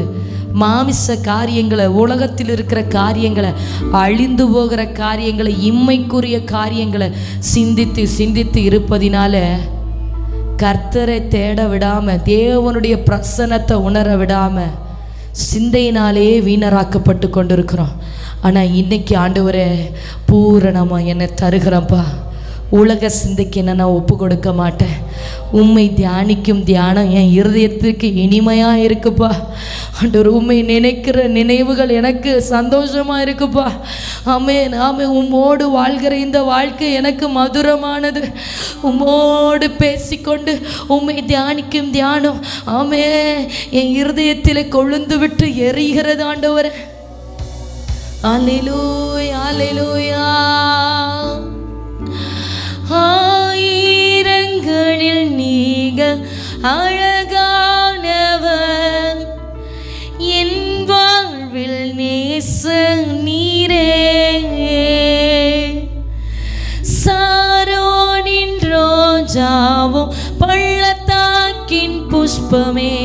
மாமிச காரியங்களை, உலகத்தில் இருக்கிற காரியங்களை, அழிந்து போகிற காரியங்களை, இம்மைக்குரிய காரியங்களை சிந்தித்து சிந்தித்து இருப்பதினால கர்த்தரை தேட விடாம, தேவனுடைய பிரசன்னத்தை உணர விடாம சிந்தையினாலே வீணராக்கப்பட்டு கொண்டிருக்கிறோம். ஆனால் இன்னைக்கு ஆண்டவரே பூரணமாக என்னை தருகிறப்பா. உலக சிந்தைக்கு என்ன நான் ஒப்பு கொடுக்க மாட்டேன். உம்மை தியானிக்கும் தியானம் என் இருதயத்துக்கு இனிமையாக இருக்குப்பா. ஆண்டவர் உம்மை நினைக்கிற நினைவுகள் எனக்கு சந்தோஷமாக இருக்குப்பா. ஆமென் ஆமென். உம்மோடு வாழ்கிற இந்த வாழ்க்கை எனக்கு மதுரமானது. உம்மோடு பேசிக்கொண்டு உம்மை தியானிக்கும் தியானம் ஆமென் என் இருதயத்தில் கொழுந்து விட்டு எரிகிறது ஆண்டவரே. அல்லேலூயா அல்லேலூயா. ஆயிரங்களில் நீங்க அழகானவர், என் வாழ்வில் நேச நீரே. சாரோனின் ரோஜாவும் பள்ளத்தாக்கின் புஷ்பமே,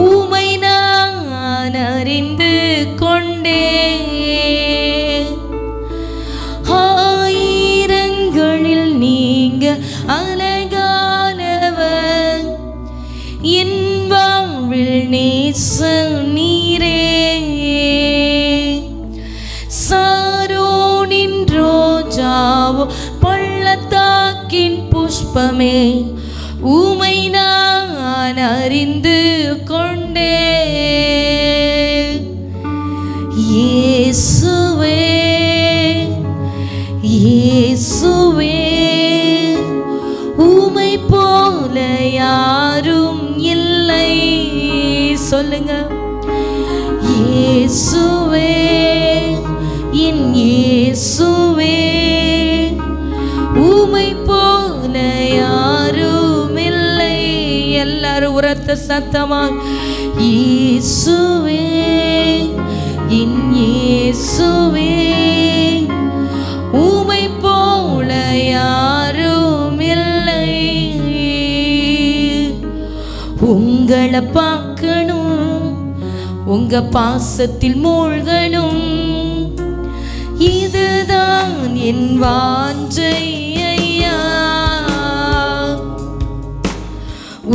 உமை நான் அறிந்து கொண்டே. ஆயிரங்களில் நீங்க அழகானவர், என் வாழ்வில் நேச நீரே. சாரோனின் விருப்பமே உமை நான் அறிந்து கொண்டே. இயேசுவே இயேசுவே உமை போல யாரும் இல்லை. சொல்லுங்க. இயேசுவே என் இயேசுவே உமை போல யாரும் இல்லை. எல்லாரும் உரத்த சத்தமாக இயேசுவே என் இயேசுவே உமை போல யாரும் இல்லை. உங்களை பார்க்கணும், உங்க பாசத்தில் மூழ்கணும், இதுதான் என் வாஞ்சை ஐயா.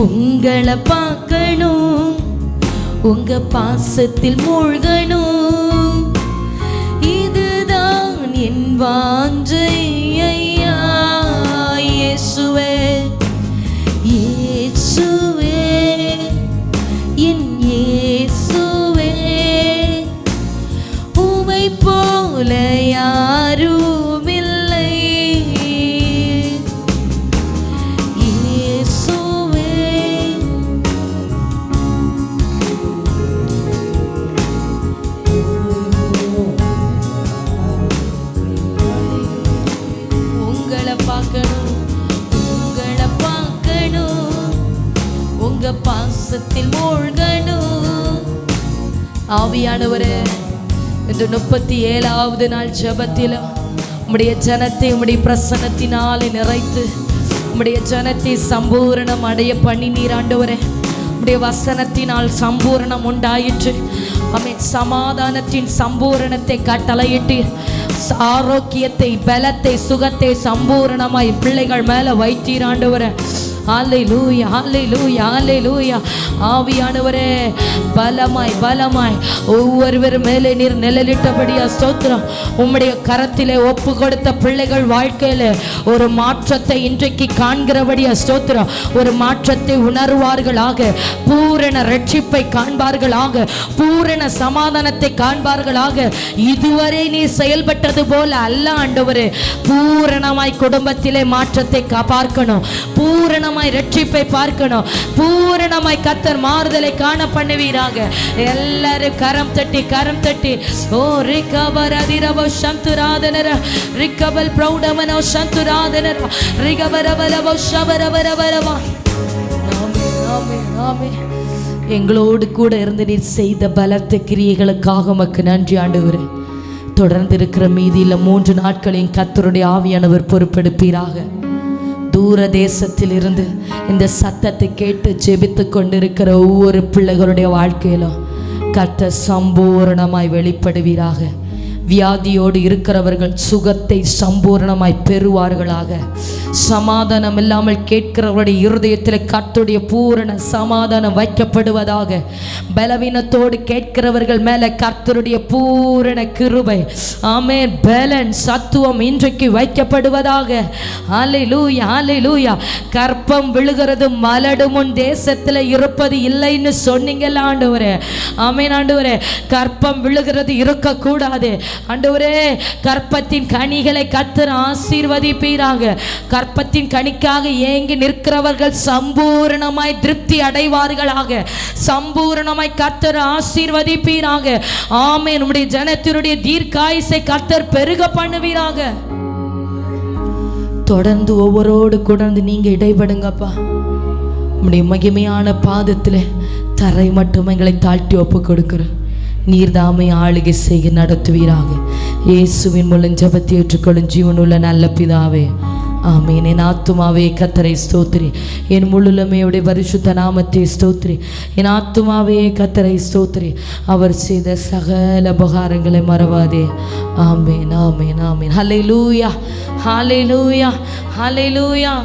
உங்களை பார்க்கணும், உங்க பாசத்தில் மூழ்கணும், இதுதான் என் வாஞ்சை ஐயா. இயேசுவே இயேசுவே என் இயேசுவே உமை போல யாரும் இல்லை. இயேசுவே உங்களை பார்க்கணும், உங்களை பார்க்கணும், உங்க பாசத்தில் மூழ்கணும். ஆவியானவரே, இந்த 37வது நாள் ஜெபத்தில் உம்முடைய ஜனத்தை உம்முடைய பிரசன்னத்தினாலே நிறைத்து உம்முடைய ஜனத்தை சம்பூரணம் அடைய பண்ணினீர் ஆண்டவரே. உம்முடைய வசனத்தினால் சம்பூரணம் உண்டாயிற்று. ஆமென். சமாதானத்தின் சம்பூரணத்தை கட்டளையிட்டீர். ஆரோக்கியத்தை, பலத்தை, சுகத்தை சம்பூரணமாய் பிள்ளைகள் மேல வைத்தீர் ஆண்டவரே. ஹல்லேலூயா ஹல்லேலூயா ஹல்லேலூயா. ஆவியானவரே, பலமாய் பலமாய் ஒவ்வொருவர் மேலே நீர் நிழலிட்டபடியா ஸ்தோத்திரம். உம்முடைய கரத்திலே ஒப்பு கொடுத்த பிள்ளைகள் வாழ்க்கையில ஒரு மாற்றத்தை இன்றைக்கு காண்கிறபடியா ஸ்தோத்திரம். ஒரு மாற்றத்தை உணர்வார்களாக, பூரண ரட்சிப்பை காண்பார்களாக, பூரண சமாதானத்தை காண்பார்களாக. இதுவரை நீ செயல்பட்டது போல அல்ல ஆண்டவரே. பூரணமாய் குடும்பத்திலே மாற்றத்தை பார்க்கணும், பூரணமாய் ரட்சிப்பை பார்க்கணும், பூரணமாய் கர்த்தர் மாறுதலை காண பண்ணுவீராக. எல்லாரும் கரம் தட்டி கரம் தட்டி ஓ ரிகபர் அதிரவ சந்துராதனர ரிகபல் பிரௌடமனோ சந்துராதனர ரிகபரவலவ ஷபரவரவரவா. ஆமென் ஆமென் ஆமென். எங்களோடு கூட இருந்து நீர் செய்த பலத்த கிரியைகளுக்காக உமக்கு நன்றி ஆண்டவரே. தொடர்ந்து இருக்கிற மீதியில் 3 நாட்களையும் கர்த்தருடைய ஆவியானவர் பொறுப்பெடுப்பீராக. தூர தேசத்தில் இருந்து இந்த சத்தத்தை கேட்டு ஜெபித்து கொண்டிருக்கிற ஒவ்வொரு பிள்ளைகளுடைய வாழ்க்கையிலும் கர்த்தர் சம்பூரணமாய் வெளிப்படுவீராக. வியாதியோடு இருக்கிறவர்கள் சுகத்தை சம்பூரணமாய் பெறுவார்களாக. சமாதானம் இல்லாமல் கேட்கிறவருடைய இருதயத்தில் கர்த்தருடைய பூரண சமாதானம் வைக்கப்படுவதாக. பலவீனத்தோடு கேட்கிறவர்கள் மேலே கர்த்தருடைய பூரண கிருபை, ஆமென், பலன், சத்துவம் இன்றைக்கு வைக்கப்படுவதாக. ஹல்லேலூயா ஹல்லேலூயா. கற்பம் விழுகிறது மலடும் உன் தேசத்தில் இருப்பது இல்லைன்னு சொன்னீங்கல்ல ஆண்டவரே. ஆமென் ஆண்டவரே. கற்பம் விழுகிறது இருக்கக்கூடாது ஆண்டவரே. கற்பத்தின் கனிகளை கர்த்தர் ஆசீர்வதிப்பீராக. கற்பத்தின் கனிக்காக ஏங்கி நிற்கிறவர்கள் சம்பூரணமாய் திருப்தி அடைவார்களாக. சம்பூரணமாய் கர்த்தர் ஆசீர்வதிப்பீராக. ஆமென். நம்முடைய ஜனத்தினுடைய தீர்க்காயுசை கர்த்தர் பெருக பண்ணுவீராக. தொடர்ந்து ஒவ்வொருவரோடு கூட நீங்க இடைபடுங்கப்பா. நம்முடைய மகிமையான பாதத்தில் தரை மட்டும் எங்களை தாழ்த்தி ஒப்பு கொடுக்கிறோம். நீர்தாமை ஆளுகை செய்ய நடத்துவீராக. இயேசுவின் மூலம் ஜெபத்தை ஏற்றுக்கொள்ளும் ஜீவனுள்ள நல்ல பிதாவே, ஆமென். என் ஆத்துமாவே கர்த்தரை ஸ்தோத்திரி, என் முழுமையுடைய பரிசுத்த நாமத்தை ஸ்தோத்திரி. என் ஆத்துமாவே கர்த்தரை ஸ்தோத்திரி, அவர் செய்த சகல உபகாரங்களை மறவாதே. ஆமென் ஆமென் ஆமென். ஹல்லேலூயா ஹல்லேலூயா ஹல்லேலூயா.